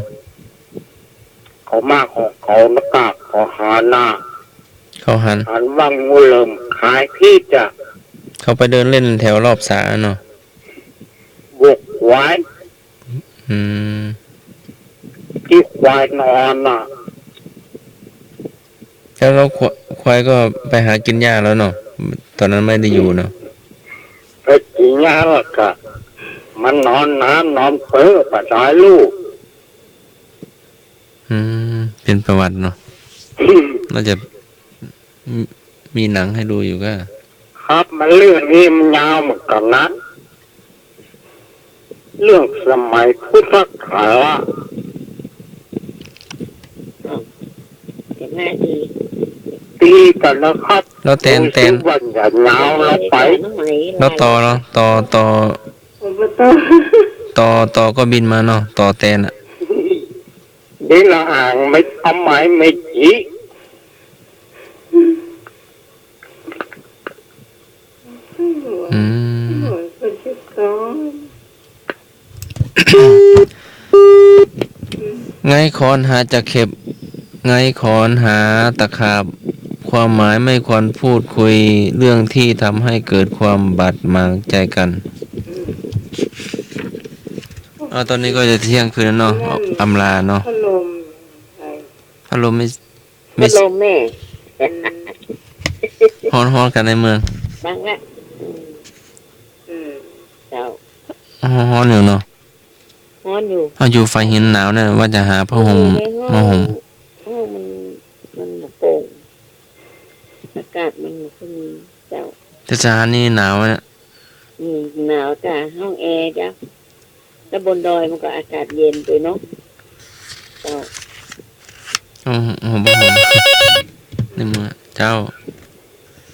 เขามากของเขานักกากเขาหาหน้า เขาหัน หันว่างงูเหลือมขายพี่จะ เขาไปเดินเล่นแถวรอบสระเนาะ บุกไว้ อืม ที่ควายนอนน่ะ แล้วควายก็ไปหากินหญ้าแล้วเนาะตอนนั้นไม่ได้อยู่เนาะ ไปกินยาละกะมันนอนน้ำนอนเฟ้อปะตายลูก เป็นประวัติเนาะเราจะมีหนังให้ดูอยู่ก็ ครับมันเรื่องนี้มันยาวเหมือนกันนะเรื่องสมัยพุทธกาล เห็นหน้าดี ตีกันนะครับ แล้วแตน วันอย่ายาวแล้วไป น้องไหม แล้วต่อเนาะต่อ อบต ต่อก็บินมาเนาะต่อแตนอ่ะ นี่ละอ่างไม่เอาไม้ไม่จี อืม หน่วยคนที่สอง ไงขอนหาจะเข็บไงขอนหาตะขาบ ความหมายไม่ควรพูดคุยเรื่องที่ทำให้เกิดความบาดหมางใจกันตอนนี้ก็จะเที่ยงคืนแล้วเนาะอำลาเนาะ พัดลมไป พัดลมไม่ พัดลมแม่ ฮ้อนกันในเมือง บ้างละ อืม เจ้า ฮ้อนอยู่เนาะ ฮ้อนอยู่ เอาอยู่ไฟหินหนาวเนี่ยว่าจะหาผ้าห่มมาห่ม โอ้มันโป่ง แต่สหารนี่หนาวเนี่ย หนาวจ้ะห้องแอร์จ้ะแล้วบนดอยมันก็อากาศเย็นด้วยเนาะเจ้า โอ้โหผมในเมืองเจ้า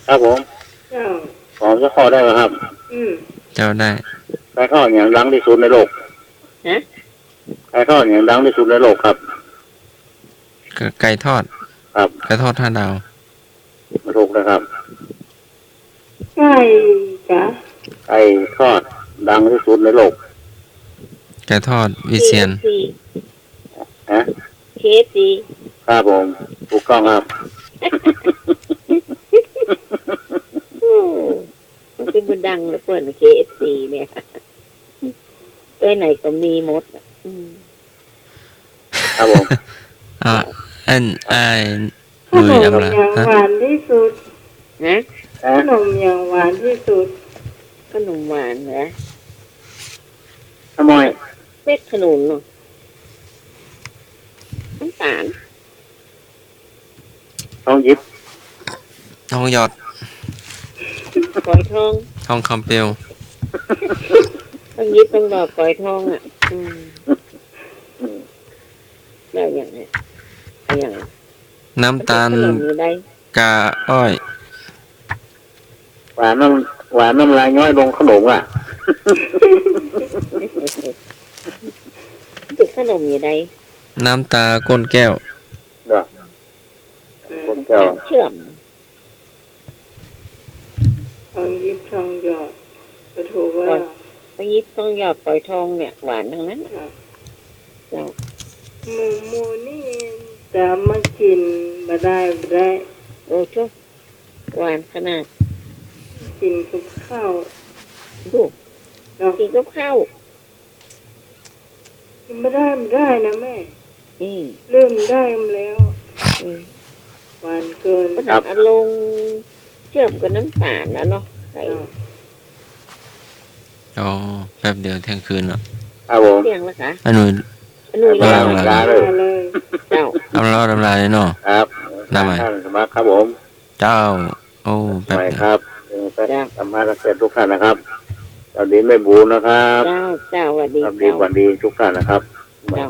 ครับผม เจ้า ผมจะเข้าได้ไหมครับ เจ้าได้ ใครเข้าอย่างดังที่สุดในโลก ฮะ ใครเข้าอย่างดังที่สุดในโลกครับ ไก่ทอด ครับ ไก่ทอด5 ดาว มาถูกนะครับ ไก่จ้ะ ไก่ทอดดังที่สุดในโลก ไก่ทอดวิเชียน ฮะ KFC ครับผมถูกต้องครับ มันเป็นบุญดังเหลือเกิน KFC เนี่ยไปไหนก็มีหมดครับผม อันขนมอย่างหวานที่สุด ฮะ ขนมอย่างหวานที่สุด ขนมหวานเหรอ ทำไม เม็ดขนุนเนาะน้ำตาล ต้องยิบ ทองหยอด ฝอยทอง ทองคำเปลว ต้องยิบต้องดอกฝอยทองอ่ะแล้วอย่างไรอย่าง น้ำตาล ขนมอยู่ได้ กาอ้อย หวานน้ำลายย้อยลงขนมอ่ะ ติดขนมอยู่ได้ น้ำตาก้นแก้ว เด้อคนแก้ว เชื่อม ทองยิบทองหยอดก็ถูกว่า ต้องยิบต้องหยอดฝอยทองเนี่ยหวานทั้งนั้นเจ้า หมูนี่จะมากินมาได้ โอ้ชุหวานขนาด กินกับข้าว ดู เนาะ กินกับข้าว กินไม่ได้นะแม่ อืม เริ่มได้มาแล้ว อืม หวานเกิน ขนาดอารมณ์เชื่อมกับน้ำตาลนะเนาะใส่ อ๋อแป๊บเดียวเที่ยงคืนแล้ว ครับผม เสียงละคะ อันนู้น อันนู้น เวลา ยัง มาเลย เจ้า เอาเราดำลายเลยเนาะ ครับ ได้ไหม ท่านสมัครครับผม เจ้า โอ้แป๊บ ไป เดียว ครับสมัครเสร็จทุกท่านนะครับสวัสดีแม่บูนะครับ เจ้าสวัสดี สวัสดี เจ้า วันดีทุกท่านนะครับ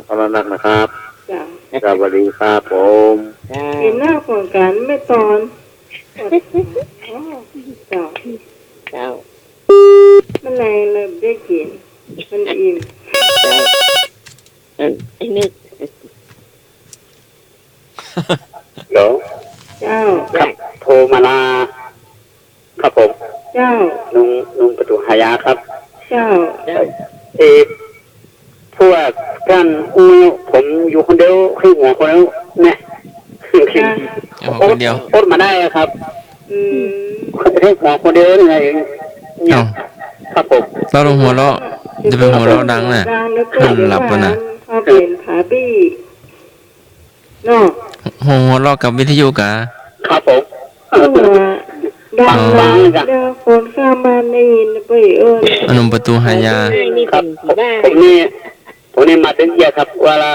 พระนักนะครับ จ้ะ สวัสดีครับผม เจ้า เห็นหน้าของกันไม่ตอนอ๋อจ้ะ เจ้า มันแรงเลยได้กินมันอิ่ม เจ้าไอ้นึก เดี๋ยว เจ้า ครับโทรมาลาครับผม เจ้า นุ่งประตูหายาครับ เจ้า เจ้า พวกกันผมอยู่คนเดียวคือหัวคนเดียวเนี่ย เอาคนเดียว โคตรมาได้ครับ อืม เรียกหัวคนเดียวนี่ไงเนี่ย เอ้า ครับผม เราลงหัวเราะจะเป็นหัวเราะดังน่ะ ดังแล้วก็ หลับปะน่ะ เขาเป็นผาบี้เนาะ หัวเราะกับวิทยุกะ ครับผม ตัวดังแล้วเดี๋ยวคนข้ามบ้านได้ยินไปอนุมประตูหายา นี่ ครั เป็ บ นผีบ้า ผมนี่มาถึงเยอะครับเวลา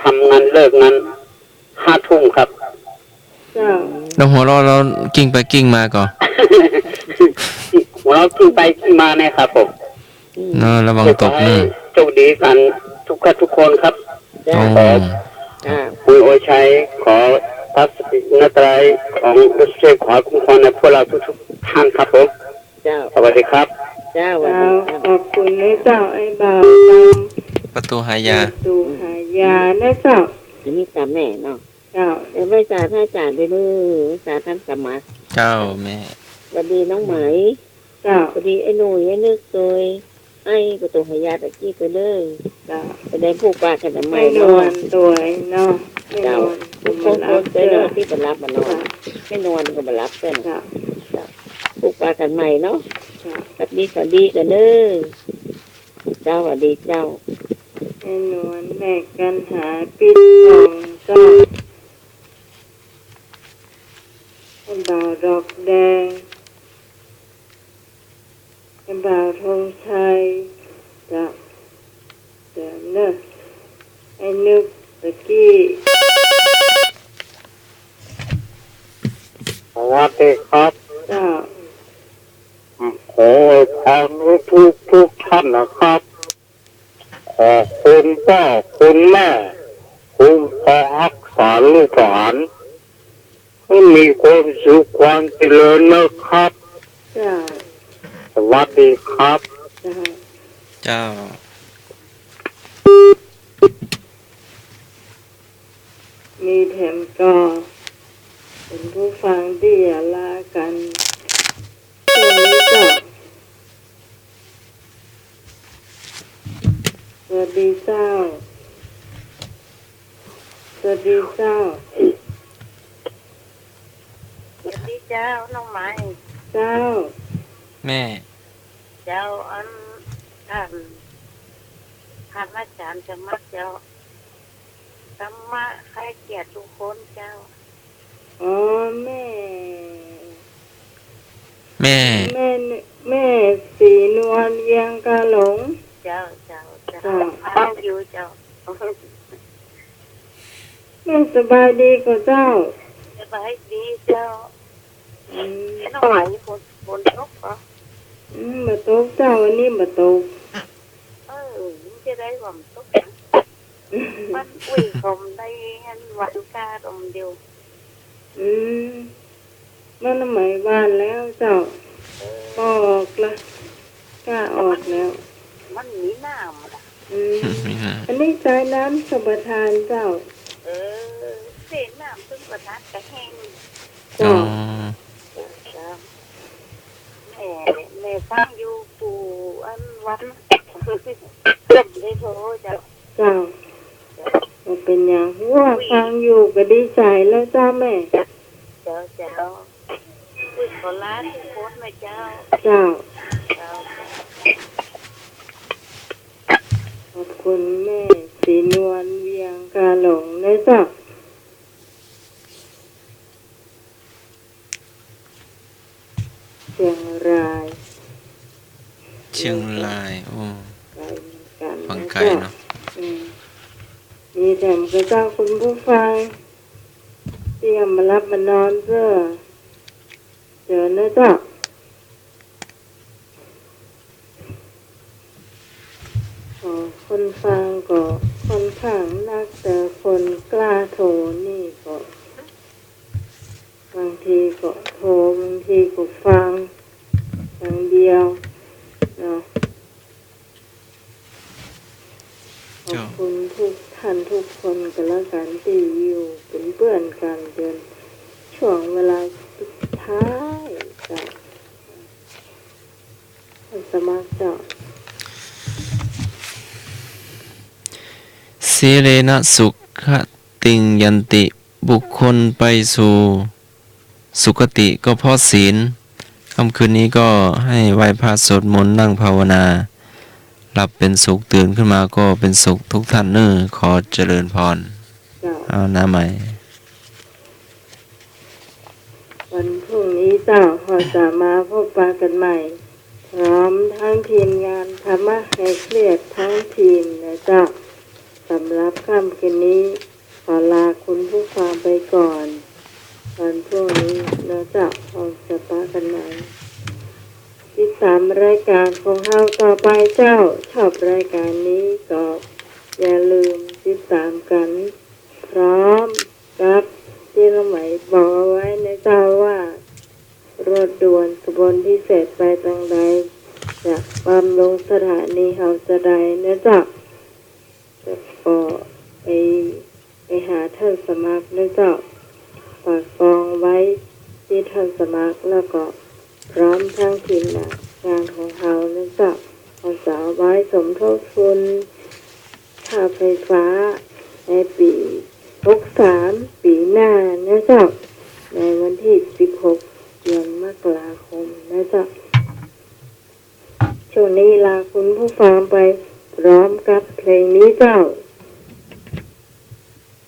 ทำงานเลิกงาน5 ทุ่มครับ เจ้า เราหัวเราะเรากิ้งไปกิ้งมาก่อน หัวเราขึ้นไปขึ้นมาเนี่ยครับผม เนาะระวังตกนี่ โชคดีกันทุกคนครับ โอ้ คุณโอชัยขอพระนัตรัยของพระเจ้าขอคุ้มครองในพวกเราทุกท่านครับผม เจ้า สวัสดีครับ เจ้า เจ้าขอบคุณนะเจ้าไอ้บ่าว ประตูหายา ดูหายานะเจ้า อันนี้ตามแม่เนาะ เจ้า เดี๋ยวไม่จ่ายท่าจ่ายไปเลยจ่ายท่านสมัคร เจ้าแม่ สวัสดีน้องไหม เจ้า สวัสดีไอ้หนุ่ยไอ้นึกตัวไอ้ประตูหายาตะกี้ไปเลย เจ้า แสดงผู้ปากันทำไม ไม่น เนาะ วลตัวเนาะไม่น เจ้าว ล ทุกค มัน น รับ เจ เจ้า อเนาะที่เป็นรับมานอนไม่นอนก็มารับเส้น เจ้า ผู้ปากันใหม่เนาะ เจ้า สวัสดีกันเด้อเจ้าสวัสดีเจ้า ไม่นวลแลกกันหาปิดทองเจ้าเป็นบ่าวดอกแดงเป็นบ่าวธงชัยเจ้าเดี๋ยวเนอะไอ้นึกตะกี้ สวัสดีครับ เจ้า นะครับขอบคุณพ่อคุณแม่คุณพ่อรักษาลูกหลานให้มีความสุขความเจริญนะครับ จ้า สวัสดีครับ จ้า เจ้า มีแถมก็เป็นผู้ฟังที่อย่าลากันช่วงนี้จ้าสวัสดีเจ้าสวัสดีเจ้า สวัสดีเจ้าน้องไม้ เจ้า แม่ เจ้าอันท่านอาจารย์จะมักเจ้าธรรมะใครเกียรติทุกคนเจ้า อ๋อแม่ แม่ แม่สีนวลเวียงกาหลง เจ้าฟังอยู่เจ้า แม่สบายดีกว่าเจ้า สบายดีเจ้า อืม น้องไม้ฝนตกเหรอ มาตกเจ้าวันนี้มาตก มันจะได้ความตกมันอุ้ยผมได้งันวันกาดมเดียว อืมมันหมายบ้านแล้วเจ้าออกละกล้าออกแล้ว มันมีน้ำอ่ะ อืม ไม่น่า อันนี้ใช้น้ำสัปทานเจ้า เส้นน้ำซึ่งประทัดกระแห้ง อ๋อ เจ้า แม่ฟังอยู่ปู่อันวันเริ่มได้โทรเจ้า เจ้ามันเป็นอย่างว่าฟังอยู่ก็ดีใจแล้วเจ้าแม่ เจ้าอุ้ยขอลาทุกคนนะเจ้า เจ้า เจ้า ขอบคุณแม่สีนวลเวียงกาหลงนะเจ้าเชียงราย เชียงราย โอ้ ไกลเหมือนกัน ฟัง นะ ไกล เจ้า เนาะ มีแต่มกระเจ้าคุณผู้ฟังเตรียมมารับมานอนเพื่อเจอนะเจ้าคนฟังก็ค่อนข้างนักแต่คนกล้าโทรนี่ก็บางทีก็โทรบางทีก็ฟังอย่างเดียวเนาะขอบคุณทุกท่านทุกคนกันแล้วกันที่อยู่เป็นเพื่อนกันจนช่วงเวลาสุดท้ายจ้ะท่านสมัครเจ้า สีเลนะสุขติงยันติ บุคคลไปสู่สุคติก็เพราะศีลค่ำคืนนี้ก็ให้ไหว้พระสวดมนต์นั่งภาวนาหลับเป็นสุขตื่นขึ้นมาก็เป็นสุขทุกท่านเนอขอเจริญพร เจ้า เอาหน้าใหม่ วันพรุ่งนี้เจ้าเราจะมาพบปะกันใหม่ พร้อมทั้งทีมงานธรรมะให้เครียดทั้งทีมนะเจ้าสำหรับค่ำคืนนี้ขอลาคุณผู้ฟังไปก่อนวันพรุ่งนี้นะเจ้าเราจะปะกันใหม่ติดตามรายการของเราต่อไปเจ้าชอบรายการนี้ก็อย่าลืมติดตามกันพร้อมกับที่เราหมายบอกเอาไว้นะเจ้าว่ารถด่วนขบวนพิเศษไปทางใดจากปั๊มลงสถานีเฮาจะใดนะเจ้าจะก็ไปหาท่านสมัครนะเจ้าฝากกองไว้ที่ท่านสมัครแล้วก็พร้อมทั้งทีมงานของเฮานะเจ้าเอาสาวไว้สมทบทุนค่าไฟฟ้าในปี63ปีหน้านะเจ้าในวันที่16เดือนมกราคมนะเจ้าช่วงนี้ลาคุณผู้ฟังไปพร้อมกับเพลงนี้เจ้า